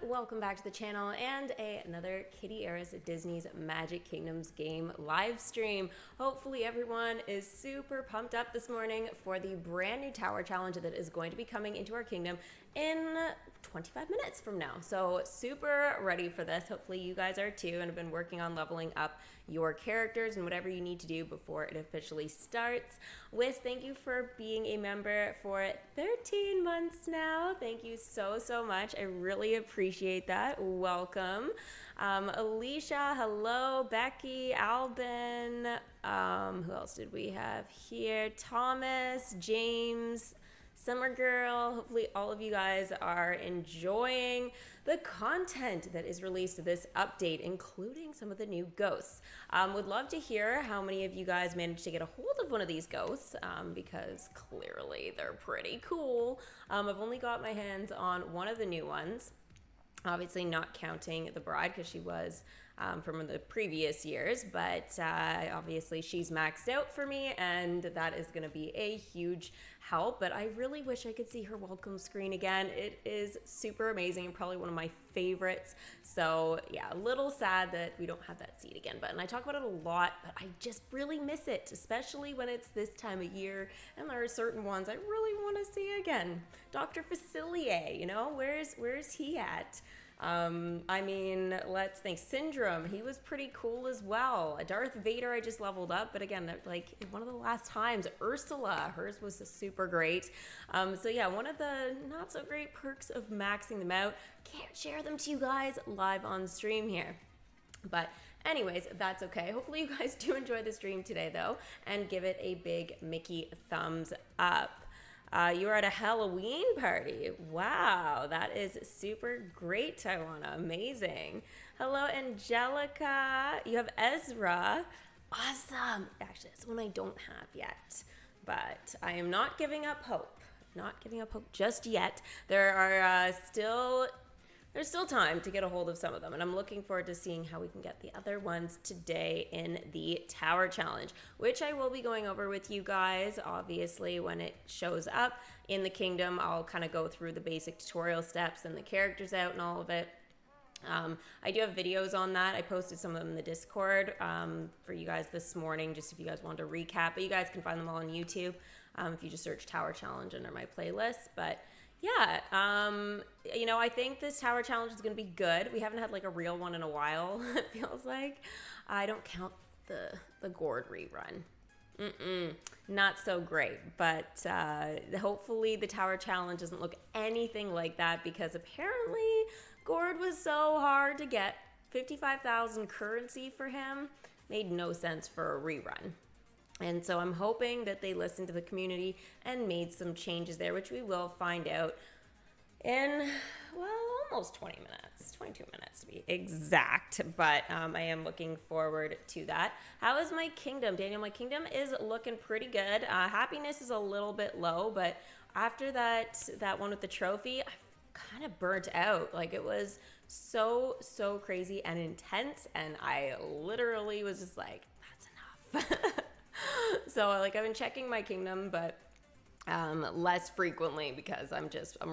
welcome back to the channel and another Kittyarris Disney's Magic Kingdoms game live stream. Hopefully everyone is super pumped up this morning for the brand new tower challenge that is going to be coming into our kingdom in 25 minutes from now. So super ready for this. Hopefully you guys are too, and have been working on leveling up your characters and whatever you need to do before it officially starts. Wiz, thank you for being a member for 13 months now. Thank you so much. I really appreciate that. Welcome. Alicia, hello. Becky, Albin, who else did we have here? Thomas, James, Summer Girl. Hopefully all of you guys are enjoying the content that is released this update, including some of the new ghosts. Would love to hear how many of you guys managed to get a hold of one of these ghosts, because clearly they're pretty cool. I've only got my hands on one of the new ones, obviously not counting the bride because she was from the previous years, but obviously she's maxed out for me, and that is going to be a huge help. But I really wish I could see her welcome screen again. It is super amazing and probably one of my favorites. So yeah, a little sad that we don't have that seat again, but and I talk about it a lot, but I just really miss it, especially when it's this time of year and there are certain ones I really want to see again. Dr. Facilier, you know, where's he at? I mean, let's think. Syndrome, he was pretty cool as well. Darth Vader, I just leveled up, but again, like one of the last times. Ursula, hers was super great. So yeah, one of the not so great perks of maxing them out. Can't share them to you guys live on stream here. But anyways, that's okay. Hopefully you guys do enjoy the stream today though, and give it a big Mickey thumbs up. You are at a Halloween party. Wow, that is super great, Taiwana. Amazing. Hello, Angelica. You have Ezra. Awesome. Actually, that's one I don't have yet, but I am not giving up hope. Not giving up hope just yet. There are there's still time to get a hold of some of them, and I'm looking forward to seeing how we can get the other ones today in the Tower Challenge, which I will be going over with you guys, obviously, when it shows up in the kingdom. I'll kind of go through the basic tutorial steps and the characters out and all of it. I do have videos on that. I posted some of them in the Discord for you guys this morning, just if you guys want to recap, but you guys can find them all on YouTube if you just search Tower Challenge under my playlist. But yeah, you know, I think this Tower Challenge is going to be good. We haven't had like a real one in a while, it feels like. I don't count the Gourd rerun. Not so great, but hopefully the Tower Challenge doesn't look anything like that, because apparently Gourd was so hard to get. 55,000 currency for him made no sense for a rerun. And so I'm hoping that they listened to the community and made some changes there, which we will find out in, well, almost 20 minutes, 22 minutes to be exact. But I am looking forward to that. How is my kingdom? Daniel, my kingdom is looking pretty good. Happiness is a little bit low, but after that one with the trophy, I kind of burnt out. Like, it was so crazy and intense, and I literally was just like, that's enough. So like, I've been checking my kingdom, but less frequently, because I'm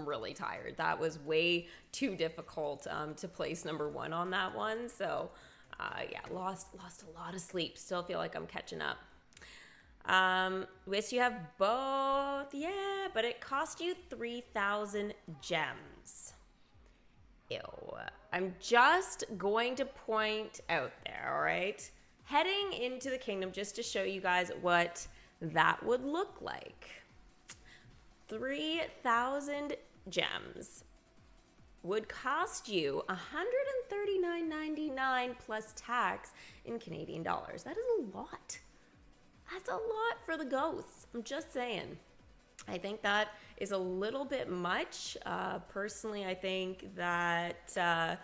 really tired. That was way too difficult to place #1 on that one. So yeah, lost a lot of sleep. Still feel like I'm catching up. Wish you have both. Yeah, but it cost you 3,000 gems. Ew. I'm just going to point out there, all right? Heading into the kingdom, just to show you guys what that would look like. 3,000 gems would cost you $139.99 plus tax in Canadian dollars. That is a lot. That's a lot for the ghosts. I'm just saying. I think that is a little bit much. Personally, I think that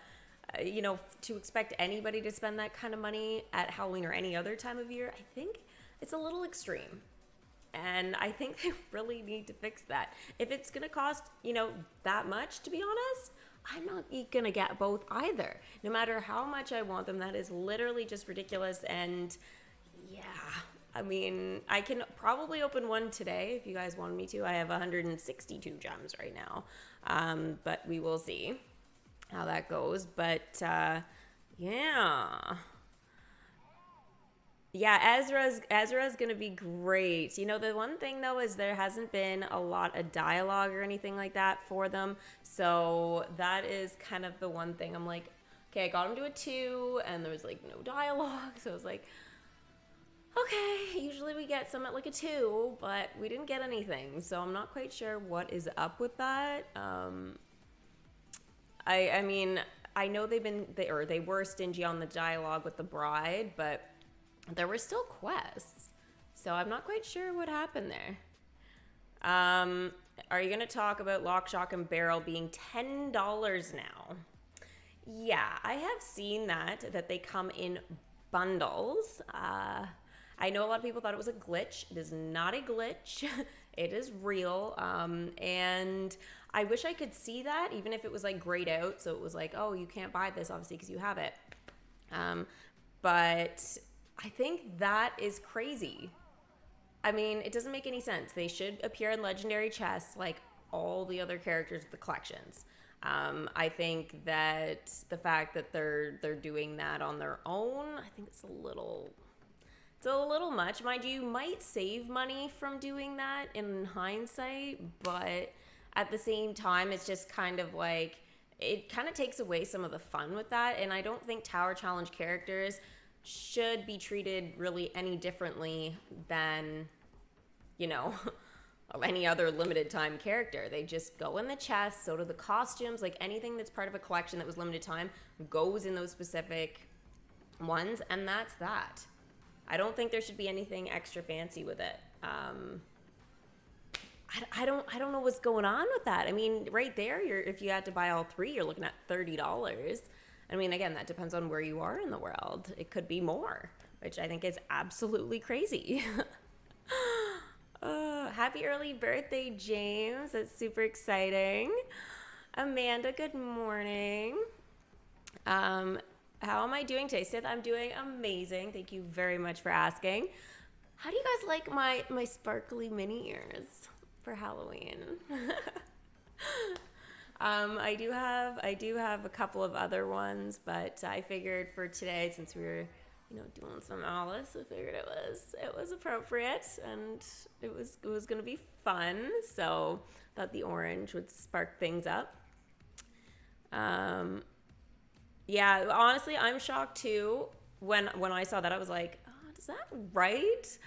you know, to expect anybody to spend that kind of money at Halloween or any other time of year, I think it's a little extreme. And I think they really need to fix that. If it's going to cost, you know, that much, to be honest, I'm not going to get both either. No matter how much I want them, that is literally just ridiculous. And yeah, I mean, I can probably open one today if you guys wanted me to. I have 162 gems right now, but we will see. how that goes. But yeah. Yeah, Ezra's gonna be great. You know, the one thing though is there hasn't been a lot of dialogue or anything like that for them. So that is kind of the one thing. I'm like, okay, I got him to a 2 and there was like no dialogue. So I was like, okay, usually we get some at like a 2, but we didn't get anything. So I'm not quite sure what is up with that. I mean, I know they were stingy on the dialogue with the bride, but there were still quests. So I'm not quite sure what happened there. Are you going to talk about Lock, Shock, and Barrel being $10 now? Yeah, I have seen that they come in bundles. I know a lot of people thought it was a glitch. It is not a glitch. It is real. And I wish I could see that, even if it was like grayed out. So it was like, oh, you can't buy this, obviously, because you have it. But I think that is crazy. I mean, it doesn't make any sense. They should appear in legendary chests like all the other characters of the collections. I think that the fact that they're doing that on their own, I think it's a little much. Mind you, you might save money from doing that in hindsight, but at the same time, it's just kind of like, it kind of takes away some of the fun with that. And I don't think Tower Challenge characters should be treated really any differently than, you know, any other limited time character. They just go in the chest. So do the costumes. Like anything that's part of a collection that was limited time goes in those specific ones, and that's that. I don't think there should be anything extra fancy with it. I don't know what's going on with that. I mean, right there, if you had to buy all 3, you're looking at $30. I mean, again, that depends on where you are in the world. It could be more, which I think is absolutely crazy. Happy early birthday, James. That's super exciting. Amanda, good morning. How am I doing today? Sith, I'm doing amazing. Thank you very much for asking. How do you guys like my sparkly mini ears for Halloween? I do have a couple of other ones, but I figured for today, since we were, doing some Alice, I figured it was appropriate, and it was gonna be fun. So thought the orange would spark things up. Yeah, honestly, I'm shocked too. When I saw that, I was like, oh, is that right?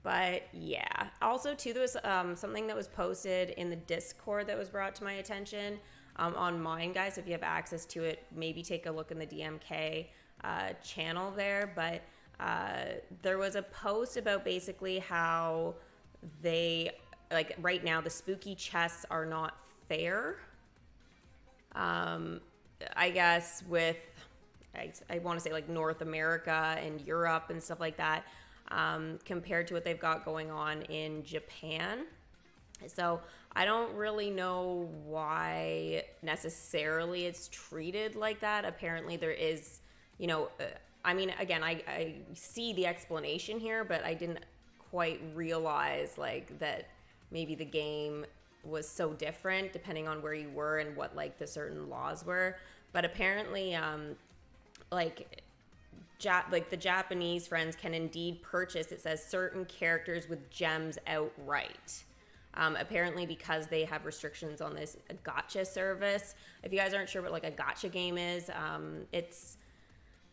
But yeah. Also, too, there was something that was posted in the Discord that was brought to my attention on mine, guys. If you have access to it, maybe take a look in the DMK channel there. But there was a post about basically how they, like, right now, the spooky chests are not fair. I guess with, I want to say like North America and Europe and stuff like that, compared to what they've got going on in Japan. So I don't really know why necessarily it's treated like that. Apparently there is, I mean, again, I see the explanation here, but I didn't quite realize like that maybe the game was so different depending on where you were and what like the certain laws were. But apparently like the Japanese friends can indeed purchase, it says, certain characters with gems outright. Apparently because they have restrictions on this gacha service. If you guys aren't sure what like a gacha game is, it's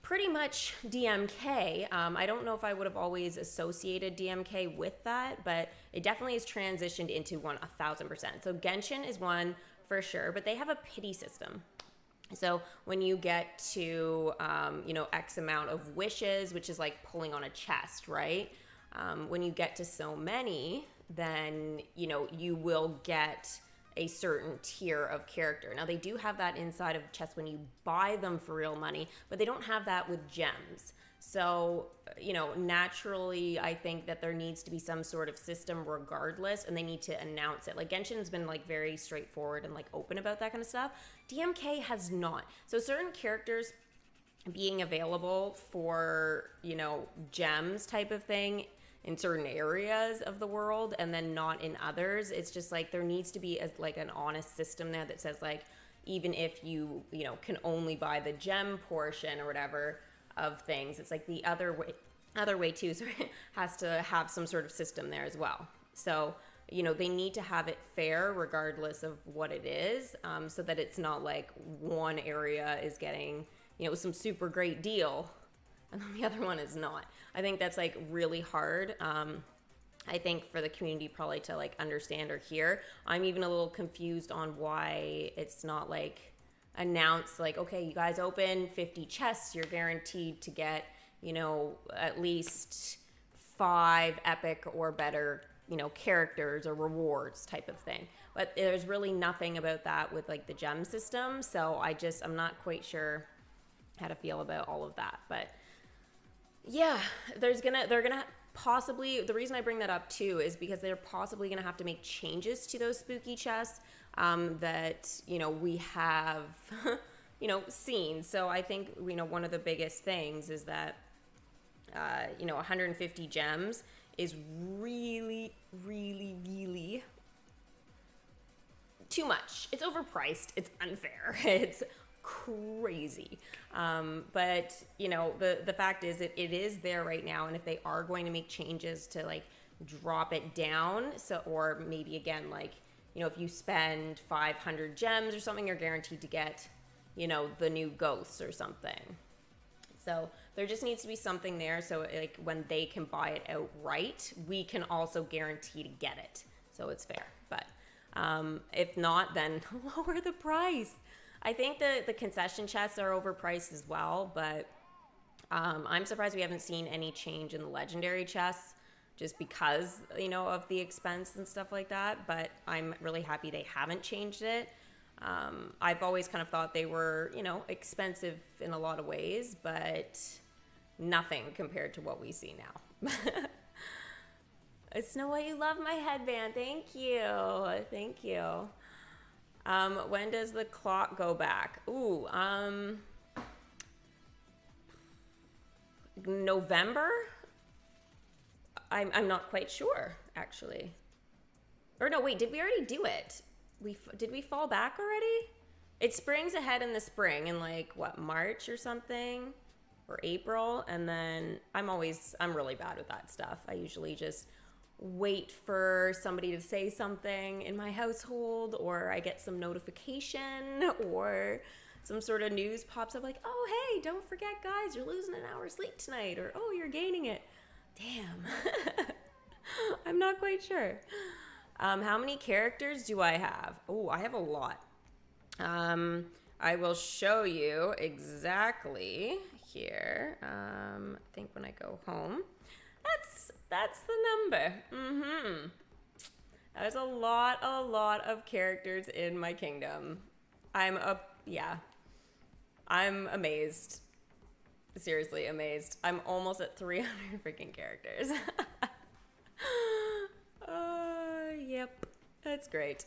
pretty much DMK. I don't know if I would have always associated DMK with that, but it definitely has transitioned into one 1,000%. So Genshin is one for sure, but they have a pity system. So when you get to, X amount of wishes, which is like pulling on a chest, right? When you get to so many, then, you will get a certain tier of character. Now, they do have that inside of chests when you buy them for real money, but they don't have that with gems. So, naturally, I think that there needs to be some sort of system regardless, and they need to announce it. Like, Genshin's been, like, very straightforward and, like, open about that kind of stuff. DMK has not. So certain characters being available for, gems type of thing in certain areas of the world and then not in others, it's just, like, there needs to be, an honest system there that says, like, even if you know, can only buy the gem portion or whatever of things, it's like the other way too, so it has to have some sort of system there as well. So, you know, they need to have it fair regardless of what it is, so that it's not like one area is getting, you know, some super great deal and then the other one is not. I think that's like really hard. I think for the community probably to like understand or hear. I'm even a little confused on why it's not like announced like, okay, you guys open 50 chests, you're guaranteed to get, you know, at least 5 epic or better, you know, characters or rewards type of thing. But there's really nothing about that with like the gem system. So I'm not quite sure how to feel about all of that. But yeah, they're gonna possibly, the reason I bring that up too is because they're possibly gonna have to make changes to those spooky chests that, you know, we have, you know, seen. So I think, you know, one of the biggest things is that, you know, 150 gems is really, really, really too much. It's overpriced. It's unfair. It's crazy. But, you know, the fact is it is there right now. And if they are going to make changes to like drop it down, so, or maybe again, like, you know, if you spend 500 gems or something, you're guaranteed to get, you know, the new ghosts or something. So there just needs to be something there. So like when they can buy it outright, we can also guarantee to get it. So it's fair. But if not, then lower the price. I think the concession chests are overpriced as well, but I'm surprised we haven't seen any change in the legendary chests just because, you know, of the expense and stuff like that. But I'm really happy they haven't changed it. I've always kind of thought they were, you know, expensive in a lot of ways, but nothing compared to what we see now. Snow White, you love my headband. Thank you. Thank you. When does the clock go back? Ooh, November? I'm not quite sure, actually. Or no, wait, did we already do it? Did we fall back already? It springs ahead in the spring in like what, March or something, or April, and then I'm really bad with that stuff. I usually just wait for somebody to say something in my household, or I get some notification, or some sort of news pops up like, oh hey, don't forget guys, you're losing an hour's sleep tonight, or oh, you're gaining it. Damn. I'm not quite sure. How many characters do I have? Oh, I have a lot. I will show you exactly here. I think when I go home, that's the number. There's a lot of characters in my kingdom. I'm amazed. Seriously amazed. I'm almost at 300 freaking characters. Yep, that's great.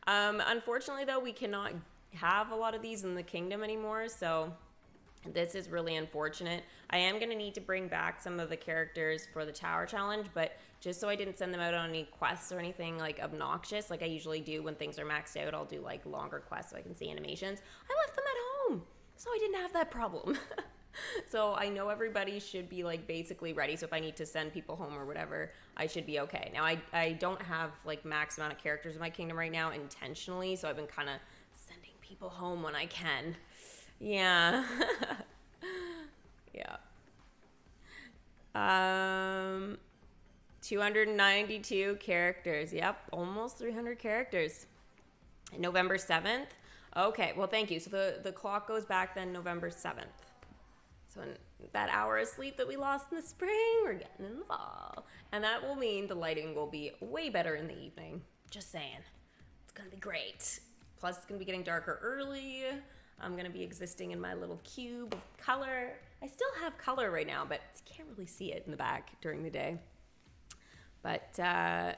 Unfortunately, though, we cannot have a lot of these in the kingdom anymore, so this is really unfortunate. I am going to need to bring back some of the characters for the tower challenge, but just so I didn't send them out on any quests or anything like obnoxious, like I usually do when things are maxed out, I'll do like longer quests so I can see animations. I left them at home, so I didn't have that problem. So I know everybody should be like basically ready. So if I need to send people home or whatever, I should be okay. Now I don't have like max amount of characters in my kingdom right now intentionally. So I've been kind of sending people home when I can. Yeah. Yeah. 292 characters. Yep. Almost 300 characters. November 7th. Okay. Well, thank you. So the clock goes back then November 7th. So in that hour of sleep that we lost in the spring, we're getting in the fall. And that will mean the lighting will be way better in the evening. Just saying. It's going to be great. Plus, it's going to be getting darker early. I'm going to be existing in my little cube of color. I still have color right now, but you can't really see it in the back during the day. But, yeah.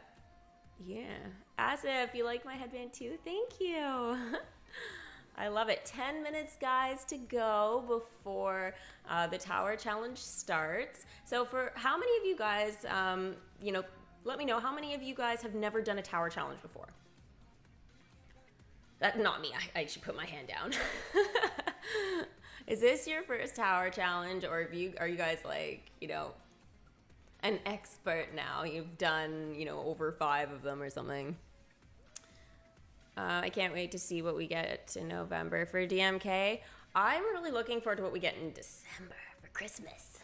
Asif, you like my headband too? Thank you. I love it. 10 minutes, guys, to go before the tower challenge starts. So for how many of you guys, you know, let me know how many of you guys have never done a tower challenge before. Not me. I should put my hand down. Is this your first tower challenge, or are you guys like, an expert now? You've done, over 5 of them or something. I can't wait to see what we get in November for DMK. I'm really looking forward to what we get in December for Christmas.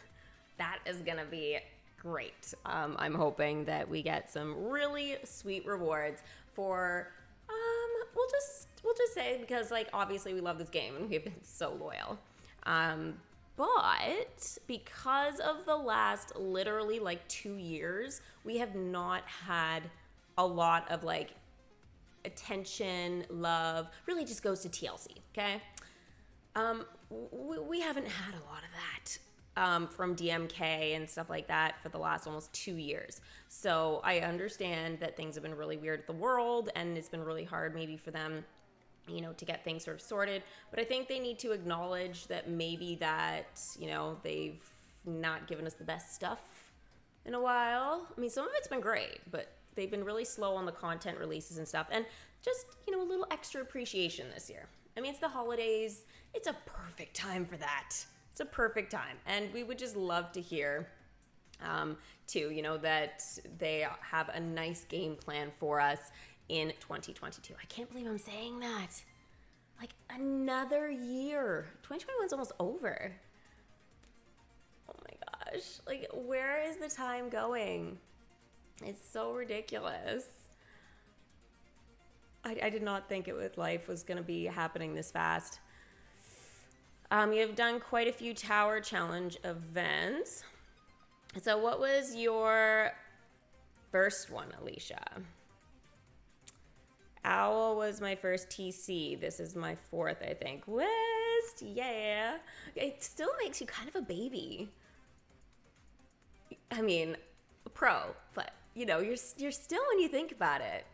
That is gonna be great. I'm hoping that we get some really sweet rewards for, we'll just say, because like obviously we love this game and we've been so loyal. But because of the last literally like 2 years, we have not had a lot of like attention, love, really just goes to TLC, okay? We haven't had a lot of that from DMK and stuff like that for the last almost 2 years. So I understand that things have been really weird at the world and it's been really hard maybe for them, to get things sort of sorted. But I think they need to acknowledge that maybe that, they've not given us the best stuff in a while. I mean, some of it's been great, but they've been really slow on the content releases and stuff. And just, a little extra appreciation this year. I mean, it's the holidays. It's a perfect time for that. It's a perfect time. And we would just love to hear, too, that they have a nice game plan for us in 2022. I can't believe I'm saying that. Like, another year. 2021's almost over. Oh my gosh. Like, where is the time going? It's so ridiculous. I did not think life was going to be happening this fast. You've done quite a few Tower Challenge events. So what was your first one, Alicia? Owl was my first TC. This is my 4th, I think. West, yeah. It still makes you kind of a baby. I mean, pro, but you're still, when you think about it,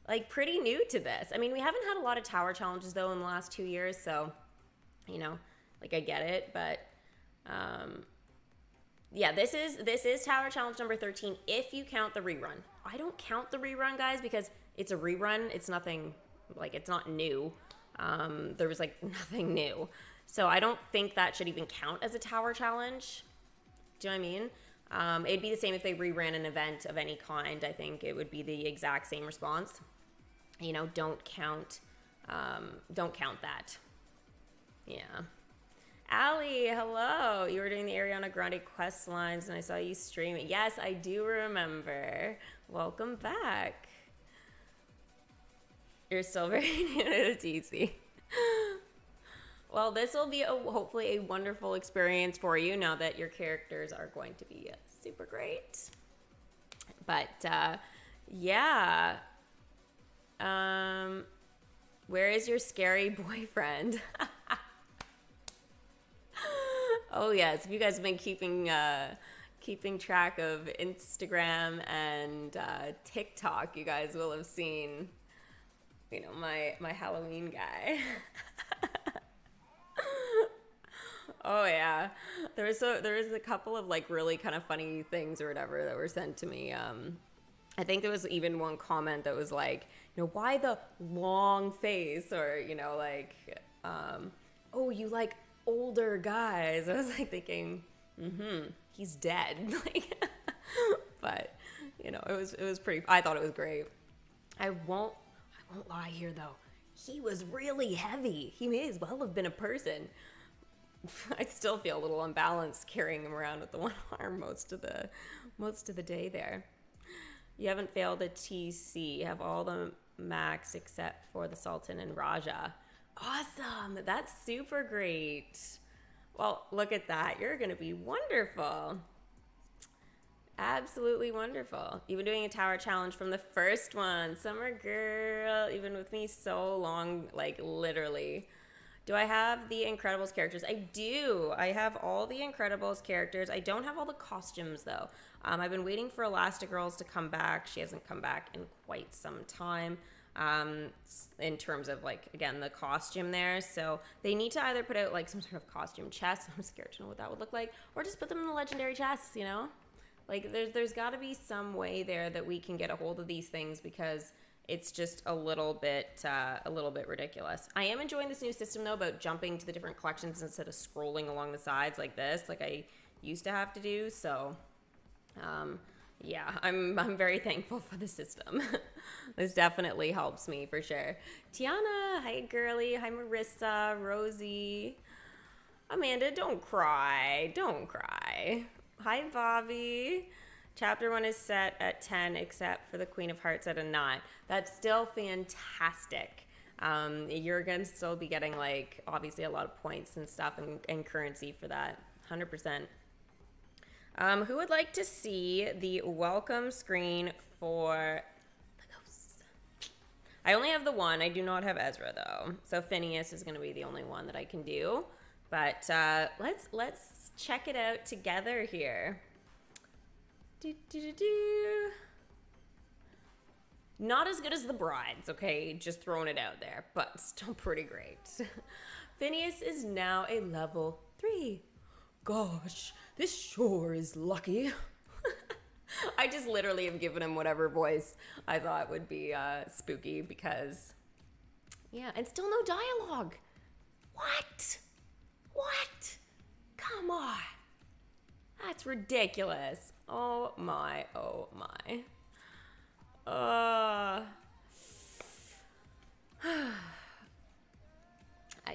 like pretty new to this. I mean, we haven't had a lot of tower challenges though in the last 2 years, so like I get it, but yeah, this is tower challenge number 13 if you count the rerun. I don't count the rerun, guys, because it's a rerun. It's nothing, like, it's not new. There was like nothing new, so I don't think that should even count as a tower challenge. Do you know what I mean? It'd be the same if they reran an event of any kind. I think it would be the exact same response. Don't count that. Yeah. Allie, hello. You were doing the Ariana Grande quest lines and I saw you stream it. Yes, I do remember. Welcome back. You're still very new to TC. Well, this will be hopefully a wonderful experience for you now that your characters are going to be super great. But yeah. Where is your scary boyfriend? Oh yes, if you guys have been keeping track of Instagram and TikTok, you guys will have seen, my Halloween guy. Oh yeah, there was a couple of like really kind of funny things or whatever that were sent to me. I think there was even one comment that was like, why the long face, or oh, you like older guys. I was like thinking, he's dead. Like, but it was pretty. I thought it was great. I won't lie here though. He was really heavy. He may as well have been a person. I still feel a little unbalanced carrying him around with the one arm most of the day there. You haven't failed a TC. You have all the max except for the Sultan and Raja. Awesome. That's super great. Well, look at that. You're going to be wonderful. Absolutely wonderful. You've been doing a tower challenge from the first one. Summer girl. You've been with me so long, like literally. Do I have the Incredibles characters? I do. I have all the Incredibles characters. I don't have all the costumes though. I've been waiting for Elastigirls to come back. She hasn't come back in quite some time. In terms of like, again, the costume there. So they need to either put out like some sort of costume chest. I'm scared to know what that would look like, or just put them in the legendary chests, Like there's got to be some way there that we can get a hold of these things, because it's just a little bit ridiculous. I am enjoying this new system though about jumping to the different collections instead of scrolling along the sides like this, like I used to have to do. So, yeah, I'm very thankful for the system. This definitely helps me for sure. Tiana, hi girly, hi Marissa, Rosie, Amanda, don't cry, don't cry. Hi Bobby. Chapter 1 is set at 10, except for the Queen of Hearts at a 9. That's still fantastic. You're going to still be getting, like, obviously a lot of points and stuff and currency for that. 100%. Who would like to see the welcome screen for the ghosts? I only have the one. I do not have Ezra, though. So Phineas is going to be the only one that I can do. But let's check it out together here. Not as good as the brides, okay? Just throwing it out there, but still pretty great. Phineas is now a level 3. Gosh, this sure is lucky. I just literally have given him whatever voice I thought would be spooky because, yeah, and still no dialogue. What? What? Come on. That's ridiculous. Oh my, oh my.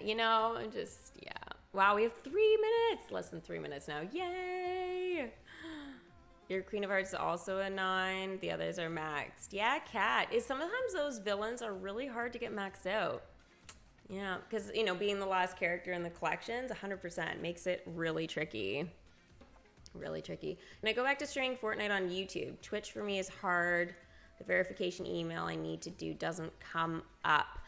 You know, I'm just, yeah. Wow, we have 3 minutes. Less than 3 minutes now. Yay! Your Queen of Hearts is also a 9. The others are maxed. Yeah, Kat. Sometimes those villains are really hard to get maxed out. Yeah, because, you know, being the last character in the collections, 100% makes it really tricky. Really tricky. And I go back to streaming Fortnite on YouTube. Twitch for me is hard. The verification email I need to do doesn't come up.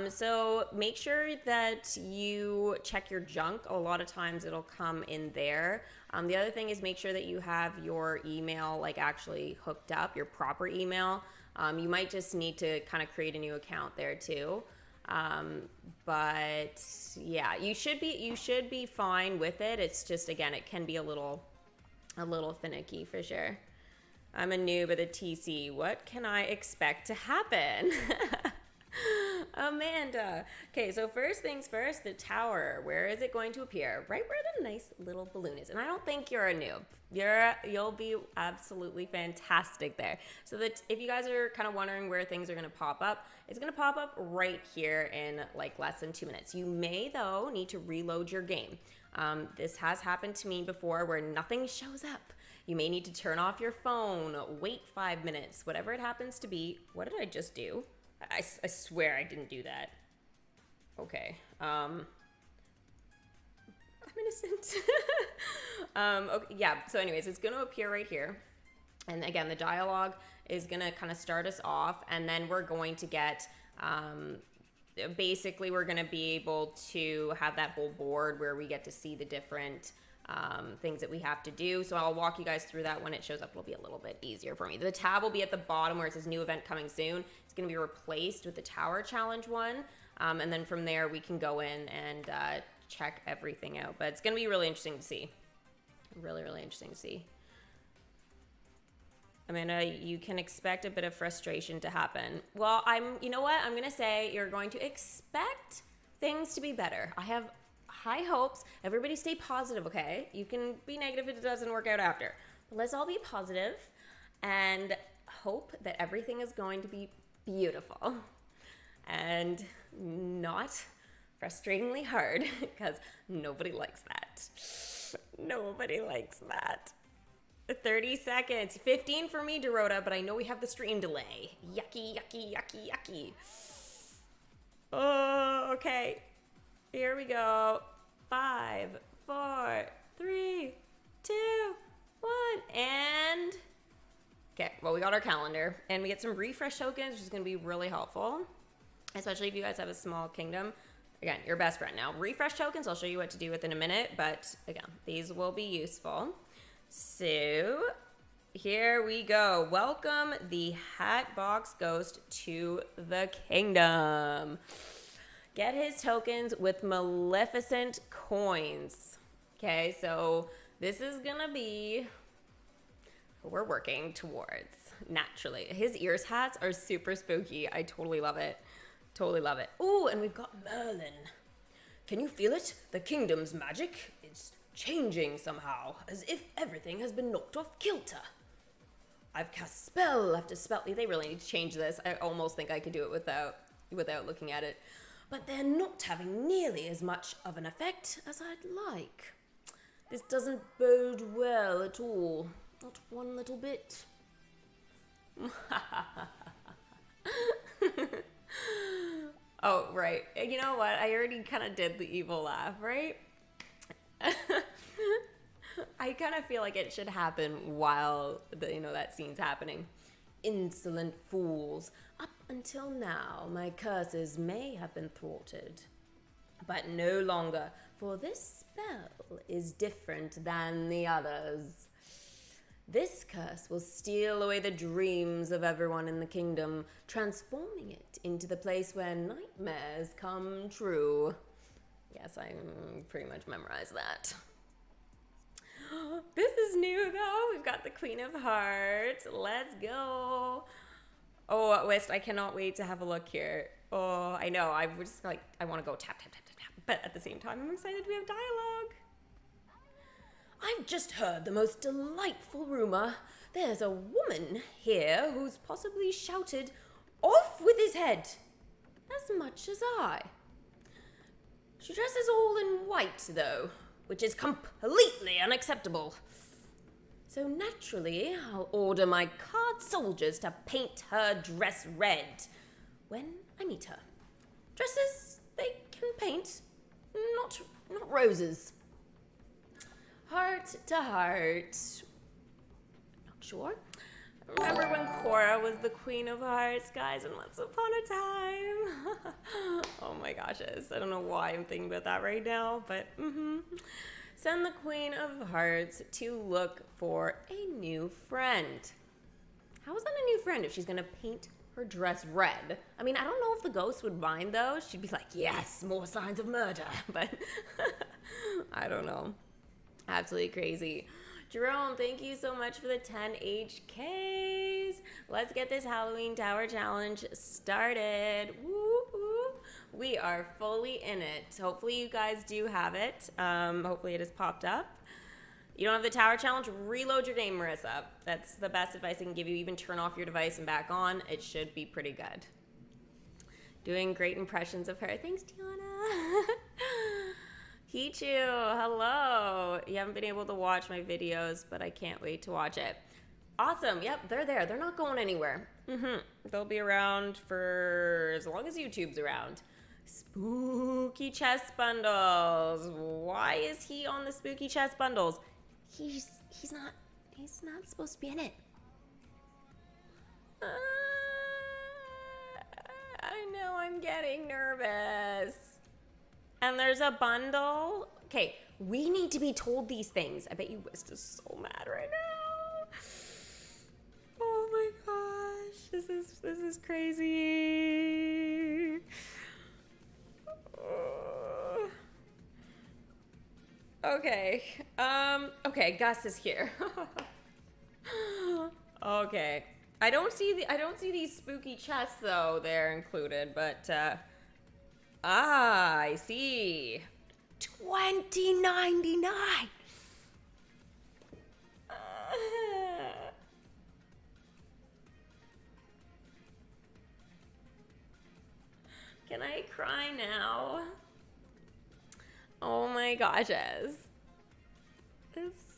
So make sure that you check your junk. A lot of times it'll come in there. The other thing is make sure that you have your email like actually hooked up, your proper email. You might just need to kind of create a new account there too. But yeah, you should be fine with it. It's just, again, it can be a little finicky for sure. I'm a noob at the TC. What can I expect to happen? Amanda. Okay, so first things first, the tower. Where is it going to appear? Right where the nice little balloon is. And I don't think you're a noob. You'll be absolutely fantastic there. So that if you guys are kind of wondering where things are going to pop up, it's going to pop up right here in like less than 2 minutes. You may though need to reload your game. This has happened to me before where nothing shows up. You may need to turn off your phone, wait 5 minutes, whatever it happens to be. What did I just do? I swear I didn't do that. Okay. I'm innocent. Okay, yeah, so anyways, it's going to appear right here. And again, the dialogue is going to kind of start us off, and then we're going to get, basically we're going to be able to have that whole board where we get to see the different things that we have to do. So I'll walk you guys through that when it shows up. It'll be a little bit easier for me. The tab will be at the bottom where it says new event coming soon. It's going to be replaced with the tower challenge one. And then from there we can go in and check everything out. But it's going to be really interesting to see. Really, really interesting to see. Amanda, you can expect a bit of frustration to happen. Well, you know what? I'm going to say you're going to expect things to be better. I have high hopes. Everybody stay positive, okay? You can be negative if it doesn't work out after. But let's all be positive and hope that everything is going to be beautiful and not frustratingly hard, because nobody likes that. Nobody likes that. 30 seconds. 15 for me, Dorota, but I know we have the stream delay. Yucky, yucky, yucky, yucky. Oh, okay. Here we go. 5, 4, 3, 2, 1, and okay, well, we got our calendar, and we get some refresh tokens, which is going to be really helpful, especially if you guys have a small kingdom. Again, your best friend. Now, refresh tokens, I'll show you what to do with in a minute, but again, these will be useful. So here we go. Welcome the Hatbox Ghost to the kingdom. Get his tokens with Maleficent coins. Okay, so this is gonna be what we're working towards. naturally. His ears hats are super spooky. I totally love it. Totally love it. Ooh, and we've got Merlin. Can you feel it? The kingdom's magic? It's changing somehow, as if everything has been knocked off kilter. I've cast spell after spell. They really need to change this. I almost think I could do it without looking at it. But they're not having nearly as much of an effect as I'd like. This doesn't bode well at all. Not one little bit. Oh, right. You know what? I already kind of did the evil laugh, right? I kind of feel like it should happen while that scene's happening. Insolent fools. Up until now, my curses may have been thwarted. But no longer, for this spell is different than the others. This curse will steal away the dreams of everyone in the kingdom, transforming it into the place where nightmares come true. Yes, I pretty much memorized that. This is new, though. We've got the Queen of Hearts. Let's go. Oh, Wist, I cannot wait to have a look here. Oh, I know. I want to go tap, tap, tap, tap, tap. But at the same time, I'm excited we have dialogue. I've just heard the most delightful rumor. There's a woman here who's possibly shouted, "Off with his head!" as much as I. She dresses all in white, though, which is completely unacceptable. So naturally, I'll order my card soldiers to paint her dress red when I meet her. Dresses they can paint, not roses. Heart to heart. Not sure. Remember when Cora was the Queen of Hearts, guys, in Once Upon a Time? Oh my gosh, I don't know why I'm thinking about that right now, but Send the Queen of Hearts to look for a new friend. How is that a new friend if she's gonna paint her dress red? I mean, I don't know if the ghost would mind though. She'd be like, yes, more signs of murder, but I don't know. Absolutely crazy. Jerome, thank you so much for the 10 HKs. Let's get this Halloween Tower Challenge started. Woo-hoo. We are fully in it. Hopefully you guys do have it. Hopefully it has popped up. You don't have the Tower Challenge? Reload your game, Marissa. That's the best advice I can give you. Even turn off your device and back on. It should be pretty good. Doing great impressions of her. Thanks, Tiana. Hichu, hello. You haven't been able to watch my videos, but I can't wait to watch it. Awesome. Yep, they're there. They're not going anywhere. They'll be around for as long as YouTube's around. Spooky chest bundles. Why is he on the spooky chest bundles? He's not supposed to be in it. I know I'm getting nervous. And there's a bundle. Okay, we need to be told these things. I bet you Wist is so mad right now. Oh my gosh, this is crazy. Okay, okay, Gus is here. Okay, I don't see these spooky chests though. They're included, but I see. $20.99. Can I cry now? Oh my gosh, it's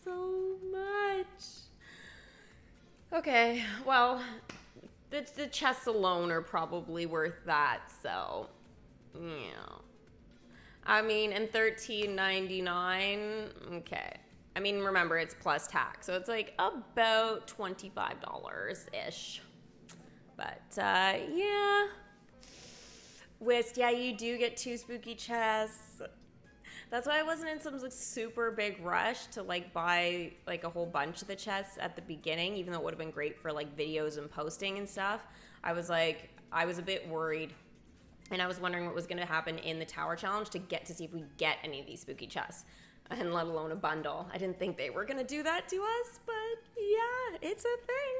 so much. Okay, well, the chests alone are probably worth that, so yeah. I mean, and $13.99. Okay. I mean, remember it's plus tax, so it's like about $25-ish. But yeah. Wist, yeah, you do get 2 spooky chests. That's why I wasn't in some like super big rush to like buy like a whole bunch of the chests at the beginning, even though it would have been great for like videos and posting and stuff. I was a bit worried. And I was wondering what was going to happen in the Tower Challenge to see if we get any of these spooky chests, and let alone a bundle. I didn't think they were going to do that to us, but yeah, it's a thing.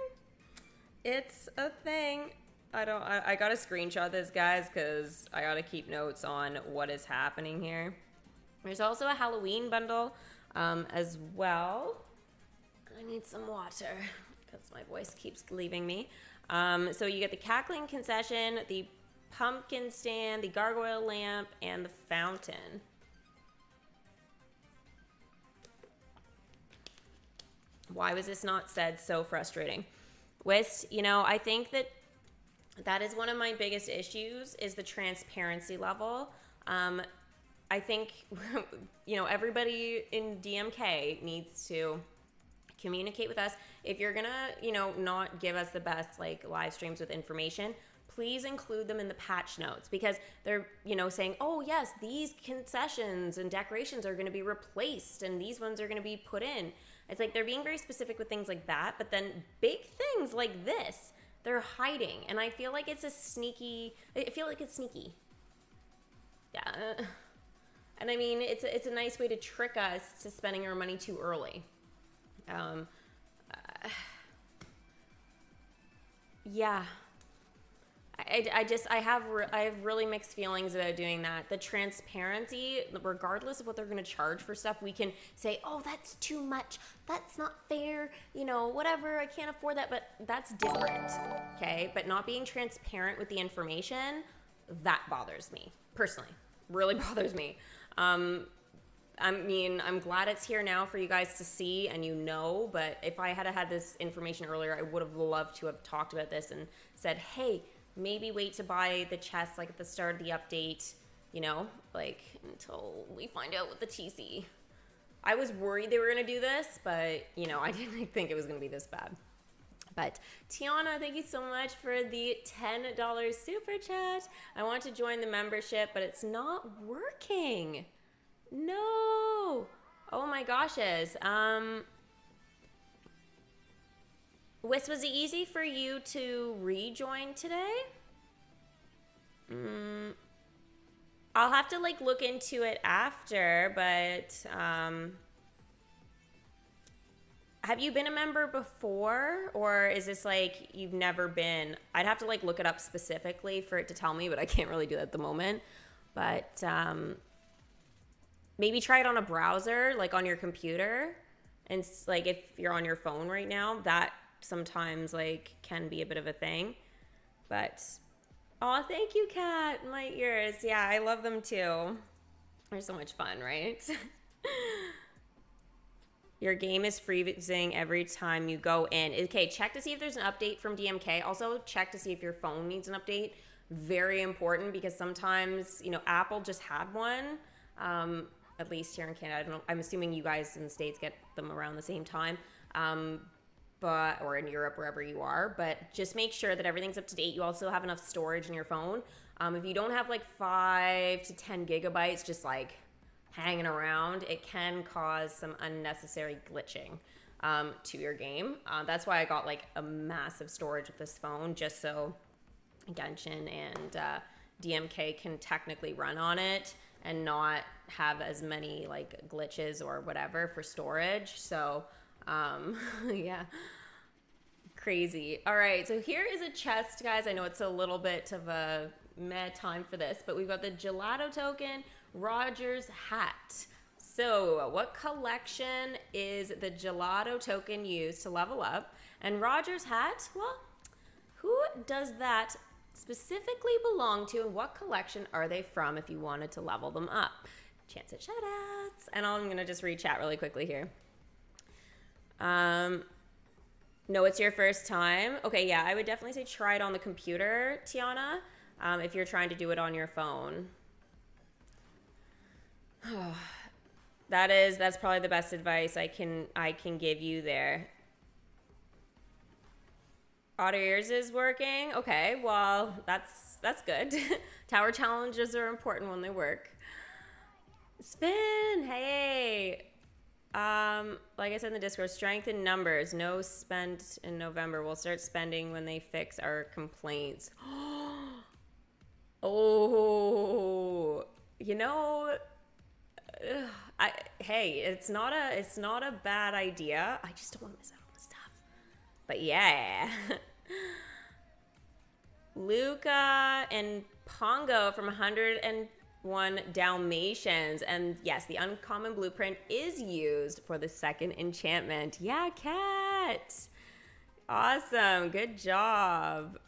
It's a thing. I gotta screenshot this, guys, because I gotta keep notes on what is happening here. There's also a Halloween bundle as well. I need some water because my voice keeps leaving me. So you get the cackling concession, the pumpkin stand, the gargoyle lamp, and the fountain. Why was this not said? So frustrating. Wist, you know, I think that is one of my biggest issues is the transparency level. I think, you know, everybody in DMK needs to communicate with us. If you're gonna, you know, not give us the best like live streams with information, please include them in the patch notes, because they're, you know, saying, oh yes, these concessions and decorations are going to be replaced and these ones are going to be put in. It's like they're being very specific with things like that, but then big things like this, they're hiding. And I feel like it's sneaky. Yeah. And I mean, it's a nice way to trick us to spending our money too early. Yeah. I have really mixed feelings about doing that. The transparency, regardless of what they're going to charge for stuff, we can say, oh, that's too much. That's not fair. You know, whatever. I can't afford that. But that's different. Okay. But not being transparent with the information, that bothers me personally. Really bothers me. I mean, I'm glad it's here now for you guys to see and you know, but if I had this information earlier, I would have loved to have talked about this and said, hey, maybe wait to buy the chest like at the start of the update, you know, like until we find out what the TC. I was worried they were going to do this, but, you know, I didn't think it was going to be this bad. But Tiana, thank you so much for the $10 super chat. I want to join the membership, but it's not working. No. Oh my goshes. Wis, was it easy for you to rejoin today? I'll have to like look into it after, but have you been a member before, or is this like you've never been? I'd have to like look it up specifically for it to tell me, but I can't really do that at the moment. But maybe try it on a browser, like on your computer. And like if you're on your phone right now, that sometimes like can be a bit of a thing. But oh, thank you, Kat. My ears. Yeah, I love them too. They're so much fun, right? Your game is freezing every time you go in. Okay, check to see if there's an update from DMK. Also, check to see if your phone needs an update. Very important, because sometimes, you know, Apple just had one. At least here in Canada. I don't know, I'm assuming you guys in the States get them around the same time. Or in Europe, wherever you are. But just make sure that everything's up to date. You also have enough storage in your phone. If you don't have like 5 to 10 gigabytes, just like hanging around, it can cause some unnecessary glitching to your game. That's why I got like a massive storage with this phone, just so Genshin and DMK can technically run on it and not have as many like glitches or whatever for storage. So yeah, crazy. All right, so here is a chest, guys. I know it's a little bit of a meh time for this, but we've got the gelato token, Roger's hat. So what collection is the gelato token used to level up? And Roger's hat, well, who does that specifically belong to, and what collection are they from if you wanted to level them up? Chance at shoutouts. And I'm gonna just read chat really quickly here. No, it's your first time. Okay, yeah, I would definitely say try it on the computer, Tiana, if you're trying to do it on your phone. That's probably the best advice I can give you there. Auto ears is working. Okay, well, that's good. Tower challenges are important when they work. Spin, hey. Like I said in the Discord, strength in numbers. No spent in November. We'll start spending when they fix our complaints. Oh, you know, hey, it's not a bad idea. I just don't want to miss out on the stuff. But yeah. Luca and Pongo from 101 Dalmatians. And yes, the uncommon blueprint is used for the second enchantment. Yeah, Cat. Awesome. Good job.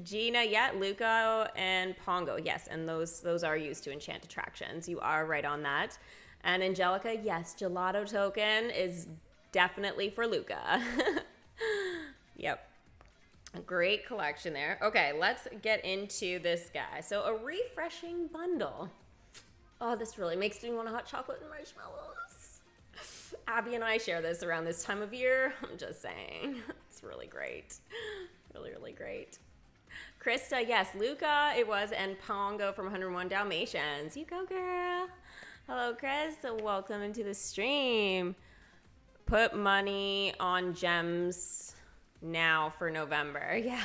Gina, yeah, Luca and Pongo. Yes, and those are used to enchant attractions. You are right on that. And Angelica, yes, gelato token is definitely for Luca. Yep. A great collection there. Okay, let's get into this guy. So a refreshing bundle. Oh, this really makes me want a hot chocolate and marshmallows. Abby and I share this around this time of year. I'm just saying. It's really great. Really, really great. Krista, yes, Luca it was, and Pongo from 101 Dalmatians. You go, girl. Hello, Chris. Welcome into the stream. Put money on gems now for November. Yeah.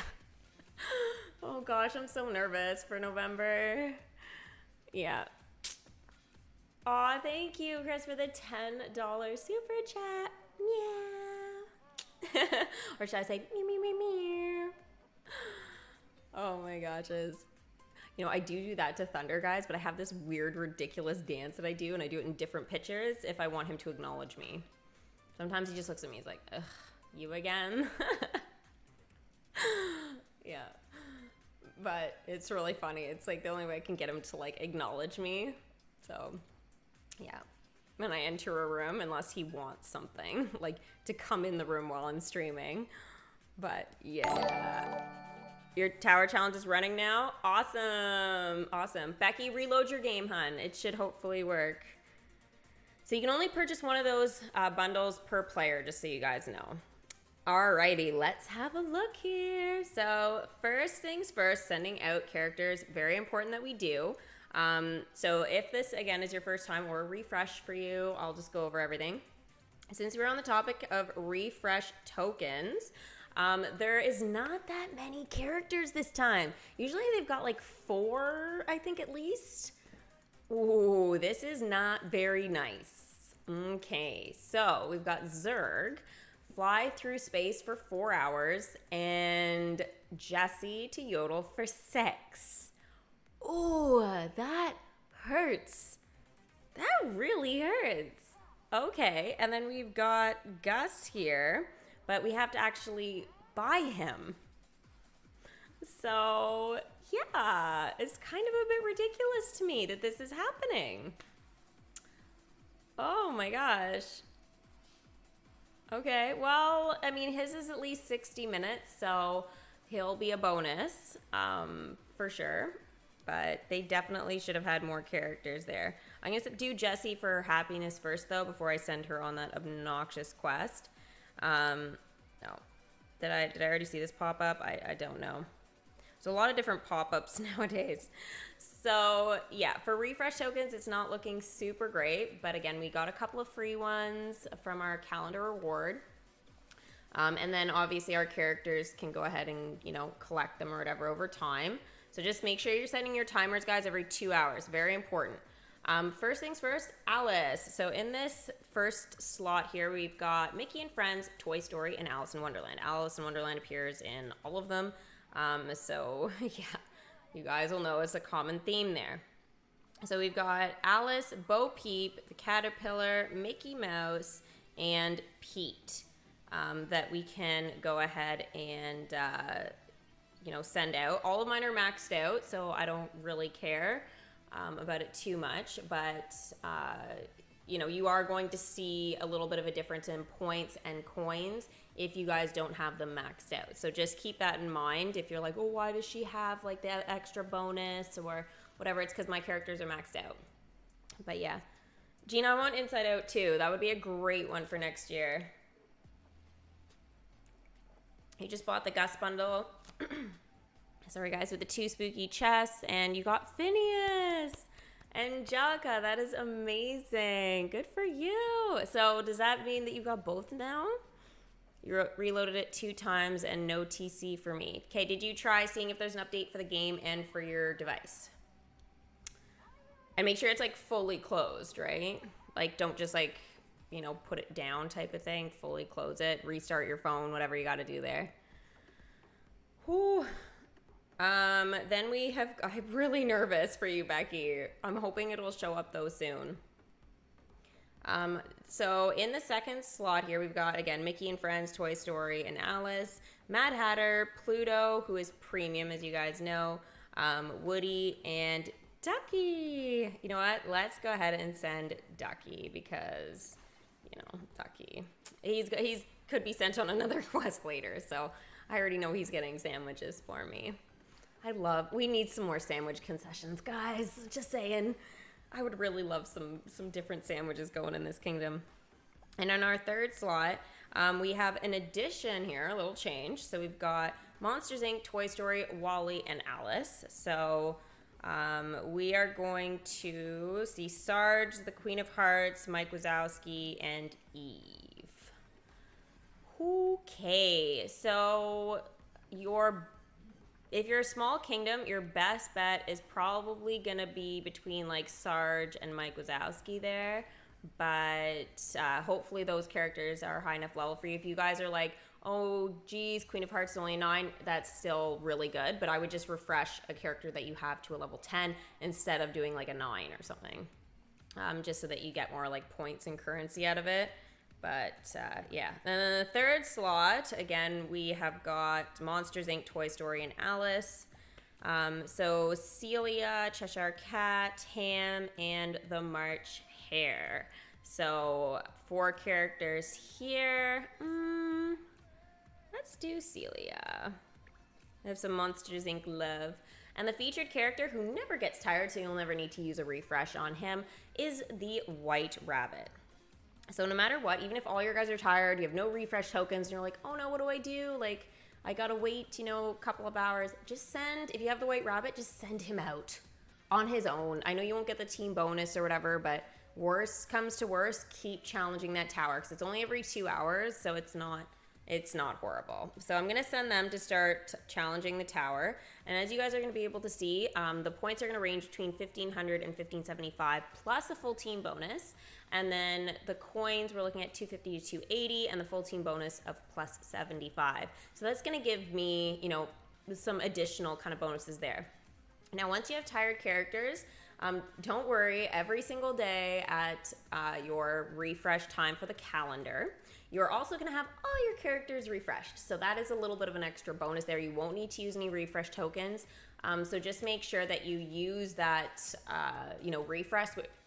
Oh gosh, I'm so nervous for November. Yeah. Aw, thank you, Chris, for the $10 super chat. Yeah. Or should I say meow, meow, meow, meow. Oh my gosh. You know, I do that to Thunder, guys, but I have this weird, ridiculous dance that I do, and I do it in different pictures if I want him to acknowledge me. Sometimes he just looks at me, he's like, ugh, you again? Yeah. But it's really funny. It's like the only way I can get him to like acknowledge me. So, yeah. When I enter a room, unless he wants something, like to come in the room while I'm streaming. But yeah. Your tower challenge is running now? Awesome. Awesome. Becky, reload your game, hun. It should hopefully work. So you can only purchase one of those bundles per player, just so you guys know. Alrighty, let's have a look here. So first things first, sending out characters, very important that we do. So if this, again, is your first time or a refresh for you, I'll just go over everything. Since we're on the topic of refresh tokens, there is not that many characters this time. Usually they've got like 4, I think at least. Ooh, this is not very nice. Okay, so we've got Zerg, fly through space for 4 hours, and Jessie to yodel for 6. Ooh, that hurts. That really hurts. Okay, and then we've got Gus here, but we have to actually buy him. So, yeah, it's kind of a bit ridiculous to me that this is happening. Oh my gosh. Okay, well, I mean, his is at least 60 minutes, so he'll be a bonus, for sure. But they definitely should have had more characters there. I'm going to do Jessie for her happiness first, though, before I send her on that obnoxious quest. No. Did I already see this pop up? I don't know. There's a lot of different pop-ups nowadays. So, yeah, for refresh tokens, it's not looking super great. But again, we got a couple of free ones from our calendar reward. And then, obviously, our characters can go ahead and, you know, collect them or whatever over time. So just make sure you're setting your timers, guys, every 2 hours. Very important. First things first, Alice. So in this first slot here, we've got Mickey and Friends, Toy Story, and Alice in Wonderland. Alice in Wonderland appears in all of them. So, yeah, you guys will know it's a common theme there. So we've got Alice, Bo Peep, the Caterpillar, Mickey Mouse, and Pete that we can go ahead and, you know, send out. All of mine are maxed out, so I don't really care about it too much. But, you know, you are going to see a little bit of a difference in points and coins if you guys don't have them maxed out. So just keep that in mind. If you're like, oh, why does she have like the extra bonus or whatever? It's because my characters are maxed out. But yeah. Gina, I want Inside Out too. That would be a great one for next year. You just bought the Gus bundle. Sorry guys, with the 2 spooky chests, and you got Phineas. Angelica, that is amazing. Good for you. So does that mean that you got both now? You reloaded it 2 times and no TC for me. Okay, did you try seeing if there's an update for the game and for your device? And make sure it's like fully closed, right? Like don't just like, you know, put it down type of thing. Fully close it, restart your phone, whatever you got to do there. Whew. Then I'm really nervous for you, Becky. I'm hoping it'll show up though soon. So in the second slot here, we've got, again, Mickey and Friends, Toy Story, and Alice, Mad Hatter, Pluto, who is premium, as you guys know, Woody, and Ducky. You know what? Let's go ahead and send Ducky because, you know, Ducky. He's could be sent on another quest later, so I already know he's getting sandwiches for me. We need some more sandwich concessions, guys. Just saying. I would really love some different sandwiches going in this kingdom. And on our third slot, we have an addition here, a little change. So we've got Monsters, Inc., Toy Story, Wall-E, and Alice. So we are going to see Sarge, the Queen of Hearts, Mike Wazowski, and Eve. Okay, so if you're a small kingdom, your best bet is probably going to be between like Sarge and Mike Wazowski there. But hopefully those characters are high enough level for you. If you guys are like, oh, geez, Queen of Hearts is only 9, that's still really good. But I would just refresh a character that you have to a level 10 instead of doing like a 9 or something. Just so that you get more like points and currency out of it. But yeah, and then the third slot, again, we have got Monsters, Inc., Toy Story, and Alice. So Celia, Cheshire Cat, Ham, and the March Hare. So 4 characters here. Let's do Celia. I have some Monsters, Inc. love. And the featured character who never gets tired, so you'll never need to use a refresh on him, is the White Rabbit. So no matter what, even if all your guys are tired, you have no refresh tokens, and you're like, oh no, what do I do? Like, I gotta wait, a couple of hours. If you have the White Rabbit, just send him out on his own. I know you won't get the team bonus or whatever, but worst comes to worst, keep challenging that tower, because it's only every 2 hours, so it's not horrible. So I'm gonna send them to start challenging the tower. And as you guys are gonna be able to see, the points are gonna range between 1,500 and 1,575 plus a full team bonus. And then the coins, we're looking at 250 to 280 and the full team bonus of plus 75. So that's gonna give me, some additional kind of bonuses there. Now, once you have tired characters, don't worry, every single day at your refresh time for the calendar, you're also going to have all your characters refreshed. So that is a little bit of an extra bonus there. You won't need to use any refresh tokens. So just make sure that you use that,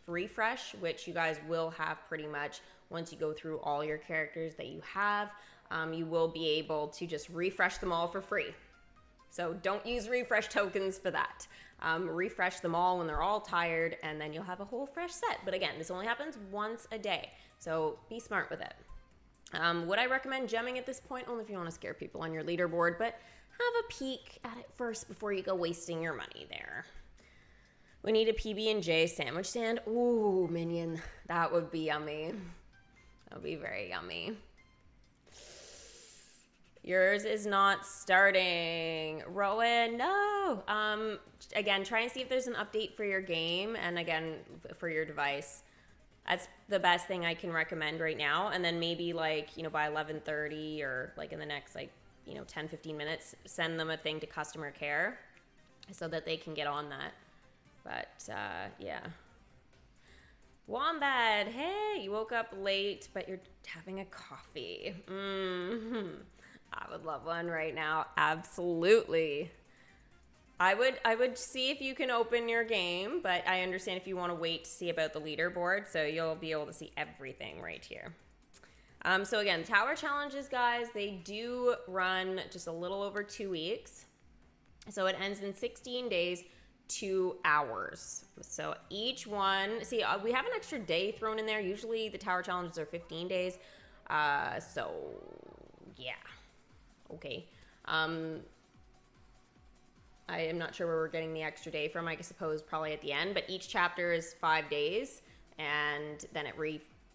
refresh, which you guys will have pretty much once you go through all your characters that you have. You will be able to just refresh them all for free. So don't use refresh tokens for that. Refresh them all when they're all tired, and then you'll have a whole fresh set. But again, this only happens once a day. So be smart with it. Would I recommend gemming at this point? Only if you want to scare people on your leaderboard, but have a peek at it first before you go wasting your money there. We need a PB&J sandwich stand. Ooh, minion. That would be yummy. That would be very yummy. Yours is not starting. Rowan, no. Again, try and see if there's an update for your game and again, for your device. That's the best thing I can recommend right now. And then maybe by 11:30 or in the next 10, 15 minutes, send them a thing to customer care so that they can get on that. But yeah. Wombat, hey, you woke up late, but you're having a coffee. I would love one right now. Absolutely. I would see if you can open your game, but I understand if you want to wait to see about the leaderboard, so you'll be able to see everything right here. So again, tower challenges, guys, they do run just a little over 2 weeks. So it ends in 16 days, 2 hours. So each one, we have an extra day thrown in there. Usually the tower challenges are 15 days. So yeah. Okay. I am not sure where we're getting the extra day from. I suppose probably at the end, but each chapter is 5 days, and then it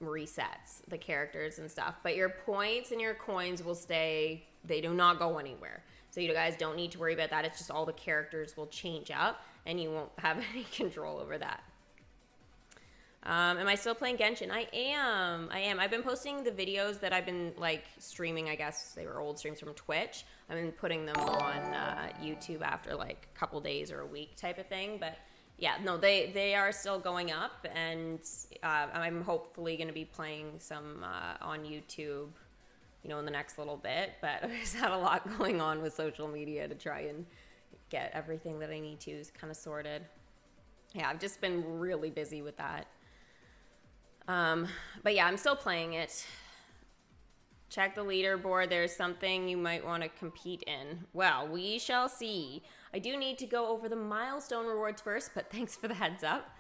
resets the characters and stuff. But your points and your coins will stay. They do not go anywhere. So you guys don't need to worry about that. It's just all the characters will change up, and you won't have any control over that. Am I still playing Genshin? I am. I've been posting the videos that I've been like streaming. I guess they were old streams from Twitch. I've been putting them on YouTube after like a couple days or a week type of thing. But yeah, no, they are still going up, and I'm hopefully going to be playing some on YouTube, you know, in the next little bit. But I just had a lot going on with social media to try and get everything that I need to kind of sorted. Yeah, I've just been really busy with that. But yeah, I'm still playing it. Check the leaderboard. There's something you might want to compete in. Well, we shall see. I do need to go over the milestone rewards first, but thanks for the heads up.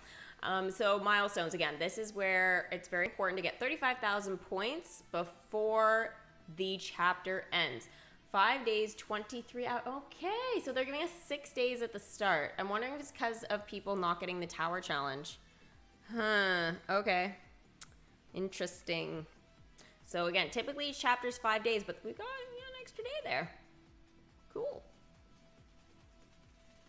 So milestones, again, this is where it's very important to get 35,000 points before the chapter ends. 5 days, 23 hours. Okay, so they're giving us 6 days at the start. I'm wondering if it's because of people not getting the tower challenge. Okay. Interesting. So again, typically each chapter's 5 days, but we've got an extra day there. Cool.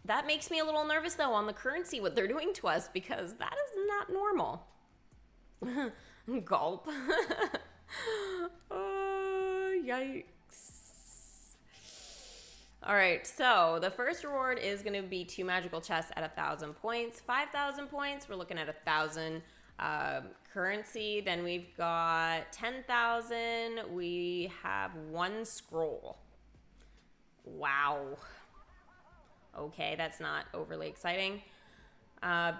That makes me a little nervous though on the currency, what they're doing to us, because that is not normal. Gulp. Oh, yikes. All right, so the first reward is going to be 2 magical chests at 1,000 points. 5,000 points, we're looking at 1,000 currency. Then we've got 10,000. We have 1 scroll. Wow. Okay, that's not overly exciting.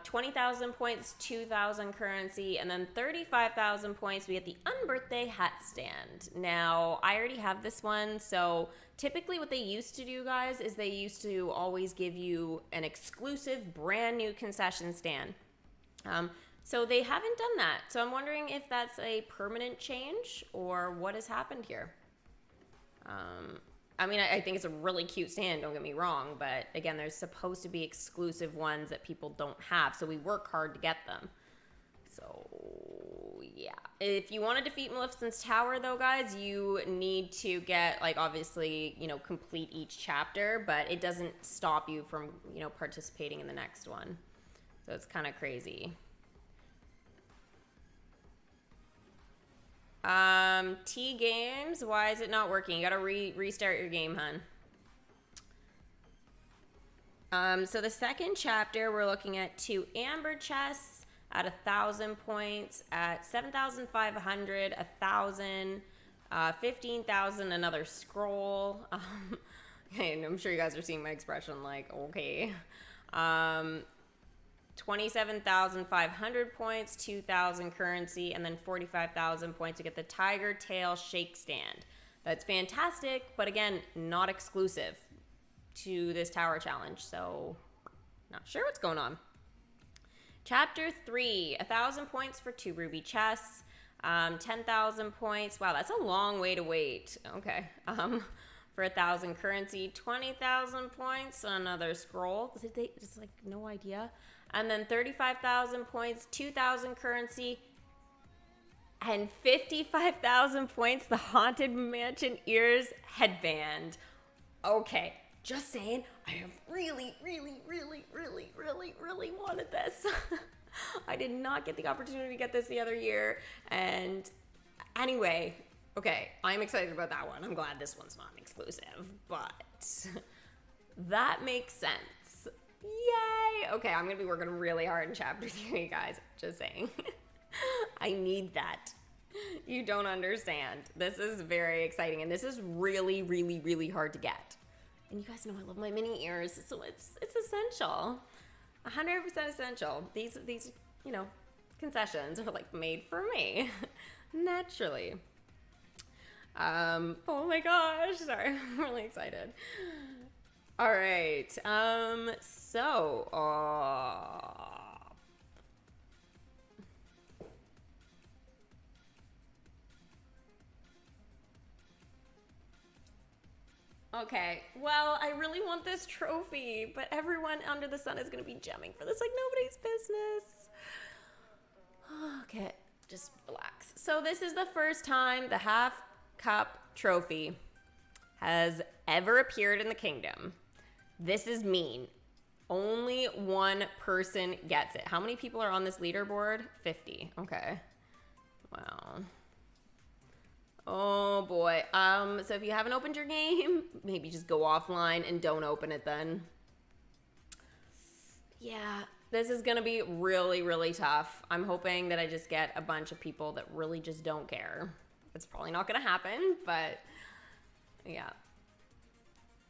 20,000 points, 2,000 currency, and then 35,000 points, we get the unbirthday hat stand. Now, I already have this one, so typically what they used to do, guys, is they used to always give you an exclusive brand new concession stand. So they haven't done that. So I'm wondering if that's a permanent change or what has happened here. I mean, I think it's a really cute stand, don't get me wrong, but again, there's supposed to be exclusive ones that people don't have, so we work hard to get them. So, yeah. If you want to defeat Maleficent's tower, though, guys, you need to get, like, obviously, you know, complete each chapter, but it doesn't stop you from, you know, participating in the next one. So it's kind of crazy. T games, why is it not working? You gotta restart your game, hun. So the second chapter, we're looking at 2 amber chests at 1,000 points, at 7,500, 1,000, 15,000, another scroll. And I'm sure you guys are seeing my expression like, okay. 27,500 points, 2,000 currency, and then 45,000 points to get the Tiger Tail Shake Stand. That's fantastic, but again, not exclusive to this tower challenge, so not sure what's going on. Chapter 3, 1,000 points for 2 ruby chests, 10,000 points. Wow, that's a long way to wait. Okay. For 1,000 currency, 20,000 points, another scroll. Just like no idea. And then 35,000 points, 2,000 currency, and 55,000 points, the Haunted Mansion Ears headband. Okay, just saying, I have really wanted this. I did not get the opportunity to get this the other year. And anyway, okay, I'm excited about that one. I'm glad this one's not exclusive, but that makes sense. Yay! Okay, I'm gonna be working really hard in chapter 3, guys. Just saying. I need that. You don't understand. This is very exciting, and this is really hard to get. And you guys know I love my mini ears, so it's essential. 100% essential. These you know, concessions are like made for me. Naturally. Oh my gosh, sorry. I'm really excited. All right. Okay, well, I really want this trophy, but everyone under the sun is going to be gemming for this like nobody's business. Okay, just relax. So this is the first time the half cup trophy has ever appeared in the kingdom. This is mean. Only one person gets it. How many people are on this leaderboard? 50. Okay. Wow. Oh boy. So if you haven't opened your game, maybe just go offline and don't open it then. Yeah, this is gonna be really, really tough. I'm hoping that I just get a bunch of people that really just don't care. It's probably not gonna happen, but yeah.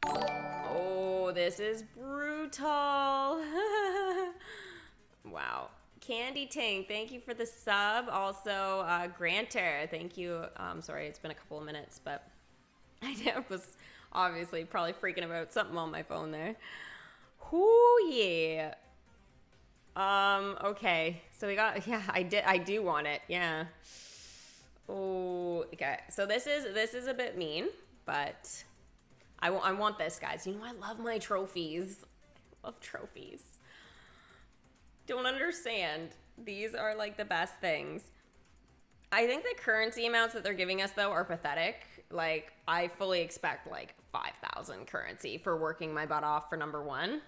Oh, this is brutal. Wow. Candy Tank, thank you for the sub. Also, Granter, thank you. Sorry, it's been a couple of minutes, but I was obviously probably freaking about something on my phone there. Whoo, yeah. Okay. So we got, yeah, I do want it. Yeah. Oh, okay. So this is a bit mean, but I want this, guys. You know, I love my trophies. I love trophies. Don't understand. These are like the best things. I think the currency amounts that they're giving us though are pathetic. Like I fully expect like 5,000 currency for working my butt off for number 1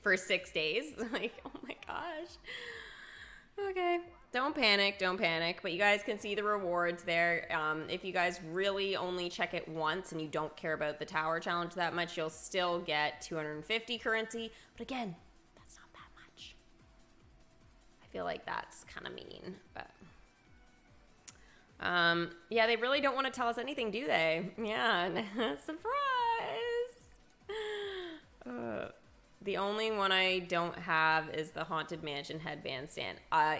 for 6 days. Like, oh my gosh. Okay. Don't panic, but you guys can see the rewards there. If you guys really only check it once and you don't care about the tower challenge that much, you'll still get 250 currency. But again, I feel like that's kind of mean, but yeah, they really don't want to tell us anything, do they? Yeah, surprise. The only one I don't have is the Haunted Mansion headband stand.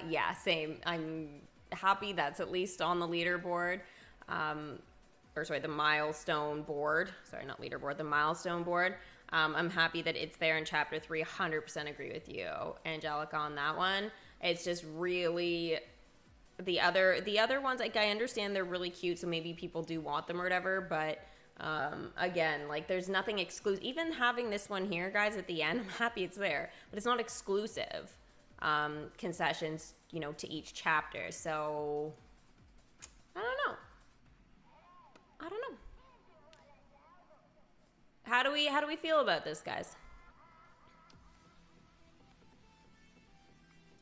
Yeah, same. I'm happy that's at least on the leaderboard. Or sorry, the milestone board. Sorry, not leaderboard, the milestone board. I'm happy that it's there in chapter 3. 100% agree with you, Angelica, on that one. It's just really the other ones, like I understand they're really cute, so maybe people do want them or whatever, but again, like there's nothing exclusive. Even having this one here, guys, at the end, I'm happy it's there, but it's not exclusive concessions, you know, to each chapter. So I don't know. How do we feel about this, guys?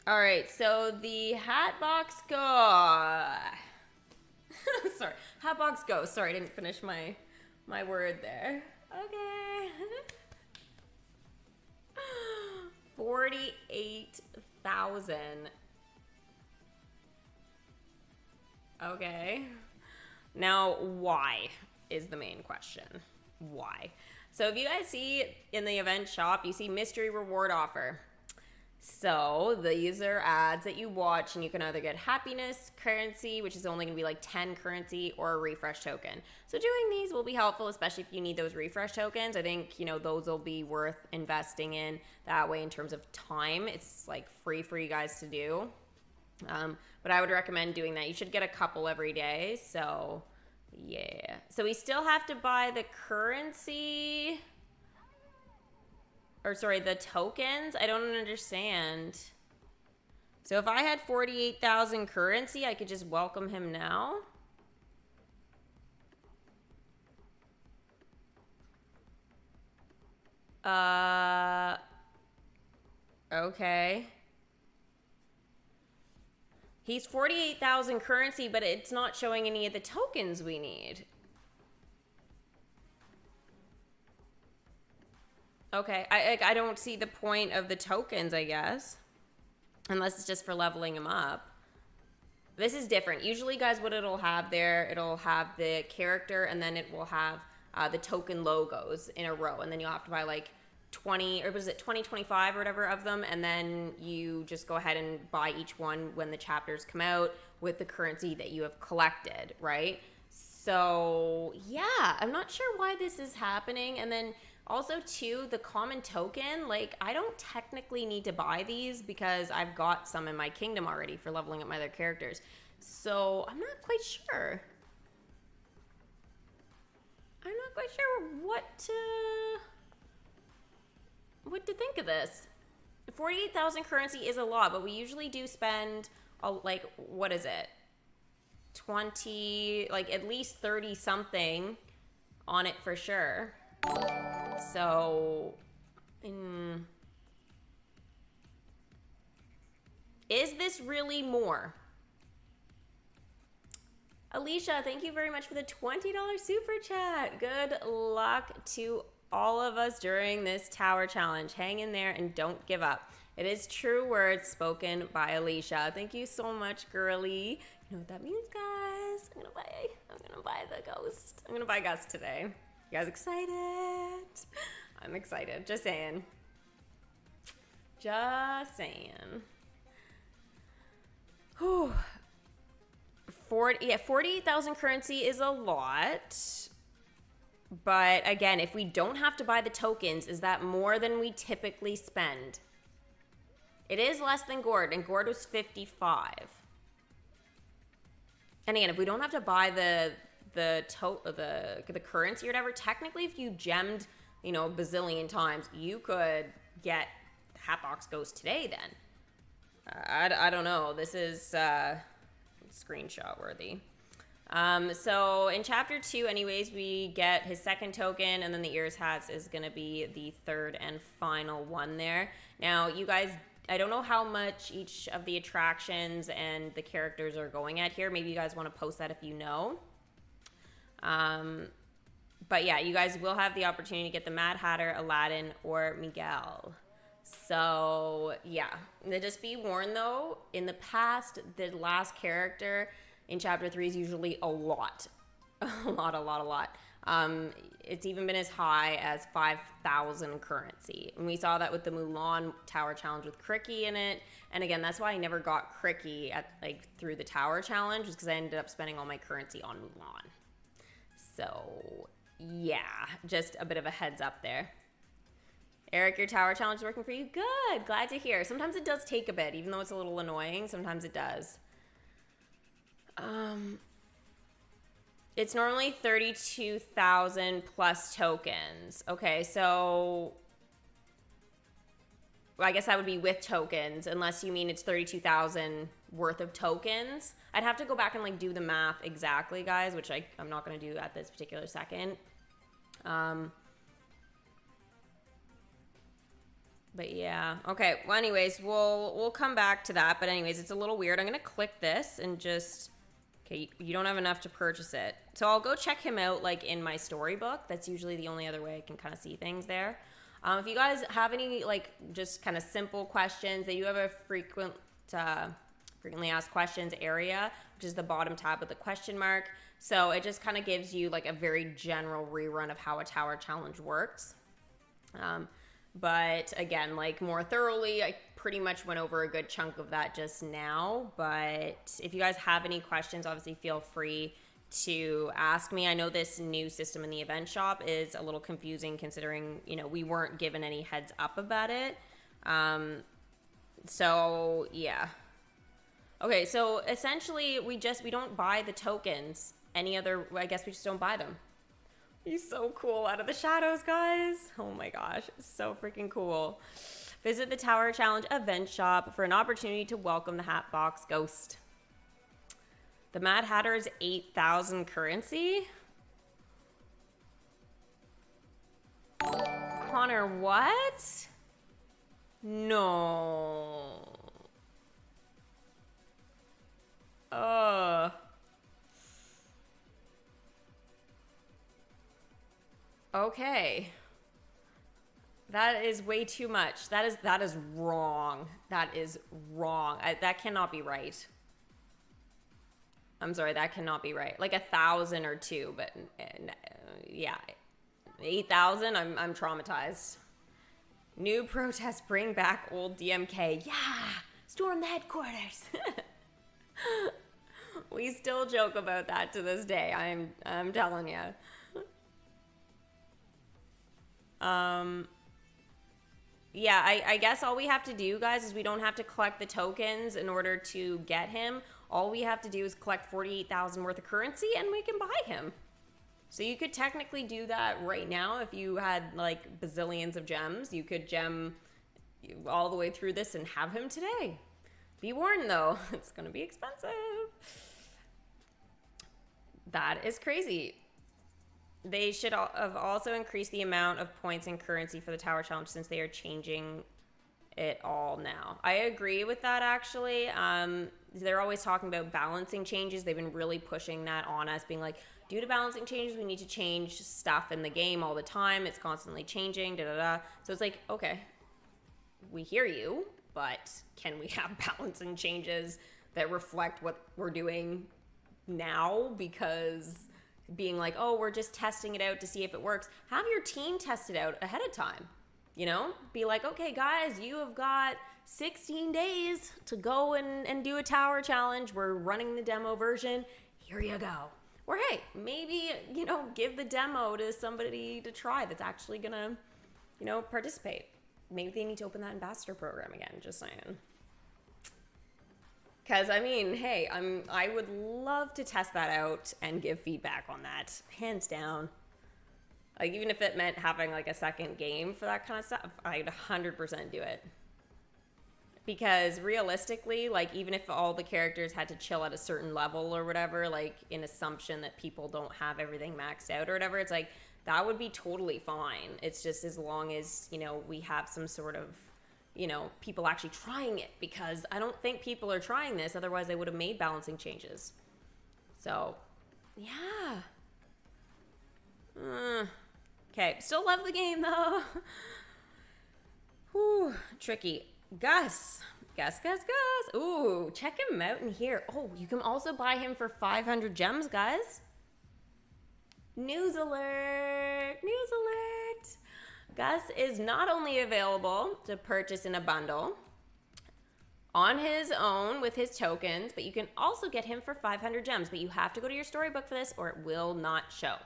All right, so the Hatbox Go. Sorry, Hatbox Go. Sorry, I didn't finish my word there. Okay. 48,000. Okay. Now, why is the main question? Why? So if you guys see in the event shop, you see mystery reward offer. So these are ads that you watch and you can either get happiness currency, which is only going to be like 10 currency, or a refresh token. So doing these will be helpful, especially if you need those refresh tokens. I think, you know, those will be worth investing in that way in terms of time. It's like free for you guys to do. But I would recommend doing that. You should get a couple every day. So yeah. So we still have to buy the currency. Or sorry, the tokens? I don't understand. So if I had 48,000 currency, I could just welcome him now? Okay. He's 48,000 currency, but it's not showing any of the tokens we need. Okay, I don't see the point of the tokens, I guess. Unless it's just for leveling them up. This is different. Usually, guys, what it'll have there, it'll have the character, and then it will have the token logos in a row. And then you'll have to buy like 20, or was it 20, 25 or whatever of them. And then you just go ahead and buy each one when the chapters come out with the currency that you have collected, right? So, yeah, I'm not sure why this is happening. And then also, too, the common token, like, I don't technically need to buy these because I've got some in my kingdom already for leveling up my other characters. So, I'm not quite sure. I'm not quite sure what to think of this. 48,000 currency is a lot, but we usually do spend, like, what is it? 20, like, at least 30-something on it for sure. So, Is this really more? Alicia, thank you very much for the $20 super chat. Good luck to all of us during this tower challenge. Hang in there and don't give up. It is true words spoken by Alicia. Thank you so much, girly. You know what that means, guys? I'm gonna buy the ghost. I'm gonna buy Gus today. You guys excited? I'm excited. Just saying. Just saying. Whew. 48,000 currency is a lot. But again, if we don't have to buy the tokens, is that more than we typically spend? It is less than Gord, and Gord was 55. And again, if we don't have to buy the currency or whatever, technically if you gemmed, you know, a bazillion times, you could get Hatbox Ghost today then. I don't know. This is screenshot worthy. So in chapter 2 anyways, we get his second token, and then the ears hats is going to be the third and final one there. Now, you guys, I don't know how much each of the attractions and the characters are going at here. Maybe you guys want to post that if you know. But yeah, you guys will have the opportunity to get the Mad Hatter, Aladdin, or Miguel. So yeah, just be warned though, in the past, the last character in chapter 3 is usually a lot. A lot. It's even been as high as 5,000 currency. And we saw that with the Mulan Tower Challenge with Cricky in it. And again, that's why I never got Cricky through the Tower Challenge, was because I ended up spending all my currency on Mulan. So yeah, just a bit of a heads up there. Eric, your tower challenge is working for you? Good, glad to hear. Sometimes it does take a bit, even though it's a little annoying. Sometimes it does. It's normally 32,000 plus tokens. Okay, so I guess that would be with tokens, unless you mean it's 32,000 worth of tokens. I'd have to go back and like do the math exactly, guys, which I'm not going to do at this particular second. But yeah, okay. Well, anyways, we'll come back to that. But anyways, it's a little weird. I'm gonna click this and just, okay, you don't have enough to purchase it. So I'll go check him out like in my storybook. That's usually the only other way I can kind of see things there. If you guys have any like just kind of simple questions, that you have a frequently asked questions area, which is the bottom tab with the question mark. So it just kind of gives you like a very general rerun of how a tower challenge works. But again, like more thoroughly, I pretty much went over a good chunk of that just now. But if you guys have any questions, obviously feel free to ask me. I know this new system in the event shop is a little confusing, considering, you know, we weren't given any heads up about it. So yeah. Okay, so essentially we don't buy the tokens. I guess we just don't buy them. He's so cool out of the shadows, guys. Oh my gosh, so freaking cool. Visit the Tower Challenge event shop for an opportunity to welcome the Hatbox Ghost. The Mad Hatter is 8,000 currency. Connor, what? No. Okay. That is way too much. That is wrong. That is wrong. That cannot be right. I'm sorry, that cannot be right. Like 1,000 or 2, but yeah, 8,000. I'm traumatized. New protest, bring back old DMK. Yeah, storm the headquarters. We still joke about that to this day. I'm telling you. Yeah, I guess all we have to do, guys, is we don't have to collect the tokens in order to get him. All we have to do is collect 48,000 worth of currency and we can buy him. So you could technically do that right now if you had like bazillions of gems. You could gem all the way through this and have him today. Be warned though, it's gonna be expensive. That is crazy. They should have also increased the amount of points and currency for the tower challenge since they are changing it all now. I agree with that, actually. They're always talking about balancing changes. They've been really pushing that on us, being like, due to balancing changes, we need to change stuff in the game all the time. It's constantly changing, da-da-da. So it's like, okay, we hear you, but can we have balancing changes that reflect what we're doing now? Because being like, oh, we're just testing it out to see if it works. Have your team test it out ahead of time. You know, be like, okay, guys, you have got 16 days to go and do a tower challenge. We're running the demo version. Here you go. Or hey, maybe, you know, give the demo to somebody to try that's actually gonna, you know, participate. Maybe they need to open that ambassador program again, just saying. Because, I mean, hey, I would love to test that out and give feedback on that, hands down. Like, even if it meant having, like, a second game for that kind of stuff, I'd 100% do it. Because realistically, like, even if all the characters had to chill at a certain level or whatever, like, in assumption that people don't have everything maxed out or whatever, it's like, that would be totally fine. It's just as long as, you know, we have some sort of, you know, people actually trying it. Because I don't think people are trying this, otherwise they would have made balancing changes. So, yeah. Okay, still love the game though. Whew, tricky. Gus. Ooh, check him out in here. Oh, you can also buy him for 500 gems, guys. News alert. News alert. Gus is not only available to purchase in a bundle on his own with his tokens, but you can also get him for 500 gems. But you have to go to your storybook for this or it will not show.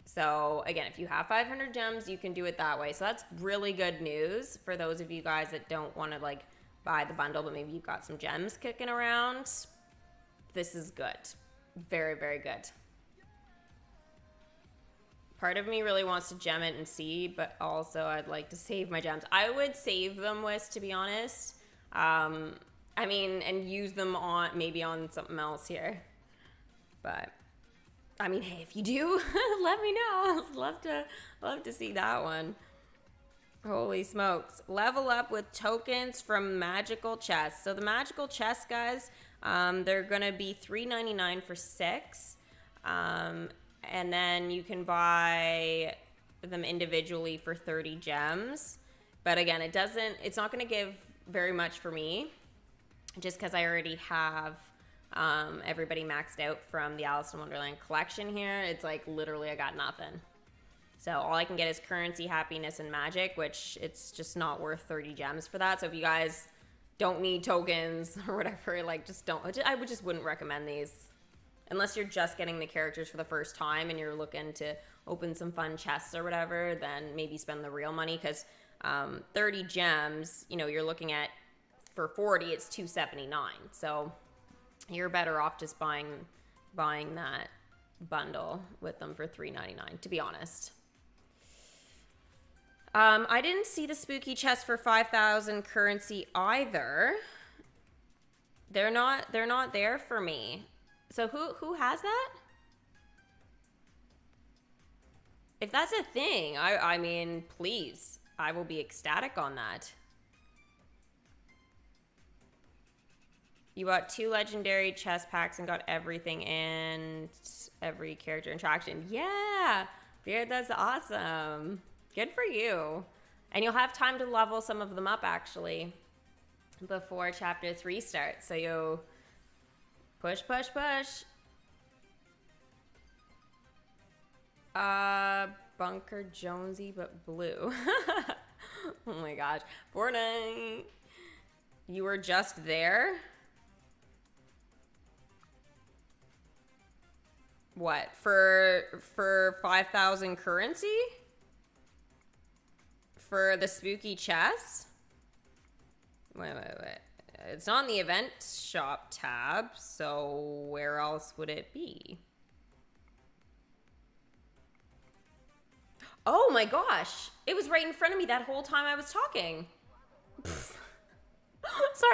So again, if you have 500 gems, you can do it that way. So that's really good news for those of you guys that don't want to like buy the bundle, but maybe you've got some gems kicking around. This is good. Very, very good. Part of me really wants to gem it and see, but also I'd like to save my gems. I would save them, to be honest. I mean, and use them on maybe on something else here. But I mean, hey, if you do, let me know. I'd love to see that one. Holy smokes. Level up with tokens from magical chests. So the magical chests, guys, they're going to be $3.99 for 6. And then you can buy them individually for 30 gems. But again, it's not going to give very much for me just because I already have everybody maxed out from the Alice in Wonderland collection here. It's like literally I got nothing. So all I can get is currency, happiness, and magic, which it's just not worth 30 gems for that. So if you guys don't need tokens or whatever, like I wouldn't recommend these. Unless you're just getting the characters for the first time and you're looking to open some fun chests or whatever, then maybe spend the real money. Because 30 gems, you know, you're looking at, for 40, it's $279. So you're better off just buying that bundle with them for $3.99, to be honest. I didn't see the spooky chest for 5,000 currency either. They're not there for me. So who has that? If that's a thing, I mean, please, I will be ecstatic on that. You bought 2 legendary chest packs and got everything and every character interaction. Yeah, Beard, that's awesome. Good for you. And you'll have time to level some of them up, actually, before Chapter 3 starts. So you'll push. Bunker Jonesy, but blue. Oh my gosh. Fortnite. You were just there? What? For 5,000 currency? For the spooky chest? Wait. It's on the event shop tab, so where else would it be? Oh my gosh! It was right in front of me that whole time I was talking. Sorry,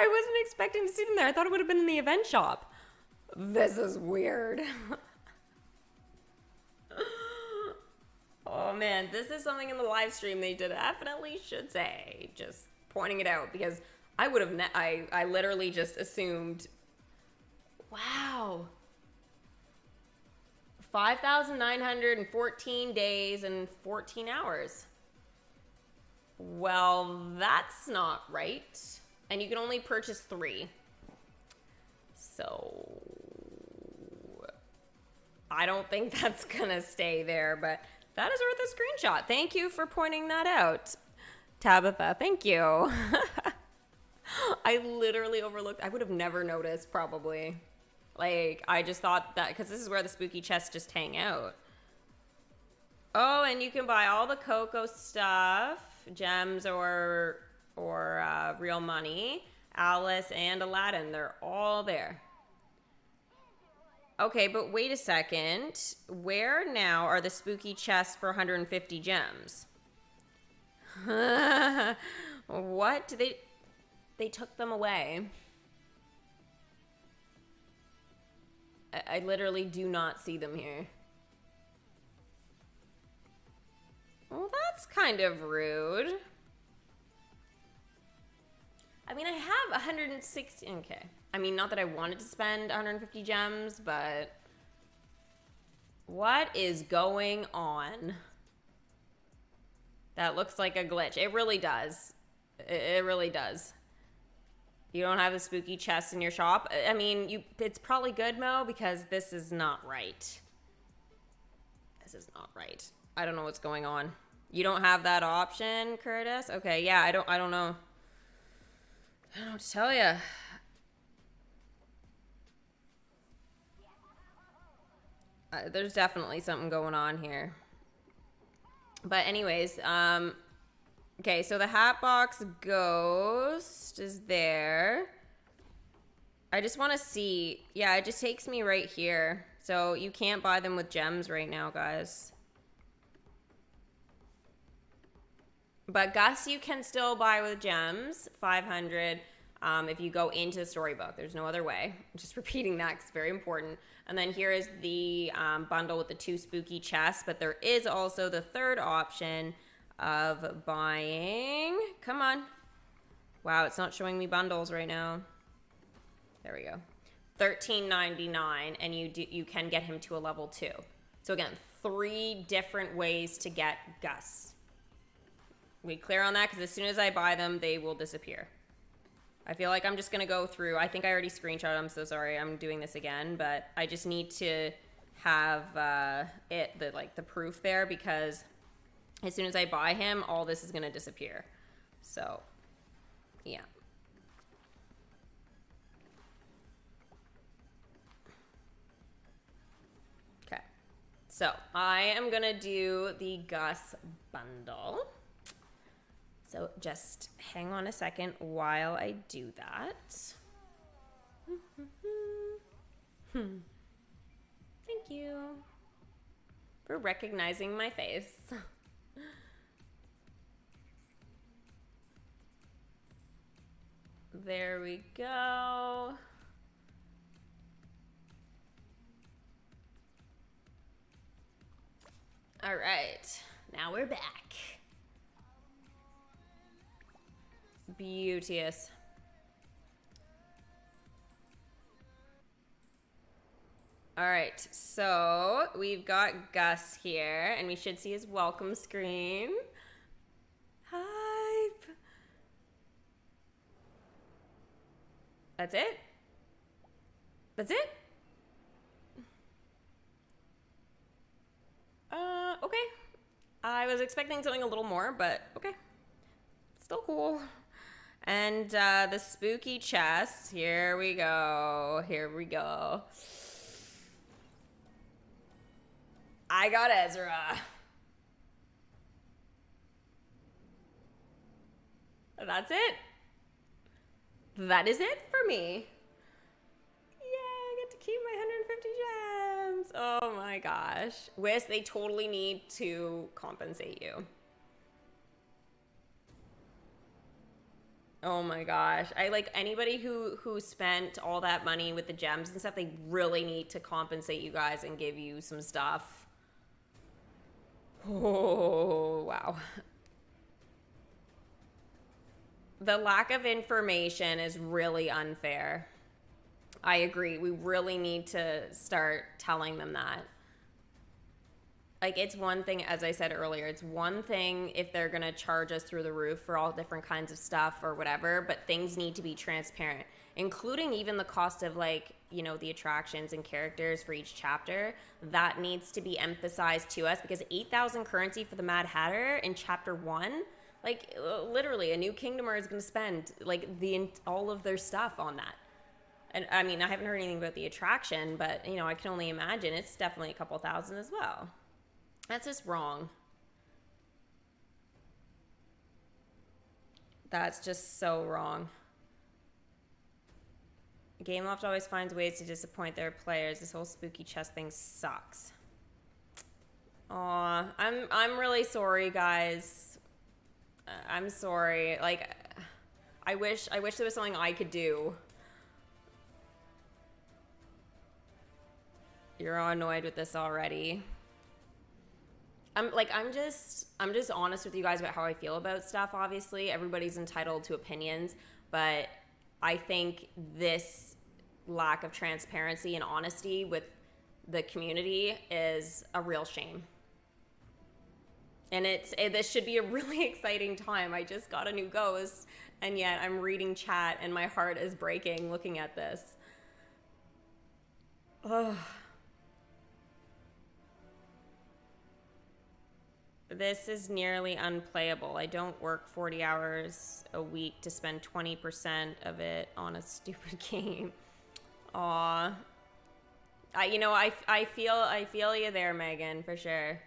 I wasn't expecting to see them there. I thought it would have been in the event shop. This is weird. Oh man, this is something in the live stream they definitely should say. Just pointing it out because I would have, I literally just assumed, wow. 5,914 days and 14 hours. Well, that's not right. And you can only purchase 3. So I don't think that's gonna stay there, but that is worth a screenshot. Thank you for pointing that out, Tabitha. Thank you. I literally overlooked. I would have never noticed probably. Like, I just thought that because this is where the spooky chests just hang out. Oh, and you can buy all the Coco stuff, gems or real money. Alice and Aladdin, they're all there. Okay, but wait a second. Where now are the spooky chests for 150 gems? What? They took them away. I literally do not see them here. Well, that's kind of rude. I mean, I have 160. Okay. I mean, not that I wanted to spend 150 gems, but what is going on? That looks like a glitch. It really does. It really does. You don't have the spooky chest in your shop? I mean, it's probably good, Mo, because this is not right. This is not right. I don't know what's going on. You don't have that option, Curtis? Okay, yeah, I don't know. I don't know what to tell you. There's definitely something going on here. But anyways, okay, so the Hatbox Ghost is there. I just want to see. Yeah, it just takes me right here. So you can't buy them with gems right now, guys. But Gus, you can still buy with gems, 500, if you go into the storybook. There's no other way. I'm just repeating that because it's very important. And then here is the bundle with the 2 spooky chests. But there is also the third option of buying. Come on. Wow, it's not showing me bundles right now. There we go. $13.99, and you can get him to a level 2. So again, 3 different ways to get Gus. We clear on that because as soon as I buy them, they will disappear. I feel like I'm just going to go through. I think I already screenshot. I'm so sorry. I'm doing this again, but I just need to have the proof there because as soon as I buy him, all this is going to disappear. So, yeah. Okay. So, I am going to do the Gus bundle. So just hang on a second while I do that. Thank you for recognizing my face. There we go. All right, now we're back. Beauteous. All right, so we've got Gus here, and we should see his welcome screen. Hype. That's it? That's it? Okay. I was expecting something a little more, but okay. Still cool. And the spooky chest. Here we go. Here we go. I got Ezra. That's it. That is it for me. Yay, I get to keep my 150 gems. Oh my gosh. Wiz, they totally need to compensate you. Oh my gosh. I like anybody who spent all that money with the gems and stuff, they really need to compensate you guys and give you some stuff. Oh, wow. The lack of information is really unfair. I agree. We really need to start telling them that. Like, it's one thing, as I said earlier, it's one thing if they're going to charge us through the roof for all different kinds of stuff or whatever, but things need to be transparent, including even the cost of, like, you know, the attractions and characters for each chapter. That needs to be emphasized to us, because 8,000 currency for the Mad Hatter in chapter 1, like, literally a new kingdomer is going to spend, like, all of their stuff on that. And I mean, I haven't heard anything about the attraction, but, you know, I can only imagine it's definitely a couple thousand as well. That's just wrong. That's just so wrong. Gameloft always finds ways to disappoint their players. This whole spooky chest thing sucks. Aw, I'm really sorry, guys. I'm sorry. Like, I wish there was something I could do. You're all annoyed with this already. I'm just honest with you guys about how I feel about stuff. Obviously, everybody's entitled to opinions, but I think this lack of transparency and honesty with the community is a real shame. And this should be a really exciting time. I just got a new ghost, and yet I'm reading chat, and my heart is breaking looking at this. Ugh. This is nearly unplayable. I don't work 40 hours a week to spend 20% of it on a stupid game. Aw. I feel you there, Megan, for sure.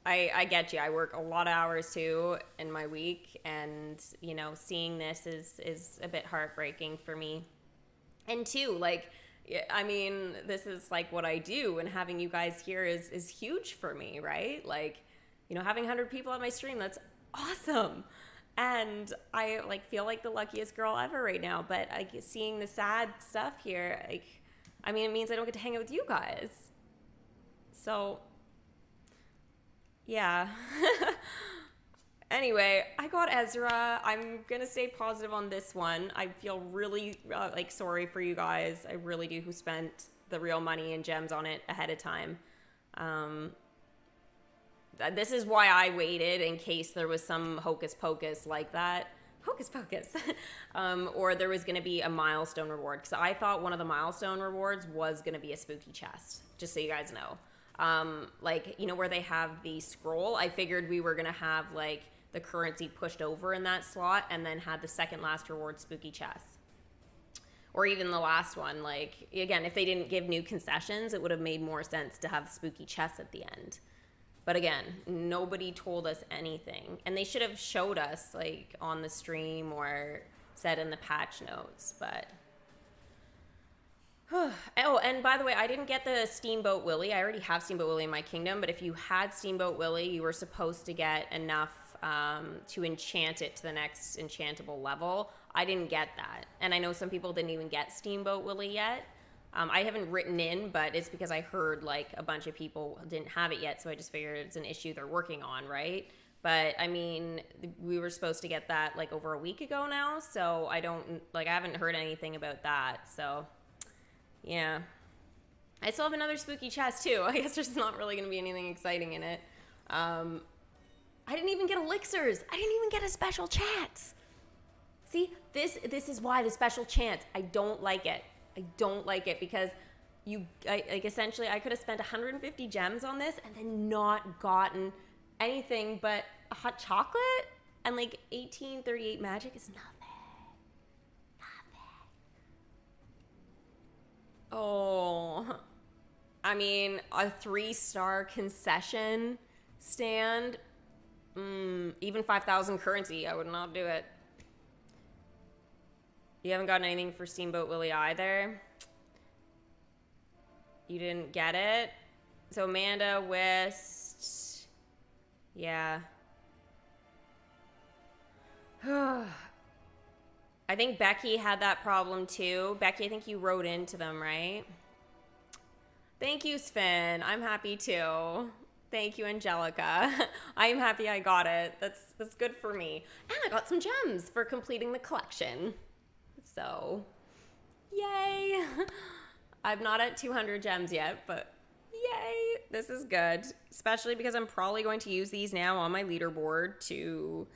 I get you. I work a lot of hours too in my week, and, you know, seeing this is a bit heartbreaking for me. And two, like, I mean, this is like what I do, and having you guys here is huge for me, right? Like, you know, having 100 people on my stream, that's awesome. And I, like, feel like the luckiest girl ever right now. But, like, seeing the sad stuff here, like, I mean, it means I don't get to hang out with you guys. So, yeah. Anyway, I got Ezra. I'm going to stay positive on this one. I feel really, sorry for you guys. I really do, who spent the real money and gems on it ahead of time. This is why I waited, in case there was some hocus pocus like that. Hocus pocus. Or there was going to be a milestone reward. Because I thought one of the milestone rewards was going to be a spooky chest. Just so you guys know. Like, you know, where they have the scroll. I figured we were going to have, like, the currency pushed over in that slot, and then had the second last reward spooky chest. Or even the last one. Like, again, if they didn't give new concessions, it would have made more sense to have spooky chests at the end. But again, nobody told us anything. And they should have showed us, like, on the stream or said in the patch notes. But oh, and by the way, I didn't get the Steamboat Willie. I already have Steamboat Willie in my kingdom, but if you had Steamboat Willie, you were supposed to get enough to enchant it to the next enchantable level. I didn't get that. And I know some people didn't even get Steamboat Willie yet. I haven't written in, but it's because I heard, like, a bunch of people didn't have it yet, so I just figured it's an issue they're working on, right? But, I mean, we were supposed to get that, like, over a week ago now, so I haven't heard anything about that, so, yeah. I still have another spooky chest, too. I guess there's not really going to be anything exciting in it. I didn't even get elixirs. I didn't even get a special chance. See, this is why the special chance, I don't like it. I don't like it, because essentially I could have spent 150 gems on this and then not gotten anything but a hot chocolate, and like 1838 magic is nothing. Oh, I mean, a 3-star concession stand, even 5,000 currency, I would not do it. You haven't gotten anything for Steamboat Willie either. You didn't get it. So Amanda, West, yeah. I think Becky had that problem too. Becky, I think you wrote into them, right? Thank you, Sven. I'm happy too. Thank you, Angelica. I'm happy I got it. That's good for me. And I got some gems for completing the collection. So, yay. I'm not at 200 gems yet, but yay. This is good. Especially because I'm probably going to use these now on my leaderboard to,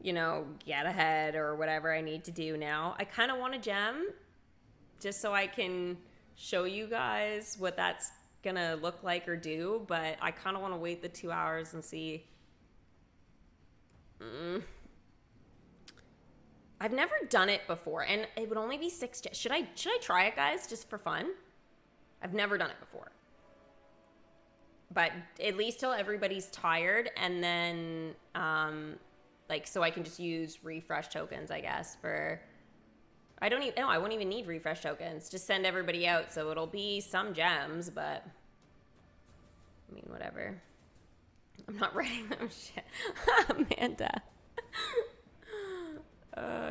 you know, get ahead or whatever I need to do now. I kind of want a gem just so I can show you guys what that's gonna look like or do, but I kind of want to wait the 2 hours and see. I've never done it before, and it would only be 6 gems. Should I try it, guys, just for fun? I've never done it before, but at least till everybody's tired, and then like, so I can just use refresh tokens, I guess, for. I won't even need refresh tokens. Just send everybody out, so it'll be some gems, but I mean, whatever. I'm not writing them shit. Amanda.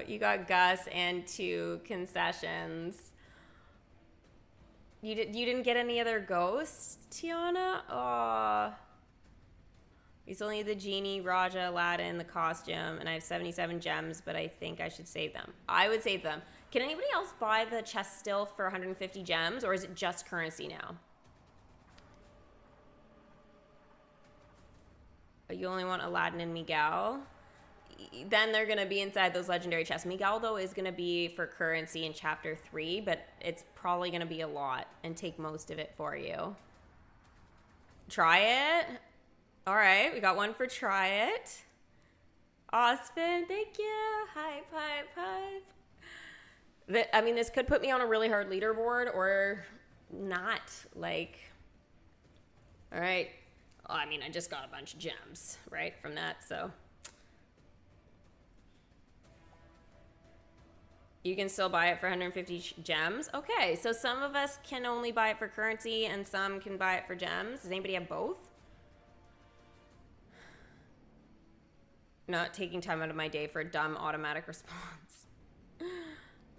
You got Gus and 2 concessions. You didn't get any other ghosts, Tiana? Aw. You still need the genie, Raja, Aladdin, the costume, and I have 77 gems, but I think I should save them. I would save them. Can anybody else buy the chest still for 150 gems, or is it just currency now? You only want Aladdin and Miguel? Then they're going to be inside those legendary chests. Miguel, though, is going to be for currency in chapter 3, but it's probably going to be a lot and take most of it for you. Try it. All right, we got one for try it. Austin, thank you. Hype, hype, hype. I mean, this could put me on a really hard leaderboard or not. Like, all right. Well, I mean, I just got a bunch of gems, right, from that, so. You can still buy it for 150 gems. Okay, so some of us can only buy it for currency and some can buy it for gems. Does anybody have both? Not taking time out of my day for a dumb automatic response.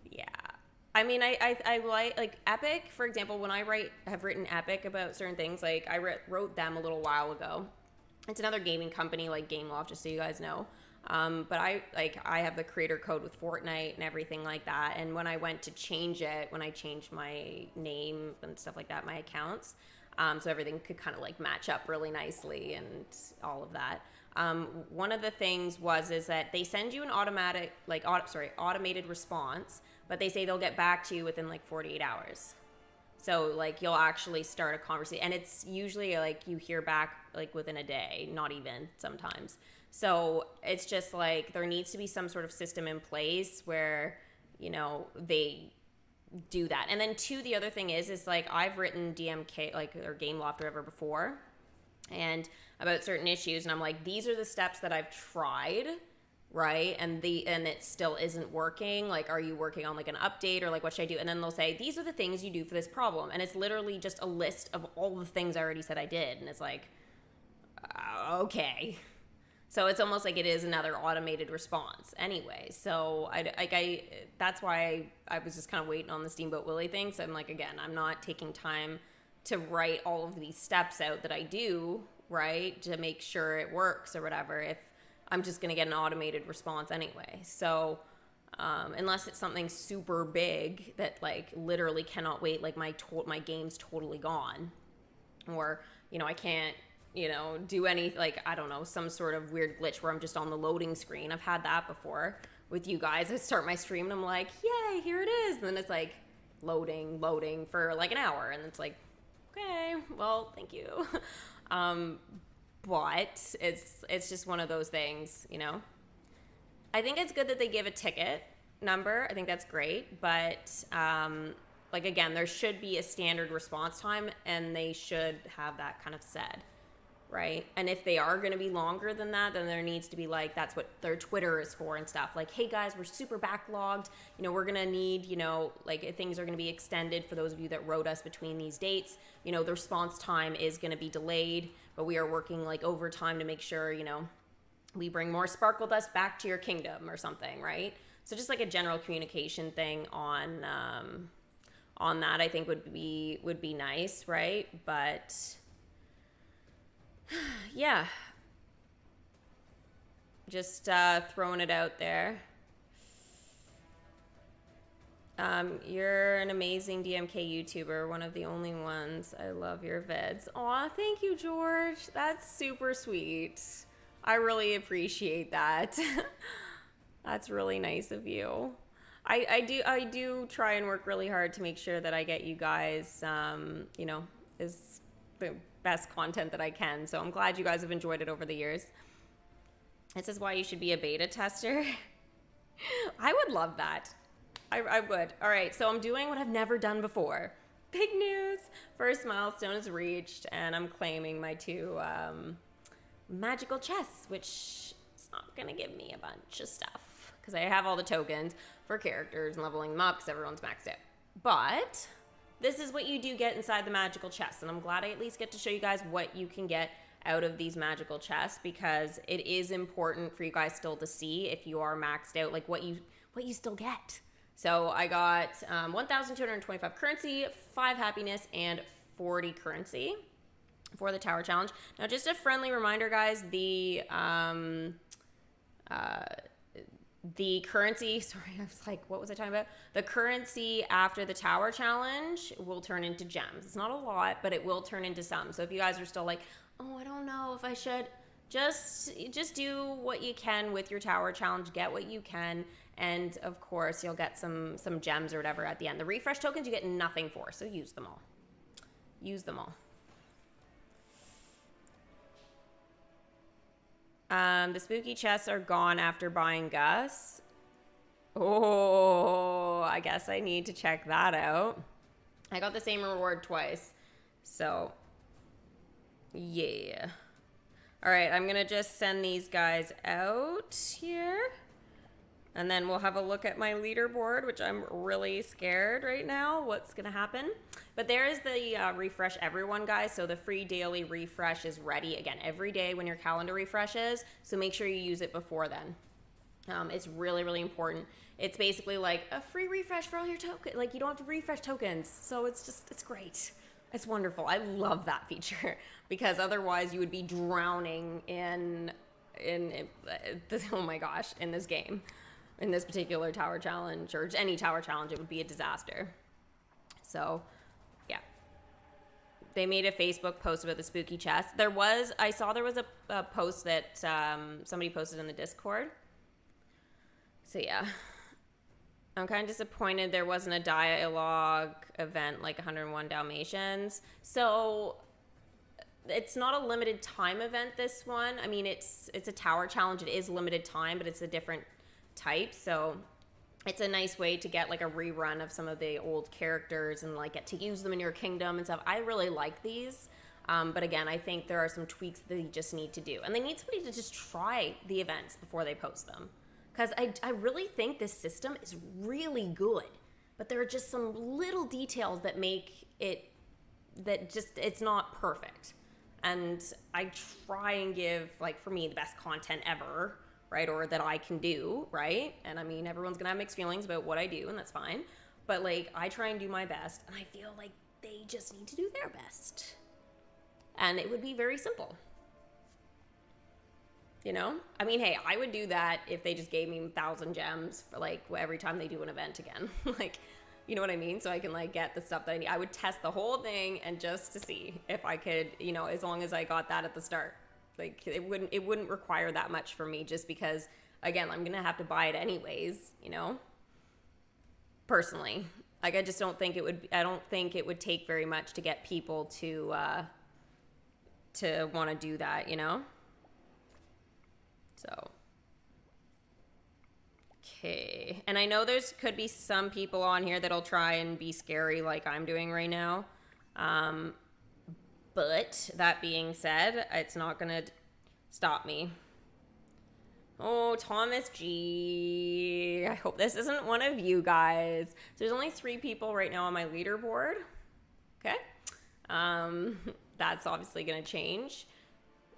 Yeah. I mean, I like Epic, for example, when I have written Epic about certain things, like I wrote them a little while ago. It's another gaming company like Gameloft, just so you guys know. But I have the creator code with Fortnite and everything like that. And when I went to change it, when I changed my name and stuff like that, my accounts, so everything could kind of like match up really nicely and all of that. One of the things is that they send you an automated response, but they say they'll get back to you within like 48 hours. So like you'll actually start a conversation, and it's usually like you hear back like within a day, not even sometimes. So it's just like there needs to be some sort of system in place where, you know, they do that. And then two, the other thing is like I've written DMK or Gameloft or whatever before, and about certain issues, and I'm like, these are the steps that I've tried, right? And it still isn't working. Like, are you working on like an update, or like what should I do? And then they'll say, these are the things you do for this problem, and it's literally just a list of all the things I already said I did, and it's like, okay. So it's almost like it is another automated response anyway. So that's why I was just kind of waiting on the Steamboat Willie thing. So I'm like, again, I'm not taking time to write all of these steps out that I do, right, to make sure it works or whatever, if I'm just going to get an automated response anyway. So unless it's something super big that like literally cannot wait, like my game's totally gone, or, you know, I can't, you know, do any, like, I don't know, some sort of weird glitch where I'm just on the loading screen. I've had that before with you guys. I start my stream and I'm like, yay, here it is. And then it's like loading for like an hour. And it's like, okay, well, thank you. But it's just one of those things, you know. I think it's good that they give a ticket number. I think that's great. But like, again, there should be a standard response time, and they should have that kind of said. Right? And if they are going to be longer than that, then there needs to be like, that's what their Twitter is for and stuff. Like, hey guys, we're super backlogged. You know, we're going to need, you know, like things are going to be extended for those of you that wrote us between these dates. You know, the response time is going to be delayed, but we are working like overtime to make sure, you know, we bring more sparkle dust back to your kingdom or something, right? So just like a general communication thing on that, I think would be nice, right? But Yeah. Just throwing it out there. You're an amazing DMK YouTuber, one of the only ones. I love your vids. Aw, thank you, George. That's super sweet. I really appreciate that. That's really nice of you. I do try and work really hard to make sure that I get you guys, you know, is the best content that I can. So I'm glad you guys have enjoyed it over the years. This is why you should be a beta tester. I would love that. I would. All right, so I'm doing what I've never done before. Big news. First milestone is reached, and I'm claiming my 2 magical chests, which is not going to give me a bunch of stuff because I have all the tokens for characters and leveling them up because everyone's maxed out. But this is what you do get inside the magical chests, and I'm glad I at least get to show you guys what you can get out of these magical chests because it is important for you guys still to see if you are maxed out, like what you still get. So I got 1,225 currency, 5 happiness, and 40 currency for the tower challenge. Now, just a friendly reminder, guys, the currency, sorry, I was like, what was I talking about? The currency after the tower challenge will turn into gems. It's not a lot, but it will turn into some. So if you guys are still like, oh, I don't know if I should, just do what you can with your tower challenge, get what you can, and of course you'll get some gems or whatever at the end. The refresh tokens you get nothing for, so use them all. Use them all. The spooky chests are gone after buying Gus. Oh, I guess I need to check that out. I got the same reward twice, so yeah. All right, I'm gonna just send these guys out here. And then we'll have a look at my leaderboard, which I'm really scared right now what's going to happen. But there is the refresh everyone, guys. So the free daily refresh is ready, again, every day when your calendar refreshes. So make sure you use it before then. It's really, really important. It's basically like a free refresh for all your tokens. Like, you don't have to refresh tokens. So it's great. It's wonderful. I love that feature because otherwise you would be drowning in oh my gosh, in this game. In this particular tower challenge, or any tower challenge, it would be a disaster. So, yeah. They made a Facebook post about the spooky chest. I saw there was a post that somebody posted in the Discord. So, yeah. I'm kind of disappointed there wasn't a dialogue event like 101 Dalmatians. So, it's not a limited time event, this one. I mean, it's a tower challenge. It is limited time, but it's a different type, so it's a nice way to get like a rerun of some of the old characters and like get to use them in your kingdom and stuff. I really like these, but again, I think there are some tweaks that you just need to do, and they need somebody to just try the events before they post them, because I really think this system is really good, but there are just some little details that make it it's not perfect, and I try and give, like, for me, the best content ever, right? Or that I can do, right? And I mean, everyone's gonna have mixed feelings about what I do, and that's fine. But like, I try and do my best, and I feel like they just need to do their best. And it would be very simple. You know? I mean, hey, I would do that if they just gave me 1,000 gems for like every time they do an event again. Like, you know what I mean? So I can like get the stuff that I need. I would test the whole thing and just to see if I could, you know, as long as I got that at the start. Like, it wouldn't require that much for me, just because, again, I'm gonna have to buy it anyways, you know, personally. Like, I just don't think I don't think it would take very much to get people to want to do that, you know. So, okay. And I know could be some people on here that'll try and be scary like I'm doing right now. But that being said, it's not going to stop me. Oh, Thomas G. I hope this isn't one of you guys. So there's only 3 people right now on my leaderboard. Okay. That's obviously going to change.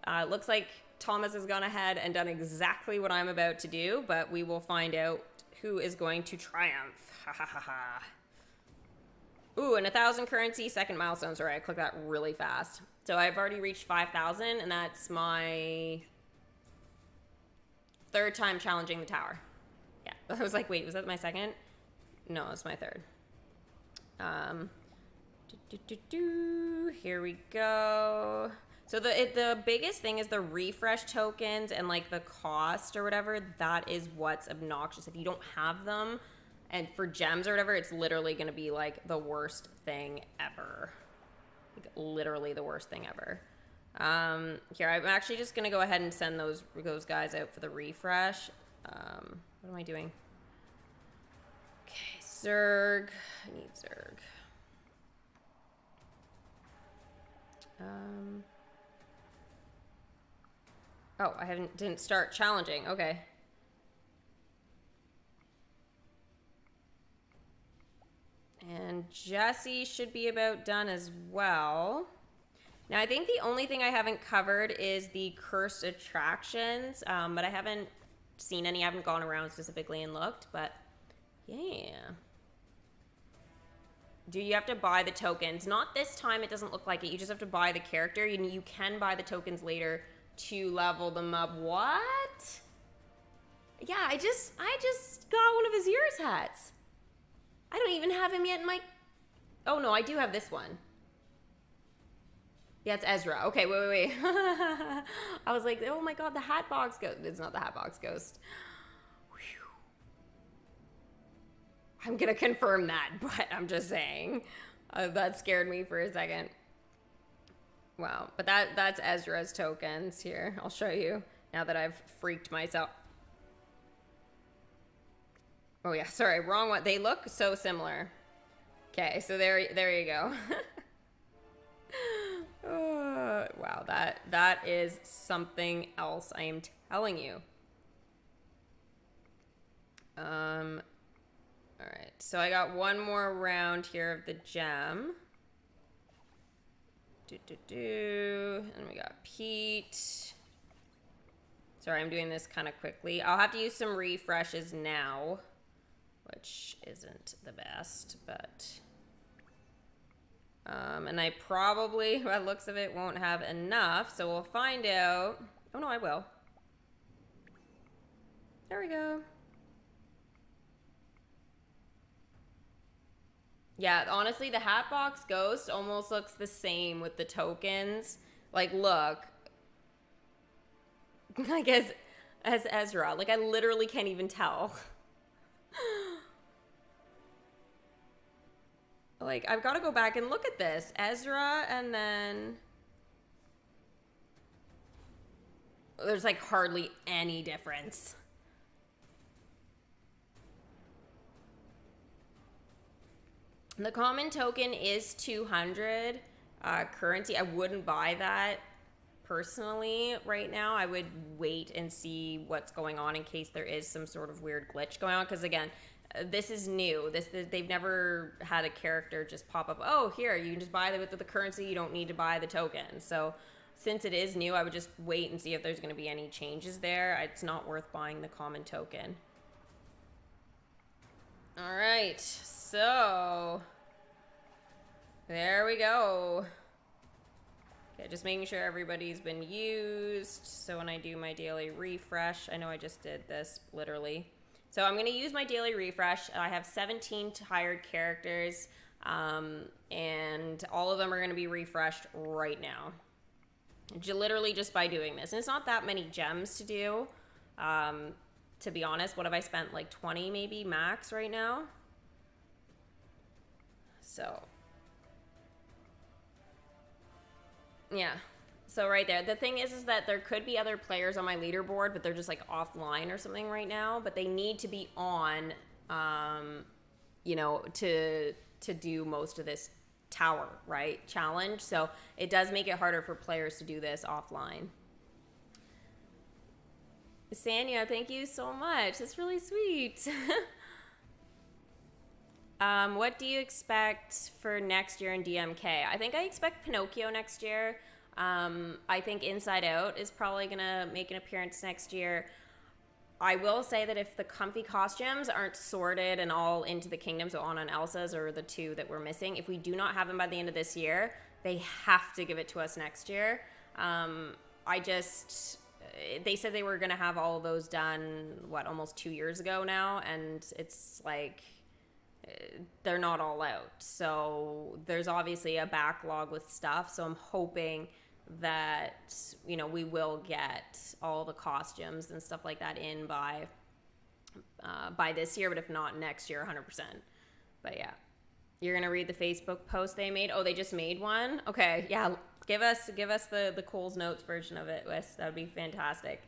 It looks like Thomas has gone ahead and done exactly what I'm about to do, but we will find out who is going to triumph. Ha ha ha ha. Ooh, and 1,000 currency, second milestone. Sorry, I clicked that really fast. So I've already reached 5,000, and that's my 3rd time challenging the tower. Yeah, I was like, wait, was that my 2nd? No, it's my 3rd. Here we go. So the biggest thing is the refresh tokens and like the cost or whatever. That is what's obnoxious. If you don't have them, and for gems or whatever, it's literally going to be like the worst thing ever. Like literally the worst thing ever. Here, I'm actually just going to go ahead and send those guys out for the refresh. What am I doing? Okay, Zerg. I need Zerg. Oh, I didn't start challenging. Okay. And Jesse should be about done as well. Now, I think the only thing I haven't covered is the cursed attractions, but I haven't seen any. I haven't gone around specifically and looked, but yeah. Do you have to buy the tokens? Not this time, it doesn't look like it. You just have to buy the character. You can buy the tokens later to level them up. What? Yeah, I just got one of Azir's hats. I don't even have him yet in my... Oh, no, I do have this one. Yeah, it's Ezra. Okay, wait. I was like, oh my god, the Hatbox Ghost. It's not the Hatbox Ghost. Whew. I'm gonna confirm that, but I'm just saying. That scared me for a second. Wow, but that's Ezra's tokens here. I'll show you now that I've freaked myself. Oh yeah, sorry, wrong one. They look so similar. Okay, so there you go. Wow, that is something else, I am telling you. All right, so I got one more round here of the gem. And we got Pete. Sorry, I'm doing this kind of quickly. I'll have to use some refreshes now, which isn't the best, but... and I probably, by the looks of it, won't have enough, so we'll find out. Oh, no, I will. There we go. Yeah, honestly, the Hatbox Ghost almost looks the same with the tokens. Like, look. Like, as Ezra. Like, I literally can't even tell. Like, I've got to go back and look at this. Ezra, and then... There's, like, hardly any difference. The common token is 200 currency. I wouldn't buy that personally right now. I would wait and see what's going on in case there is some sort of weird glitch going on. Because, again... This is new. They've never had a character just pop up. Oh, here, you can just buy with the currency. You don't need to buy the token. So since it is new, I would just wait and see if there's going to be any changes there. It's not worth buying the common token. All right. So there we go. Okay, just making sure everybody's been used. So when I do my daily refresh, I know I just did this literally. So I'm going to use my daily refresh. I have 17 hired characters, and all of them are going to be refreshed right now. Literally just by doing this. And it's not that many gems to do. To be honest, what have I spent? Like 20 maybe max right now? So, yeah. So right there, the thing is that there could be other players on my leaderboard, but they're just like offline or something right now. But they need to be on, you know, to do most of this tower, right, challenge. So it does make it harder for players to do this offline. Sanya, thank you so much. That's really sweet. What do you expect for next year in DMK? I think I expect Pinocchio next year. I think Inside Out is probably going to make an appearance next year. I will say that if the comfy costumes aren't sorted and all into the kingdom, so Anna and Elsa's are the two that we're missing, if we do not have them by the end of this year, they have to give it to us next year. They said they were going to have all of those done, almost 2 years ago now, and it's like they're not all out. So there's obviously a backlog with stuff, so I'm hoping that, you know, we will get all the costumes and stuff like that in by this year, but if not next year, 100%. But yeah, you're gonna read the Facebook post they made. Oh, they just made one. Okay, yeah, give us the Cole's Notes version of it, Wes. That would be fantastic.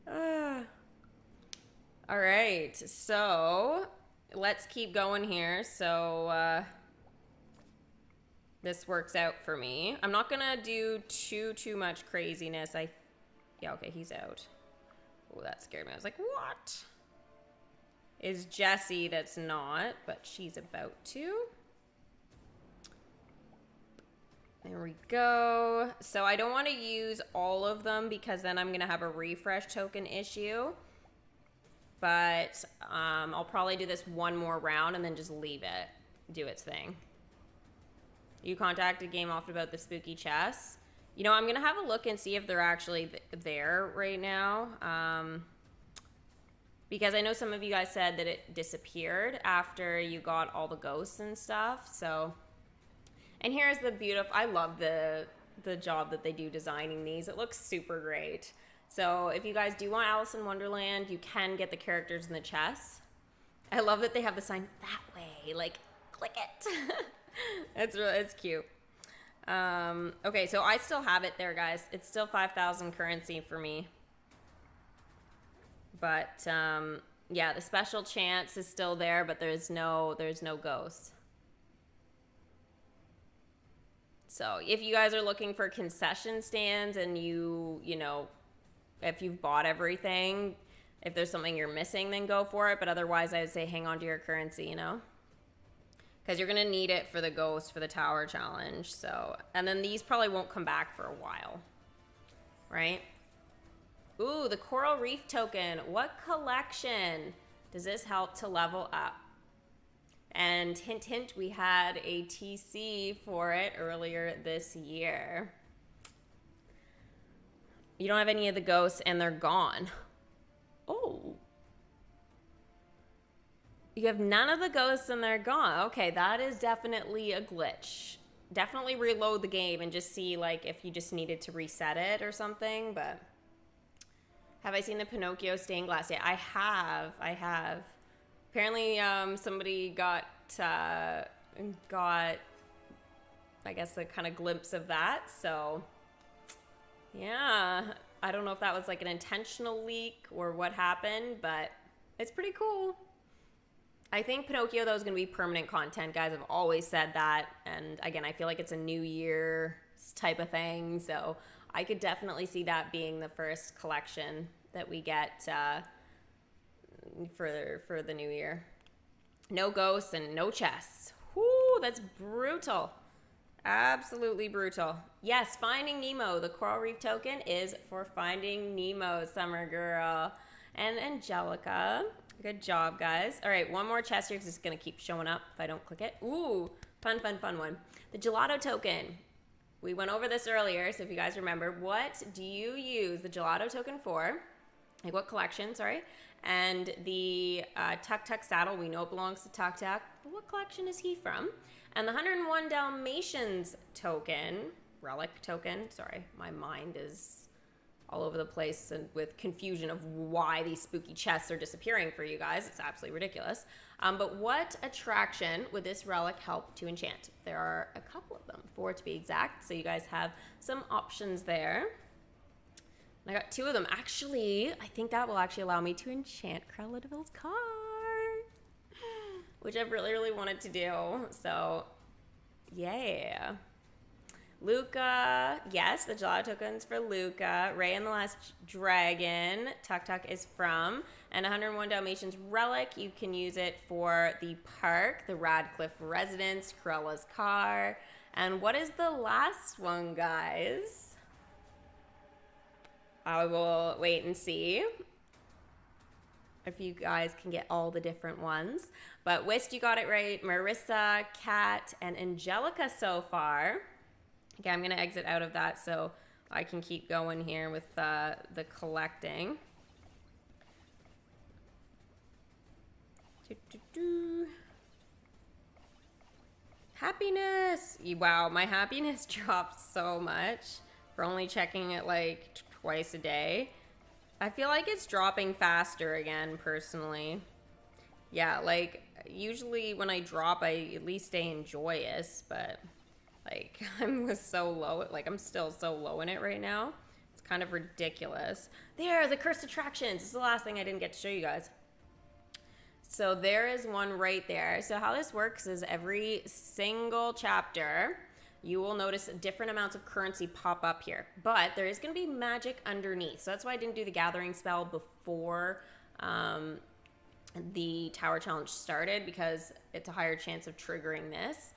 All right, so let's keep going here. So this works out for me. I'm not gonna do too much craziness. Yeah, okay, he's out. Oh, that scared me. I was like, what? Is Jessie that's not, but she's about to. There we go. So I don't want to use all of them because then I'm gonna have a refresh token issue. But I'll probably do this one more round and then just leave it do its thing. You contacted Game Off about the spooky chess. You know, I'm going to have a look and see if they're actually there right now. Because I know some of you guys said that it disappeared after you got all the ghosts and stuff. So, and here's the beautiful, I love the job that they do designing these. It looks super great. So if you guys do want Alice in Wonderland, you can get the characters in the chess. I love that they have the sign that way. Like, click it. It's cute. Okay, so I still have it there, guys. It's still 5,000 currency for me. But yeah, the special chance is still there, but there's no ghost. So if you guys are looking for concession stands and you know, if you've bought everything, if there's something you're missing, then go for it. But otherwise, I would say hang on to your currency, you know? Because you're going to need it for the ghost for the tower challenge. So, and then these probably won't come back for a while. Right? Ooh, the Coral Reef token. What collection does this help to level up? And hint, hint, we had a TC for it earlier this year. You don't have any of the ghosts and they're gone. Oh. You have none of the ghosts and they're gone. Okay, that is definitely a glitch. Definitely reload the game and just see like if you just needed to reset it or something. But have I seen the Pinocchio stained glass yet? I have. Apparently somebody got I guess a kind of glimpse of that. So yeah, I don't know if that was like an intentional leak or what happened, but it's pretty cool. I think Pinocchio, though, is going to be permanent content, guys. I've always said that. And again, I feel like it's a New Year type of thing. So I could definitely see that being the first collection that we get for the New Year. No ghosts and no chests. Whoo, that's brutal. Absolutely brutal. Yes, Finding Nemo. The Coral Reef token is for Finding Nemo, Summer Girl. And Angelica. Good job, guys. All right, one more chest here because it's going to keep showing up if I don't click it. Ooh, fun one. The gelato token. We went over this earlier, so if you guys remember, what do you use the gelato token for? Like what collection, sorry. And the Tuk Tuk saddle, we know it belongs to Tuk Tuk. But what collection is he from? And the 101 Dalmatians token, relic token. Sorry, my mind is all over the place and with confusion of why these spooky chests are disappearing for you guys. It's absolutely ridiculous. But what attraction would this relic help to enchant? There are a couple of them, 4 to be exact. So you guys have some options there. And I got 2 of them. Actually, I think that will actually allow me to enchant Cruella de Vil's car, which I've really wanted to do. So, yeah. Luca, yes, the gelato token's for Luca. Ray and the Last Dragon, Tuk Tuk is from. And 101 Dalmatians relic, you can use it for the park, the Radcliffe residence, Cruella's car. And what is the last one, guys? I will wait and see if you guys can get all the different ones. But Whist, you got it right. Marissa, Kat, and Angelica so far. Okay, I'm going to exit out of that so I can keep going here with the collecting. Happiness! Wow, my happiness dropped so much for only checking it like twice a day. I feel like it's dropping faster again, personally. Yeah, like, usually when I drop, I at least stay joyous, but, like, I'm so low, like, I'm still so low in it right now. It's kind of ridiculous. There, the cursed attractions. This is the last thing I didn't get to show you guys. So there is one right there. So how this works is every single chapter, you will notice different amounts of currency pop up here. But there is going to be magic underneath. So that's why I didn't do the gathering spell before the tower challenge started, because it's a higher chance of triggering this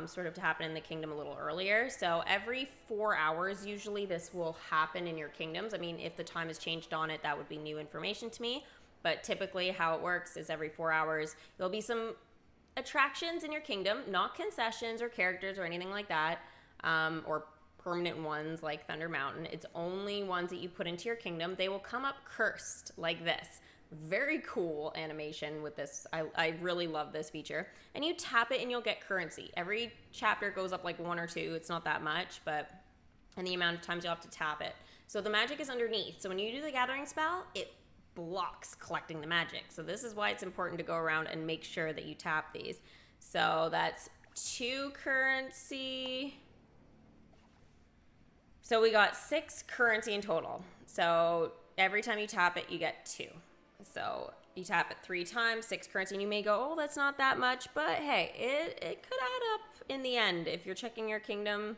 sort of to happen in the kingdom a little earlier. So every 4 hours, usually this will happen in your kingdoms. I mean, if the time has changed on it, that would be new information to me. But typically how it works is every 4 hours, there'll be some attractions in your kingdom, not concessions or characters or anything like that, or permanent ones like Thunder Mountain. It's only ones that you put into your kingdom. They will come up cursed like this. Very cool animation with this. I really love this feature. And you tap it and you'll get currency. Every chapter goes up like 1 or 2. It's not that much, but and the amount of times you'll have to tap it. So the magic is underneath. So when you do the gathering spell, it blocks collecting the magic. So this is why it's important to go around and make sure that you tap these. So that's 2 currency. So we got 6 currency in total. So every time you tap it, you get 2. So you tap it 3 times, 6 currency, and you may go, oh, that's not that much, but hey, it could add up in the end. If you're checking your kingdom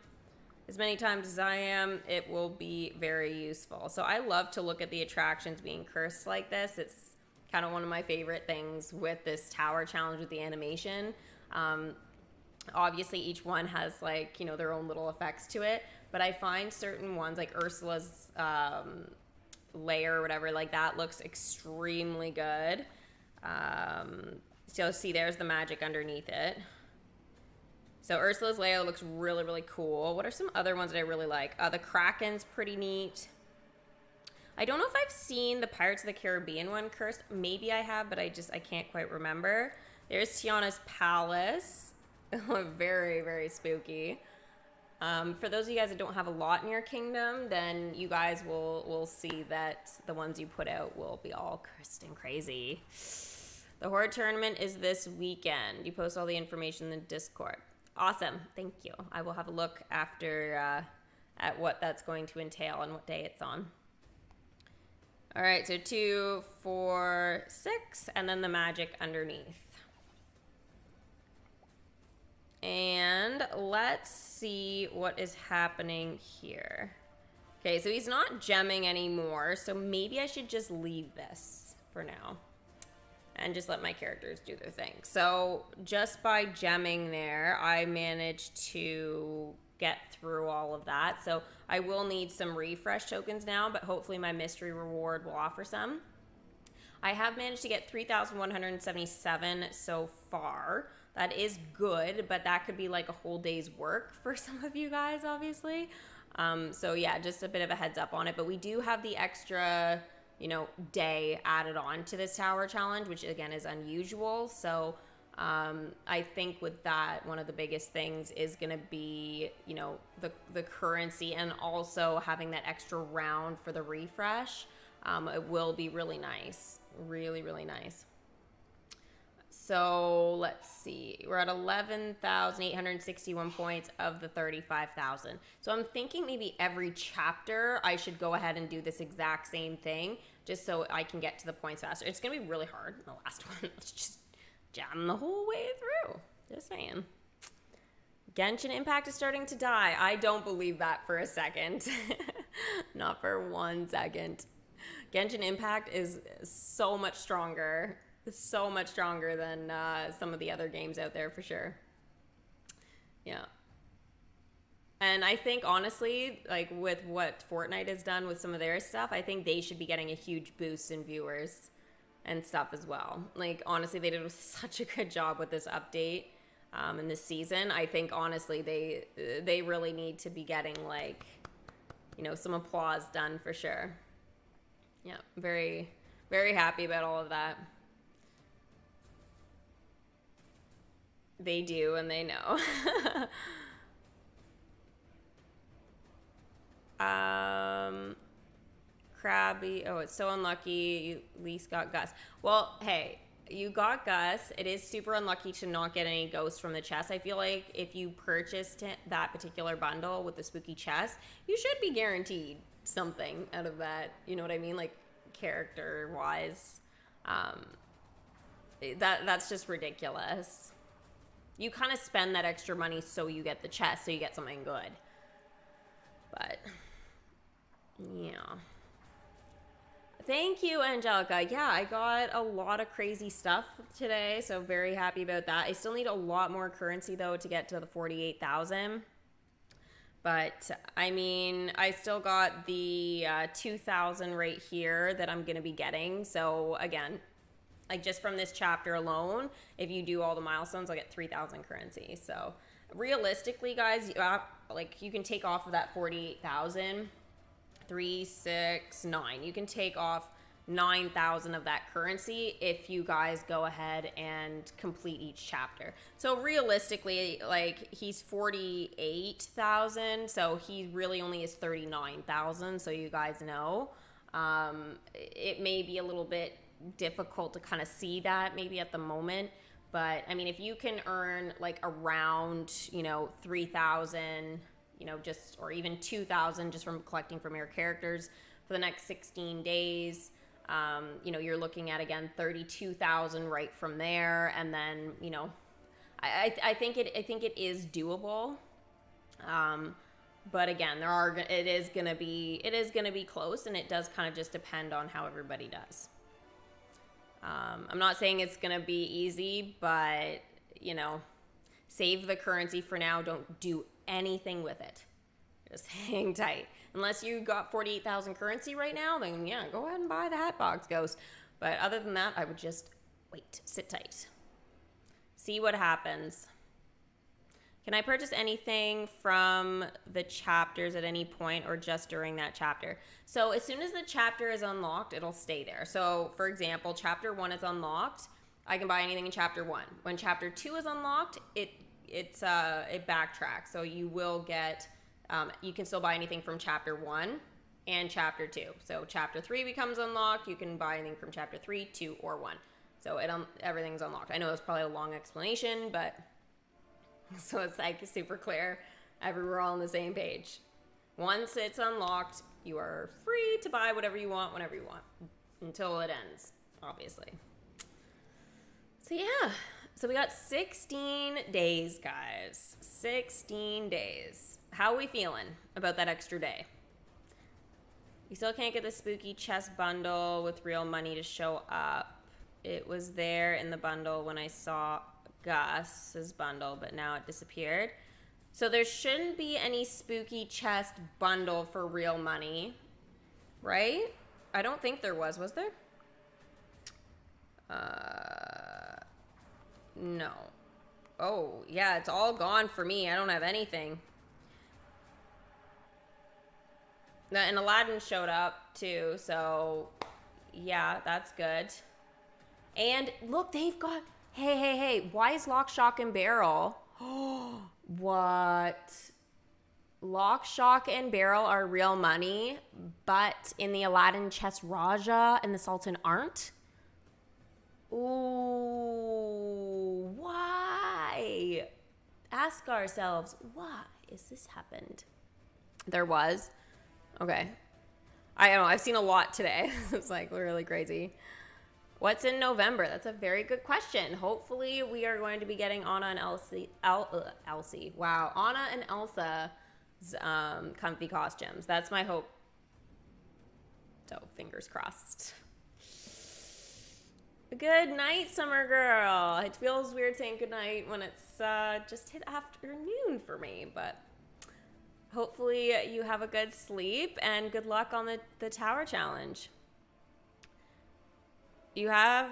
as many times as I am, it will be very useful. So I love to look at the attractions being cursed like this. It's kind of one of my favorite things with this tower challenge with the animation. Obviously each one has like, you know, their own little effects to it, but I find certain ones like Ursula's layer or whatever, like that looks extremely good. So see, there's the magic underneath it. So Ursula's layer looks really, really cool. What are some other ones that I really like? The Kraken's pretty neat. I don't know if I've seen the Pirates of the Caribbean one cursed. Maybe I have, but I can't quite remember. There's Tiana's Palace. Very, very spooky. For those of you guys that don't have a lot in your kingdom, then you guys will see that the ones you put out will be all cursed and crazy. The Horde Tournament is this weekend. You post all the information in the Discord. Awesome. Thank you. I will have a look after at what that's going to entail and what day it's on. All right, so 2, 4, 6, and then the magic underneath. And let's see what is happening here. Okay, so he's not gemming anymore, so maybe I should just leave this for now and just let my characters do their thing. So just by gemming there, I managed to get through all of that. So I will need some refresh tokens now, but hopefully my mystery reward will offer some. I have managed to get 3,177 so far. That is good, but that could be like a whole day's work for some of you guys, obviously. So yeah, just a bit of a heads up on it. But we do have the extra, you know, day added on to this tower challenge, which again is unusual. So I think with that, one of the biggest things is going to be, you know, the currency, and also having that extra round for the refresh. It will be really nice. Really, really nice. So let's see, we're at 11,861 points of the 35,000. So I'm thinking maybe every chapter I should go ahead and do this exact same thing, just so I can get to the points faster. It's gonna be really hard in the last one. Let's just jam the whole way through. Just saying. Genshin Impact is starting to die. I don't believe that for a second. Not for 1 second. Genshin Impact is so much stronger. So much stronger than some of the other games out there, for sure. Yeah. And I think honestly, like with what Fortnite has done with some of their stuff, I think they should be getting a huge boost in viewers and stuff as well. Like honestly, they did such a good job with this update in this season. I think honestly, they really need to be getting like, you know, some applause done for sure. Yeah, very, very happy about all of that. They do, and they know. Krabby. Oh, it's so unlucky. You at least got Gus. Well, hey, you got Gus. It is super unlucky to not get any ghosts from the chest. I feel like if you purchased that particular bundle with the spooky chest, you should be guaranteed something out of that. You know what I mean? Like character wise. That's just ridiculous. You kind of spend that extra money so you get the chest, so you get something good. But yeah. Thank you, Angelica. Yeah, I got a lot of crazy stuff today, so very happy about that. I still need a lot more currency, though, to get to the 48,000. But, I mean, I still got the 2,000 right here that I'm going to be getting. So, again, like just from this chapter alone, if you do all the milestones, I'll get 3,000 currency. So, realistically, guys, like you can take off of that 48,000. 3, 6, 9. You can take off 9,000 of that currency if you guys go ahead and complete each chapter. So realistically, like he's 48,000, so he really only is 39,000. So you guys know, it may be a little bit difficult to kind of see that maybe at the moment. But I mean, if you can earn like around, you know, 3,000, you know, just, or even 2,000 just from collecting from your characters for the next 16 days. You know, you're looking at, again, 32,000 right from there. And then, you know, I think it is doable. But again, it is going to be close, and it does kind of just depend on how everybody does. I'm not saying it's going to be easy, but, you know, save the currency for now. Don't do anything with it. Just hang tight. Unless you got 48,000 currency right now, then yeah, go ahead and buy the Hatbox Ghost. But other than that, I would just wait, sit tight. See what happens. Can I purchase anything from the chapters at any point or just during that chapter? So as soon as the chapter is unlocked, it'll stay there. So for example, chapter 1 is unlocked. I can buy anything in chapter 1. When chapter 2 is unlocked, it backtracks, so you will get you can still buy anything from chapter 1 and chapter 2. So chapter 3 becomes unlocked, you can buy anything from chapter 3, 2, or 1. So everything's unlocked. I know it's probably a long explanation, but so it's like super clear. We're all on the same page. Once it's unlocked, you are free to buy whatever you want whenever you want until it ends, obviously. So yeah. So we got 16 days, guys. 16 days. How are we feeling about that extra day? You still can't get the spooky chest bundle with real money to show up. It was there in the bundle when I saw Gus's bundle, but now it disappeared. So there shouldn't be any spooky chest bundle for real money, right? I don't think there was there? No. Oh, yeah, it's all gone for me. I don't have anything. And Aladdin showed up, too, so yeah, that's good. And look, they've got... Hey. Why is Lock, Shock, and Barrel? What? Lock, Shock, and Barrel are real money, but in the Aladdin chest, Raja and the Sultan aren't? Ooh, why? Ask ourselves, why is this happened? There was. Okay. I don't know. I've seen a lot today. It's like really crazy. What's in November? That's a very good question. Hopefully we are going to be getting Anna and Elsie. Wow. Anna and Elsa's comfy costumes. That's my hope. So fingers crossed. Good night, summer girl. It feels weird saying good night when it's just hit afternoon for me, but hopefully you have a good sleep and good luck on the tower challenge. You have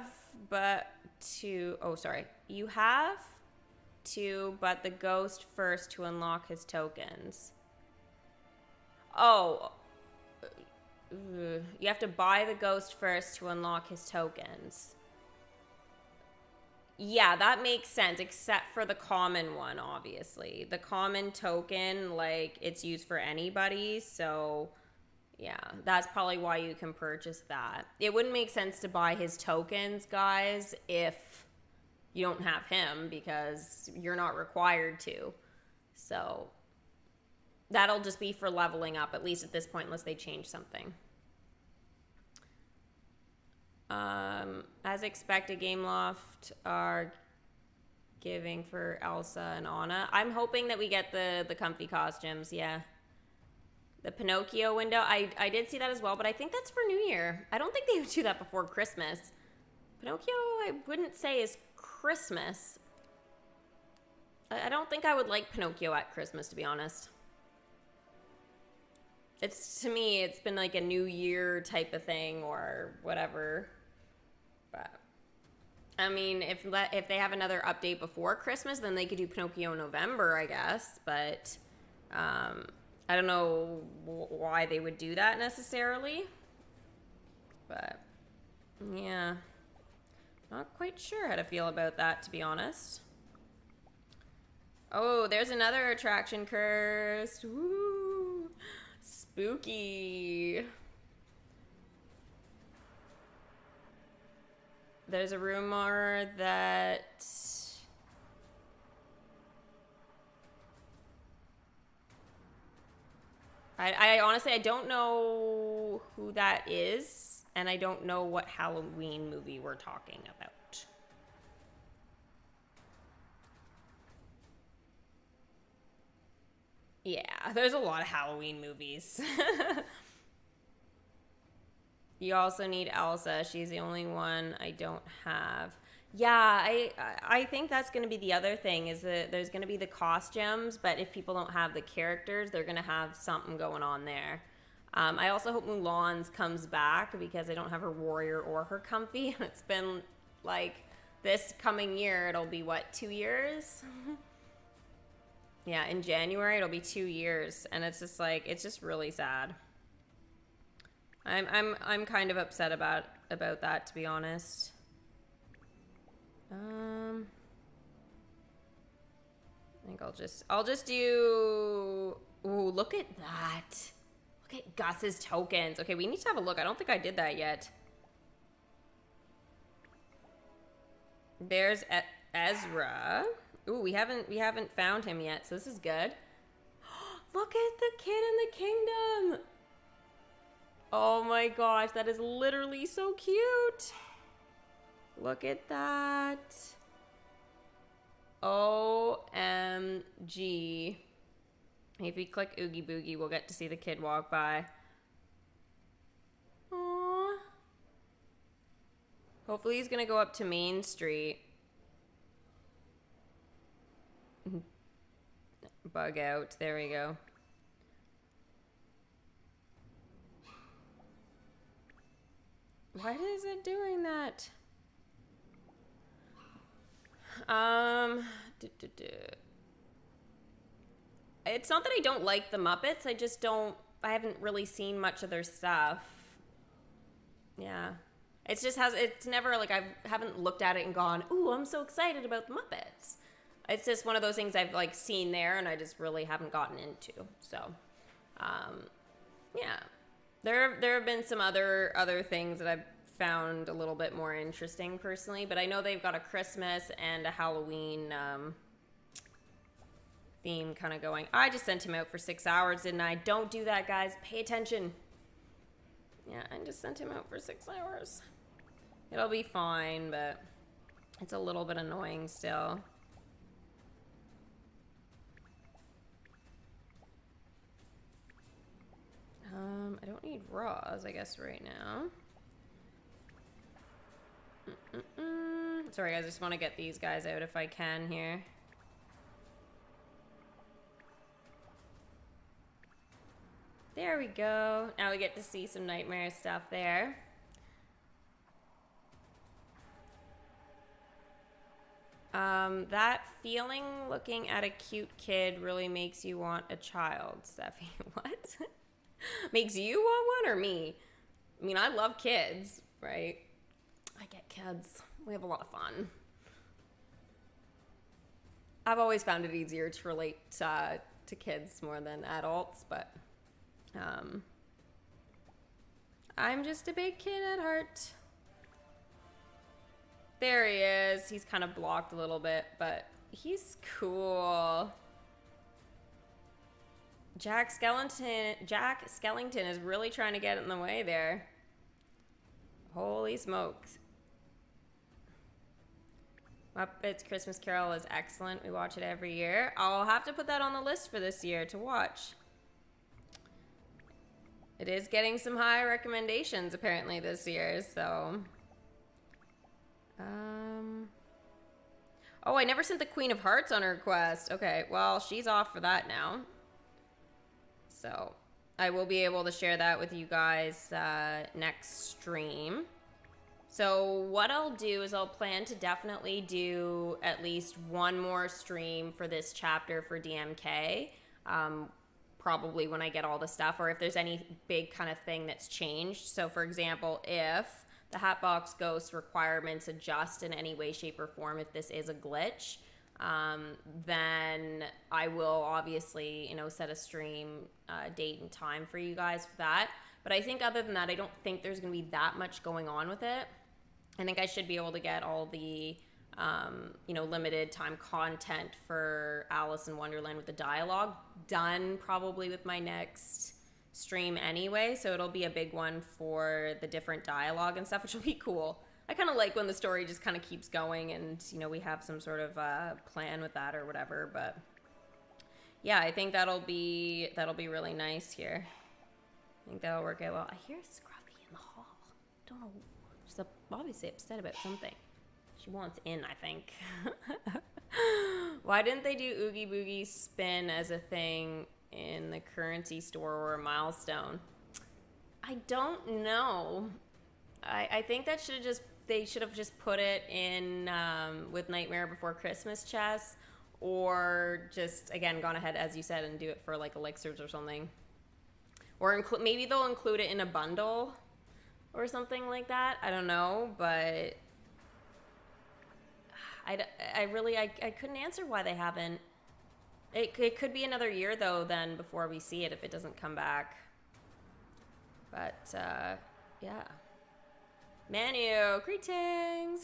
but the ghost first to unlock his tokens. Oh, you have to buy the ghost first to unlock his tokens. Yeah, that makes sense, except for the common one, obviously. The common token, like, it's used for anybody, so yeah, that's probably why you can purchase that. It wouldn't make sense to buy his tokens, guys, if you don't have him, because you're not required to. So that'll just be for leveling up, at least at this point, unless they change something. As expected, Gameloft are giving for Elsa and Anna. I'm hoping that we get the comfy costumes, yeah. The Pinocchio window, I did see that as well, but I think that's for New Year. I don't think they would do that before Christmas. Pinocchio, I wouldn't say is Christmas. I don't think I would like Pinocchio at Christmas, to be honest. To me, it's been like a New Year type of thing or whatever. But I mean, if they have another update before Christmas, then they could do Pinocchio in November, I guess. But I don't know why they would do that necessarily. But yeah, not quite sure how to feel about that, to be honest. Oh, there's another attraction cursed. Woo! Spooky. There's a rumor that I honestly, I don't know who that is, and I don't know what Halloween movie we're talking about. Yeah, there's a lot of Halloween movies. You also need Elsa. She's the only one I don't have. Yeah, I think that's going to be the other thing, is that there's going to be the costumes, but if people don't have the characters, they're going to have something going on there. I also hope Mulan's comes back, because I don't have her warrior or her comfy. It's been like this coming year, it'll be what, 2 years? Yeah, in January it'll be 2 years, and it's just like, it's just really sad. I'm kind of upset about that, to be honest. I think I'll just do. Ooh, look at that! Look at Gus's tokens. Okay, we need to have a look. I don't think I did that yet. There's Ezra. Ooh, we haven't found him yet, so this is good. Look at the Kid in the Kingdom. Oh my gosh, that is literally so cute. Look at that. OMG. If we click Oogie Boogie, we'll get to see the kid walk by. Aww. Hopefully he's gonna go up to Main Street. Bug out. There we go. Why is it doing that? It's not that I don't like the Muppets. I haven't really seen much of their stuff. Yeah. It's never like I haven't looked at it and gone, ooh, I'm so excited about the Muppets. It's just one of those things I've like seen there and I just really haven't gotten into. So, yeah. There have been some other things that I've found a little bit more interesting personally, but I know they've got a Christmas and a Halloween theme kind of going. I just sent him out for 6 hours, didn't I? Don't do that, guys. Pay attention. Yeah, I just sent him out for 6 hours. It'll be fine, but it's a little bit annoying still. I don't need raws, I guess, right now. Sorry, guys, I just want to get these guys out if I can here. There we go. Now we get to see some nightmare stuff there. That feeling looking at a cute kid really makes you want a child, Steffi. What? Makes you want one or me? I mean, I love kids, right? I get kids. We have a lot of fun. I've always found it easier to relate to kids more than adults, but I'm just a big kid at heart. There he is. He's kind of blocked a little bit, but he's cool. Jack Skellington is really trying to get in the way there. Holy smokes. Muppets Christmas Carol is excellent. We watch it every year. I'll have to put that on the list for this year to watch. It is getting some high recommendations apparently this year, so... Oh, I never sent the Queen of Hearts on her quest. Okay, well, she's off for that now. So, I will be able to share that with you guys next stream. So, what I'll do is I'll plan to definitely do at least one more stream for this chapter for DMK. Probably when I get all the stuff, or if there's any big kind of thing that's changed. So, for example, if the Hatbox Ghost requirements adjust in any way, shape, or form, if this is a glitch, then I will obviously, you know, set a stream date and time for you guys for that. But I think other than that, I don't think there's going to be that much going on with it. I think I should be able to get all the, you know, limited time content for Alice in Wonderland with the dialogue done probably with my next stream anyway, so it'll be a big one for the different dialogue and stuff, which will be cool. I kind of like when the story just kind of keeps going and, you know, we have some sort of plan with that or whatever, but yeah, I think that'll be really nice here. I think that'll work out well. I hear Scruffy in the hall. Don't know. She's obviously upset about something. She wants in, I think. Why didn't they do Oogie Boogie Spin as a thing in the currency store or Milestone? I don't know. I think that they should have just put it in with Nightmare Before Christmas chess, or just again gone ahead as you said and do it for like elixirs or something, or maybe they'll include it in a bundle or something like that. I don't know, but I couldn't answer why they haven't. It could be another year, though, then before we see it if it doesn't come back. But, yeah. Manu, greetings!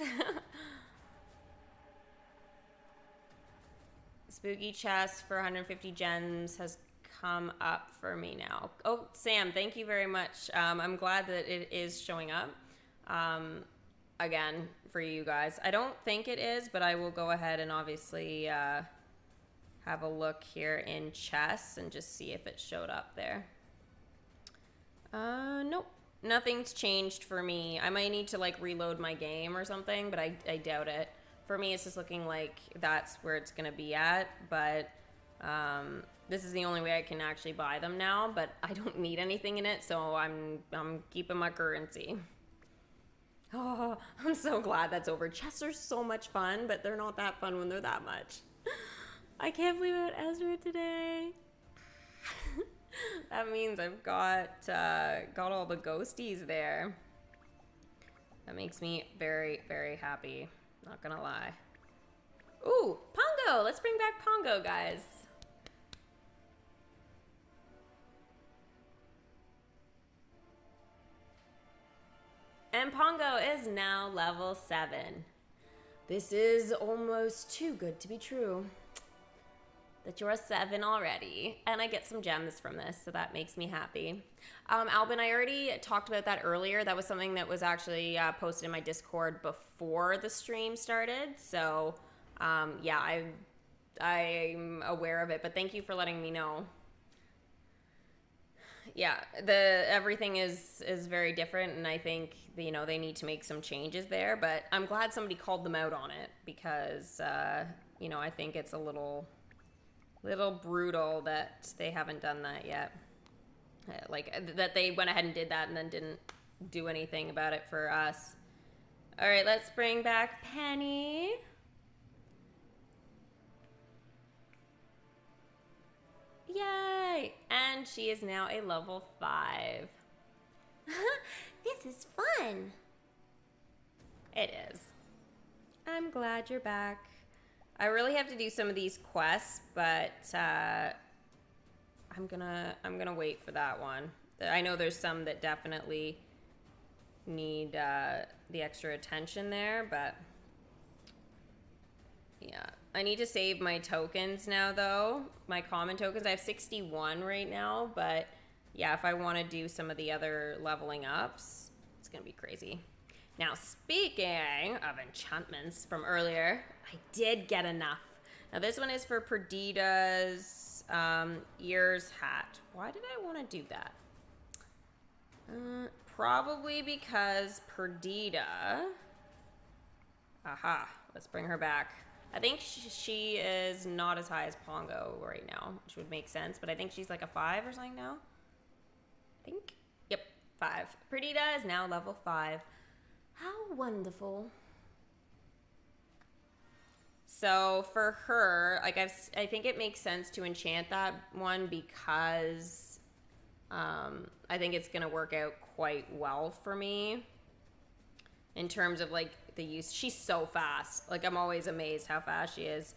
Spooky chest for 150 gems has come up for me now. Oh, Sam, thank you very much. I'm glad that it is showing up. Again, for you guys. I don't think it is, but I will go ahead and obviously... have a look here in chess and just see if it showed up there. Nope. Nothing's changed for me. I might need to like reload my game or something, but I doubt it. For me, it's just looking like that's where it's gonna be at, but this is the only way I can actually buy them now, but I don't need anything in it, so I'm keeping my currency. Oh, I'm so glad that's over. Chess are so much fun, but they're not that fun when they're that much. I can't believe I got Ezra today. That means I've got all the ghosties there. That makes me very, very happy. Not gonna lie. Ooh, Pongo! Let's bring back Pongo, guys. And Pongo is now level 7. This is almost too good to be true. That you're a 7 already, and I get some gems from this, so that makes me happy. Albin, I already talked about that earlier. That was something that was actually posted in my Discord before the stream started, so yeah, I'm aware of it, but thank you for letting me know. Yeah, everything is very different, and I think, you know, they need to make some changes there, but I'm glad somebody called them out on it, because, you know, I think it's a little brutal that they haven't done that yet. Like, that they went ahead and did that and then didn't do anything about it for us. All right, let's bring back Penny. Yay! And she is now a level 5. This is fun. It is. I'm glad you're back. I really have to do some of these quests, but I'm gonna wait for that one. I know there's some that definitely need the extra attention there, but yeah. I need to save my tokens now, though. My common tokens. I have 61 right now, but yeah, if I want to do some of the other leveling ups, it's going to be crazy. Now, speaking of enchantments from earlier, I did get enough. Now, this one is for Perdita's ears hat. Why did I want to do that? Probably because Perdita... Aha, let's bring her back. I think she is not as high as Pongo right now, which would make sense, but I think she's like a 5 or something now. I think. Yep, 5. Perdita is now level 5. How wonderful. So for her, like I think it makes sense to enchant that one because I think it's going to work out quite well for me in terms of like the use. She's so fast. Like, I'm always amazed how fast she is.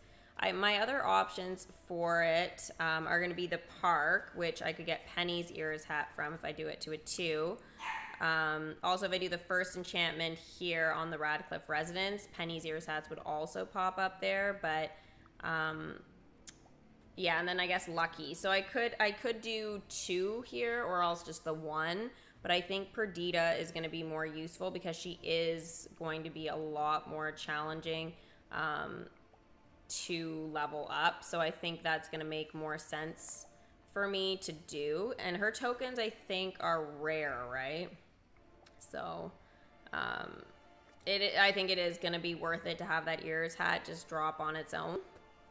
My other options for it are going to be the park, which I could get Penny's ears hat from if I do it to a 2. Also, if I do the first enchantment here on the Radcliffe residence, Penny's ears hats would also pop up there. But yeah, and then I guess Lucky. So I could do 2 here, or else just the 1. But I think Perdita is going to be more useful because she is going to be a lot more challenging to level up. So I think that's going to make more sense for me to do. And her tokens, I think, are rare, right? So I think it is going to be worth it to have that ears hat just drop on its own,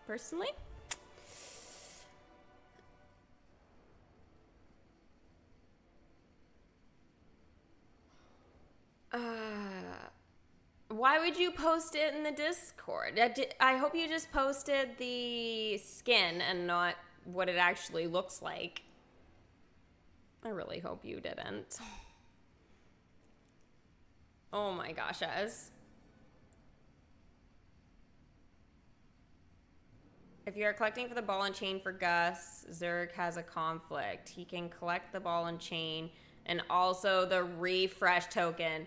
personally. Why would you post it in the Discord? I hope you just posted the skin and not what it actually looks like. I really hope you didn't. Oh my gosh, Ez. If you are collecting for the ball and chain for Gus, Zurich has a conflict. He can collect the ball and chain and also the refresh token.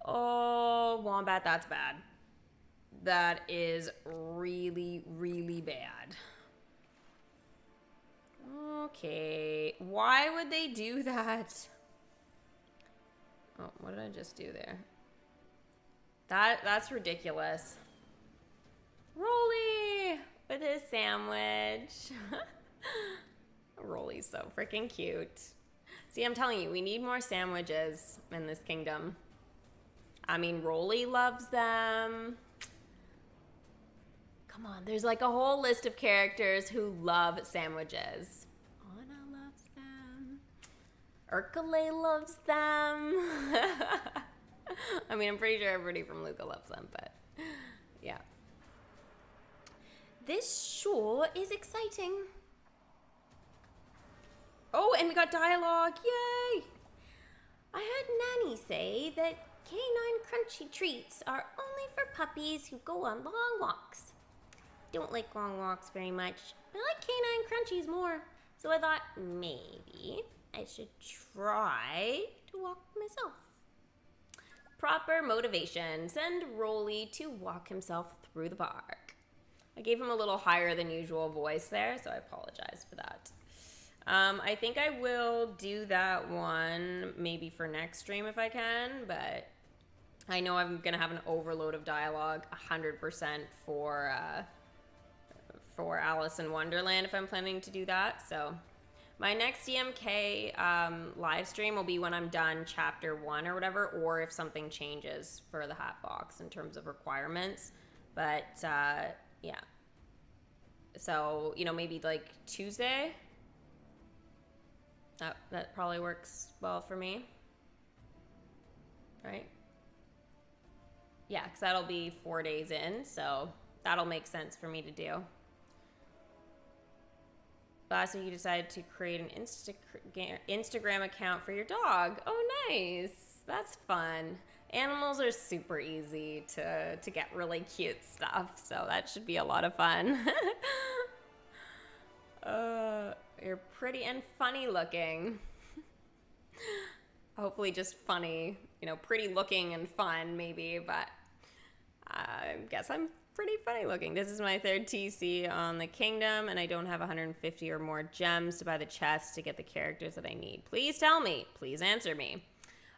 Oh, Wombat, that's bad. That is really, really bad. Okay. Why would they do that? Oh, what did I just do there? That's ridiculous. Rolly with his sandwich. Rolly's so freaking cute. See, I'm telling you, we need more sandwiches in this kingdom. I mean, Rolly loves them. Come on, there's like a whole list of characters who love sandwiches. Anna loves them. Urkele loves them. I mean, I'm pretty sure everybody from Luca loves them, but yeah. This sure is exciting. Oh, and we got dialogue. Yay! I heard Nanny say that canine crunchy treats are only for puppies who go on long walks. Don't like long walks very much. I like canine crunchies more. So I thought maybe I should try to walk myself. Proper motivation. Send Rolly to walk himself through the park. I gave him a little higher than usual voice there, so I apologize for that. I think I will do that one maybe for next stream if I can, but I know I'm going to have an overload of dialogue 100% for Alice in Wonderland if I'm planning to do that. So my next DMK live stream will be when I'm done chapter 1 or whatever, or if something changes for the hat box in terms of requirements. But yeah. So, you know, maybe like Tuesday. That probably works well for me. Right? Yeah, because that'll be 4 days in, so that'll make sense for me to do. Last week you decided to create an Instagram account for your dog. Oh, nice. That's fun. Animals are super easy to get really cute stuff, so that should be a lot of fun. You're pretty and funny looking. Hopefully just funny, pretty looking and fun maybe, but I guess I'm pretty funny looking. This is my 3rd TC on the kingdom, and I don't have 150 or more gems to buy the chest to get the characters that I need. Please tell me. Please answer me.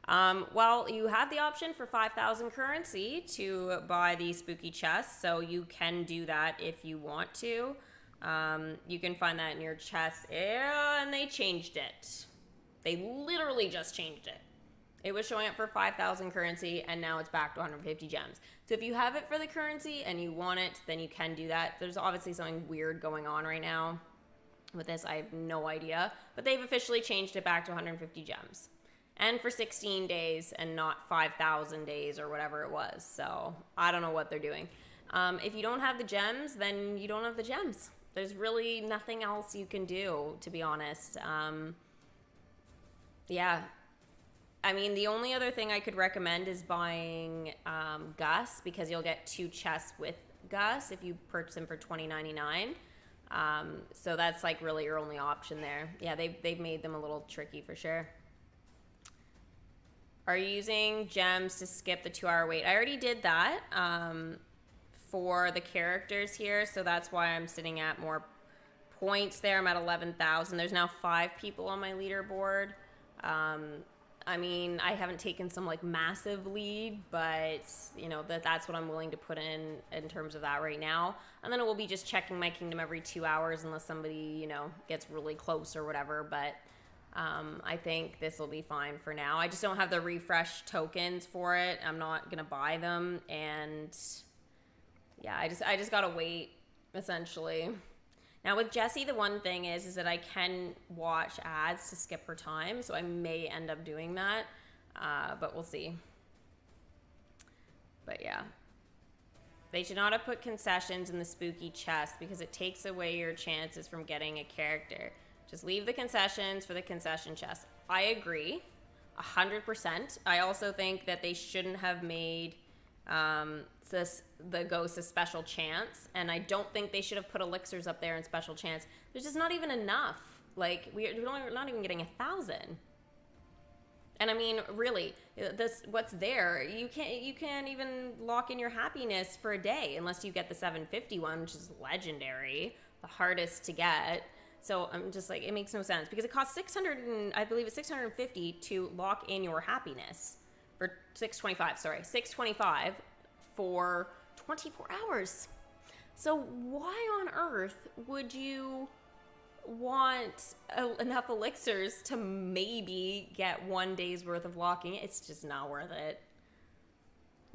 Well, you have the option for 5,000 currency to buy the spooky chest, so you can do that if you want to. You can find that in your chest, and they changed it. They literally just changed it. It was showing up for 5,000 currency, and now it's back to 150 gems. So if you have it for the currency and you want it, then you can do that. There's obviously something weird going on right now with this. I have no idea. But they've officially changed it back to 150 gems. And for 16 days and not 5,000 days or whatever it was. So I don't know what they're doing. If you don't have the gems, then you don't have the gems. There's really nothing else you can do, to be honest. Yeah. I mean, the only other thing I could recommend is buying Gus, because you'll get 2 chests with Gus if you purchase them for $20.99. So that's like really your only option there. Yeah, they've made them a little tricky for sure. Are you using gems to skip the 2-hour wait? I already did that for the characters here, so that's why I'm sitting at more points there. I'm at 11,000. There's now 5 people on my leaderboard. I mean, I haven't taken some like massive lead, but that's what I'm willing to put in terms of that right now. And then it will be just checking my kingdom every 2 hours unless somebody, gets really close or whatever. But I think this will be fine for now. I just don't have the refresh tokens for it. I'm not going to buy them. And yeah, I just got to wait essentially. Now with Jessie, the one thing is that I can watch ads to skip her time, so I may end up doing that, but we'll see. But yeah. They should not have put concessions in the spooky chest because it takes away your chances from getting a character. Just leave the concessions for the concession chest. I agree, 100%. I also think that they shouldn't have made the ghost a special chance, and I don't think they should have put elixirs up there in special chance. There's just not even enough. Like we're not even getting 1,000. And I mean, really, what's there? You can't even lock in your happiness for a day unless you get the 750 one, which is legendary, the hardest to get. So I'm just like, it makes no sense because it costs 600 and I believe it's 650 to lock in your happiness for 625 for 24 hours. So why on earth would you want enough elixirs to maybe get 1 day's worth of locking? It's just not worth it.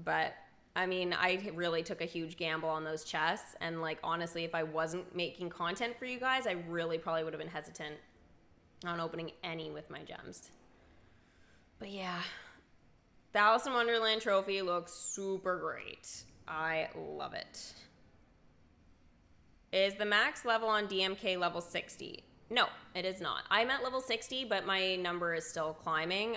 But I mean, I really took a huge gamble on those chests, and like honestly, if I wasn't making content for you guys, I really probably would have been hesitant on opening any with my gems. But yeah, the Alice in Wonderland trophy looks super great. I love it. Is the max level on DMK level 60? No, it is not. I'm at level 60, but my number is still climbing.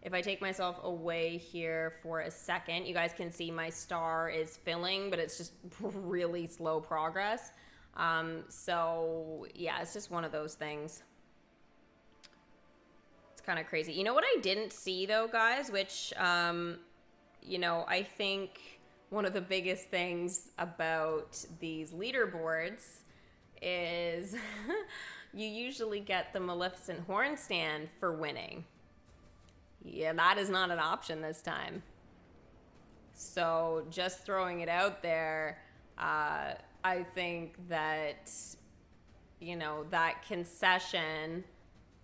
If I take myself away here for a second, you guys can see my star is filling, but it's just really slow progress. So yeah, it's just one of those things. It's kind of crazy. You know what I didn't see though, guys, which, I think one of the biggest things about these leaderboards is you usually get the Maleficent horn stand for winning. Yeah, that is not an option this time. So just throwing it out there, I think that, that concession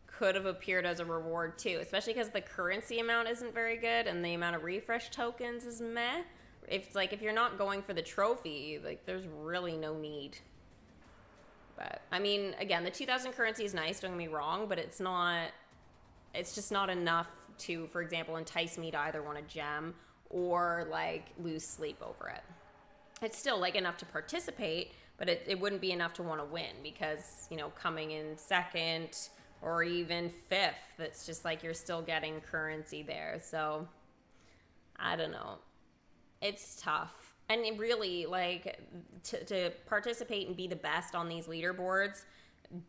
could have appeared as a reward too, especially because the currency amount isn't very good and the amount of refresh tokens is meh. If you're not going for the trophy, like there's really no need. But I mean, again, the 2,000 currency is nice, don't get me wrong, but it's just not enough to, for example, entice me to either want a gem or like lose sleep over it. It's still like enough to participate, but it wouldn't be enough to want to win because, you know, coming in second or even fifth, it's just like you're still getting currency there. So I don't know. It's tough. And it really, like, to participate and be the best on these leaderboards,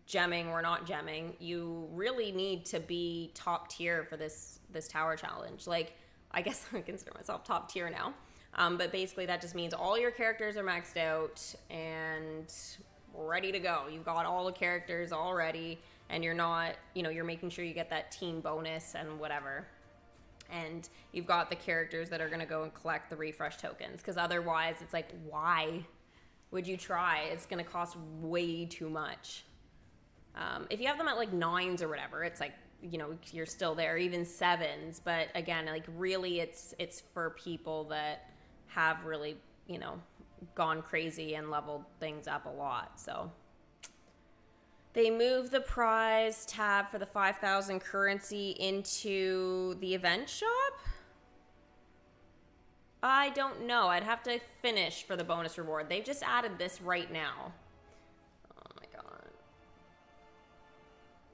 gemming or not gemming, you really need to be top tier for this tower challenge. Like, I guess I consider myself top tier now. But basically that just means all your characters are maxed out and ready to go. You've got all the characters already and you're not, you know, you're making sure you get that team bonus and whatever. And you've got the characters that are going to go and collect the refresh tokens. Because otherwise, it's like, why would you try? It's going to cost way too much. If you have them at like 9s or whatever, it's like, you know, you're still there, even 7s. But again, like really, it's for people that have really, you know, gone crazy and leveled things up a lot. So they moved the prize tab for the 5,000 currency into the event shop? I don't know. I'd have to finish for the bonus reward. They've just added this right now. Oh my god.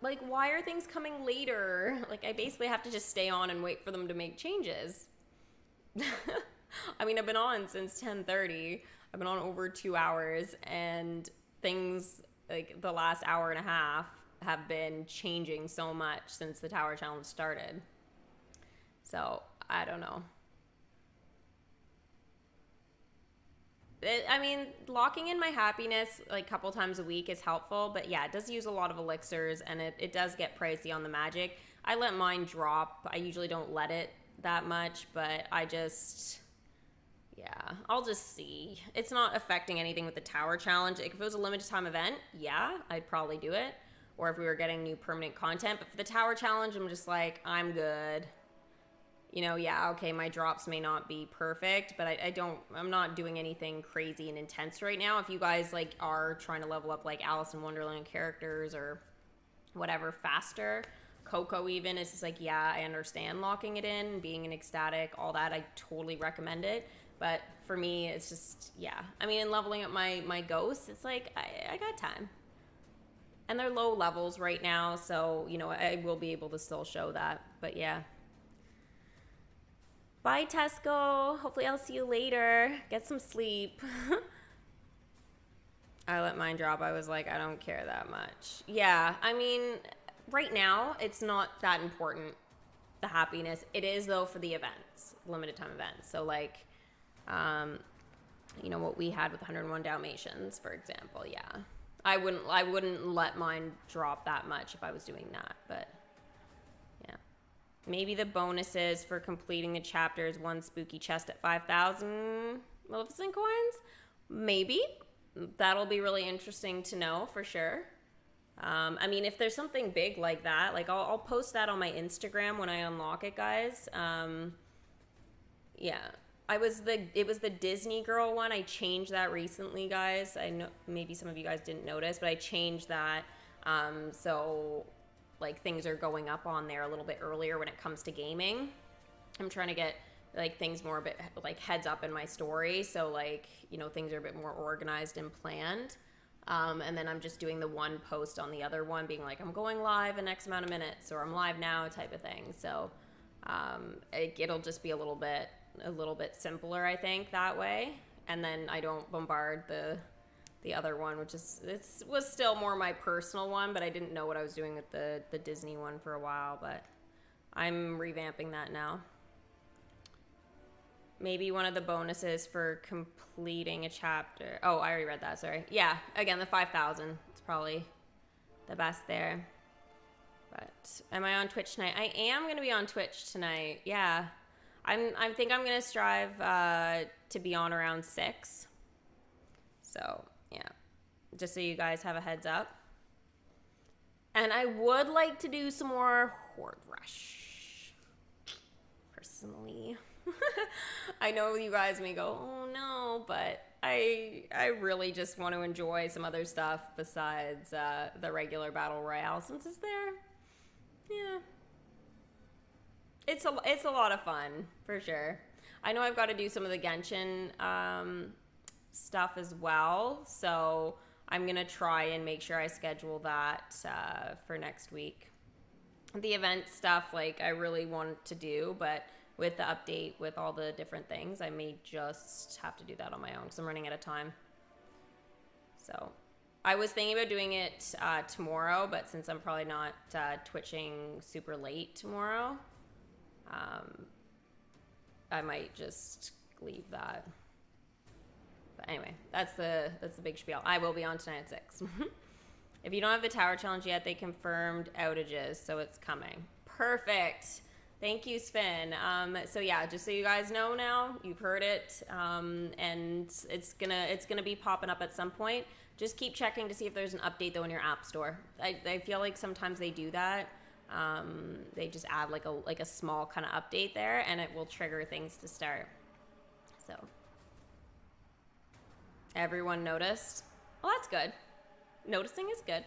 Like, why are things coming later? Like, I basically have to just stay on and wait for them to make changes. I mean, I've been on since 10:30. I've been on over 2 hours, and things like the last hour and a half have been changing so much since the tower challenge started. So I don't know. I mean, locking in my happiness like a couple times a week is helpful, but yeah, it does use a lot of elixirs and it does get pricey on the magic. I let mine drop. I usually don't let it that much, but yeah, I'll just see. It's not affecting anything with the tower challenge. Like, if it was a limited time event, yeah, I'd probably do it. Or if we were getting new permanent content. But for the tower challenge, I'm just like, I'm good. You know, yeah, okay, my drops may not be perfect, but I'm not doing anything crazy and intense right now. If you guys like are trying to level up like Alice in Wonderland characters or whatever faster, Coco even, is just like, yeah, I understand locking it in, being an ecstatic, all that. I totally recommend it. But for me, it's just, yeah. I mean, in leveling up my ghosts, it's like, I got time. And they're low levels right now, so, you know, I will be able to still show that. But yeah. Bye, Tesco. Hopefully I'll see you later. Get some sleep. I let mine drop. I was like, I don't care that much. Yeah, I mean, right now, it's not that important, the happiness. It is, though, for the events, limited time events. So, like, you know, what we had with 101 Dalmatians, for example, yeah. I wouldn't let mine drop that much if I was doing that, but yeah. Maybe the bonuses for completing the chapters, one spooky chest at 5,000 Maleficent coins? Maybe. That'll be really interesting to know for sure. I mean, if there's something big like that, like I'll post that on my Instagram when I unlock it, guys. Yeah. It was the Disney girl one. I changed that recently, guys. I know maybe some of you guys didn't notice, but I changed that. So like things are going up on there a little bit earlier when it comes to gaming. I'm trying to get like things more a bit like heads up in my story. So like, you know, things are a bit more organized and planned. And then I'm just doing the one post on the other one being like, I'm going live in X amount of minutes or I'm live now type of thing. So it'll just be a little bit simpler, I think, that way. And then I don't bombard the other one, which was still more my personal one, but I didn't know what I was doing with the Disney one for a while, but I'm revamping that now. Maybe one of the bonuses for completing a chapter. Oh, I already read that, sorry. Yeah, again, the 5,000. It's probably the best there. But am I on Twitch tonight? I am going to be on Twitch tonight. Yeah. I think I'm going to strive to be on around 6. So, yeah. Just so you guys have a heads up. And I would like to do some more Horde Rush. Personally. I know you guys may go, oh no, but I really just want to enjoy some other stuff besides the regular battle royale since it's there. Yeah, it's a lot of fun for sure. I know I've got to do some of the Genshin stuff as well, so I'm gonna try and make sure I schedule that for next week. The event stuff, like, I really want to do, but with the update with all the different things, I may just have to do that on my own because I'm running out of time. So I was thinking about doing it tomorrow, but since I'm probably not twitching super late tomorrow, I might just leave that. But anyway, that's the big spiel. I will be on tonight at 6. If you don't have the tower challenge yet, they confirmed outages, so it's coming. Perfect. Thank you, Sven. So yeah, just so you guys know now, you've heard it, and it's gonna be popping up at some point. Just keep checking to see if there's an update though in your app store. I feel like sometimes they do that. They just add like a small kind of update there, and it will trigger things to start. So everyone noticed. Well, that's good. Noticing is good.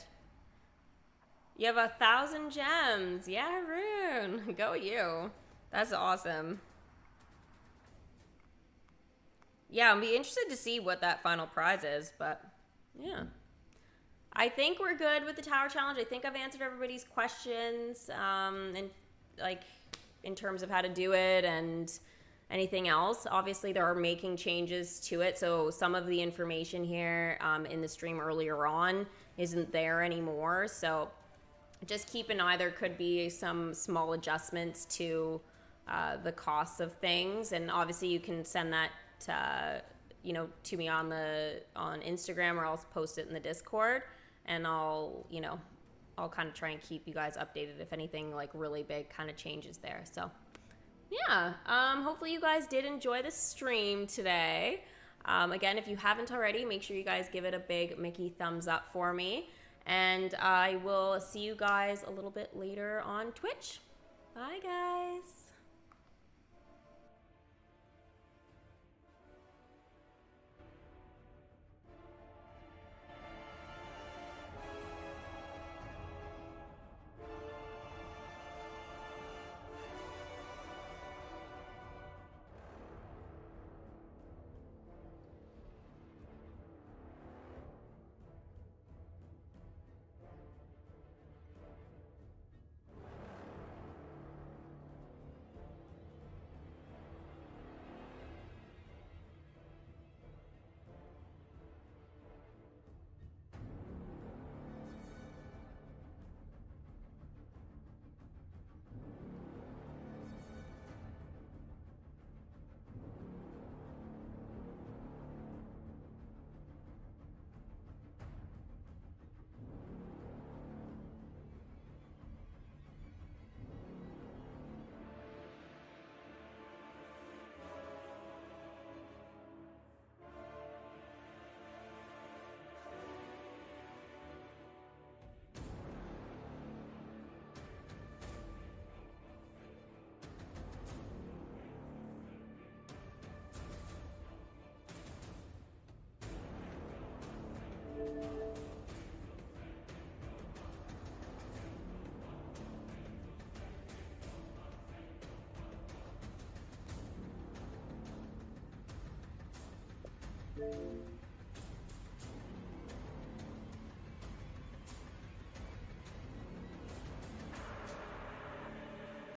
You have 1,000 gems. Yeah, Rune. Go you. That's awesome. Yeah, I'll be interested to see what that final prize is, but yeah. I think we're good with the tower challenge. I think I've answered everybody's questions, and like in terms of how to do it and anything else. Obviously, they are making changes to it, so some of the information here in the stream earlier on isn't there anymore. So just keep an eye. There could be some small adjustments to the costs of things, and obviously you can send that to me on Instagram, or I'll post it in the Discord, and I'll kind of try and keep you guys updated if anything like really big kind of changes there. So yeah, hopefully you guys did enjoy the stream today. Again, if you haven't already, make sure you guys give it a big Mickey thumbs up for me. And I will see you guys a little bit later on Twitch. Bye, guys.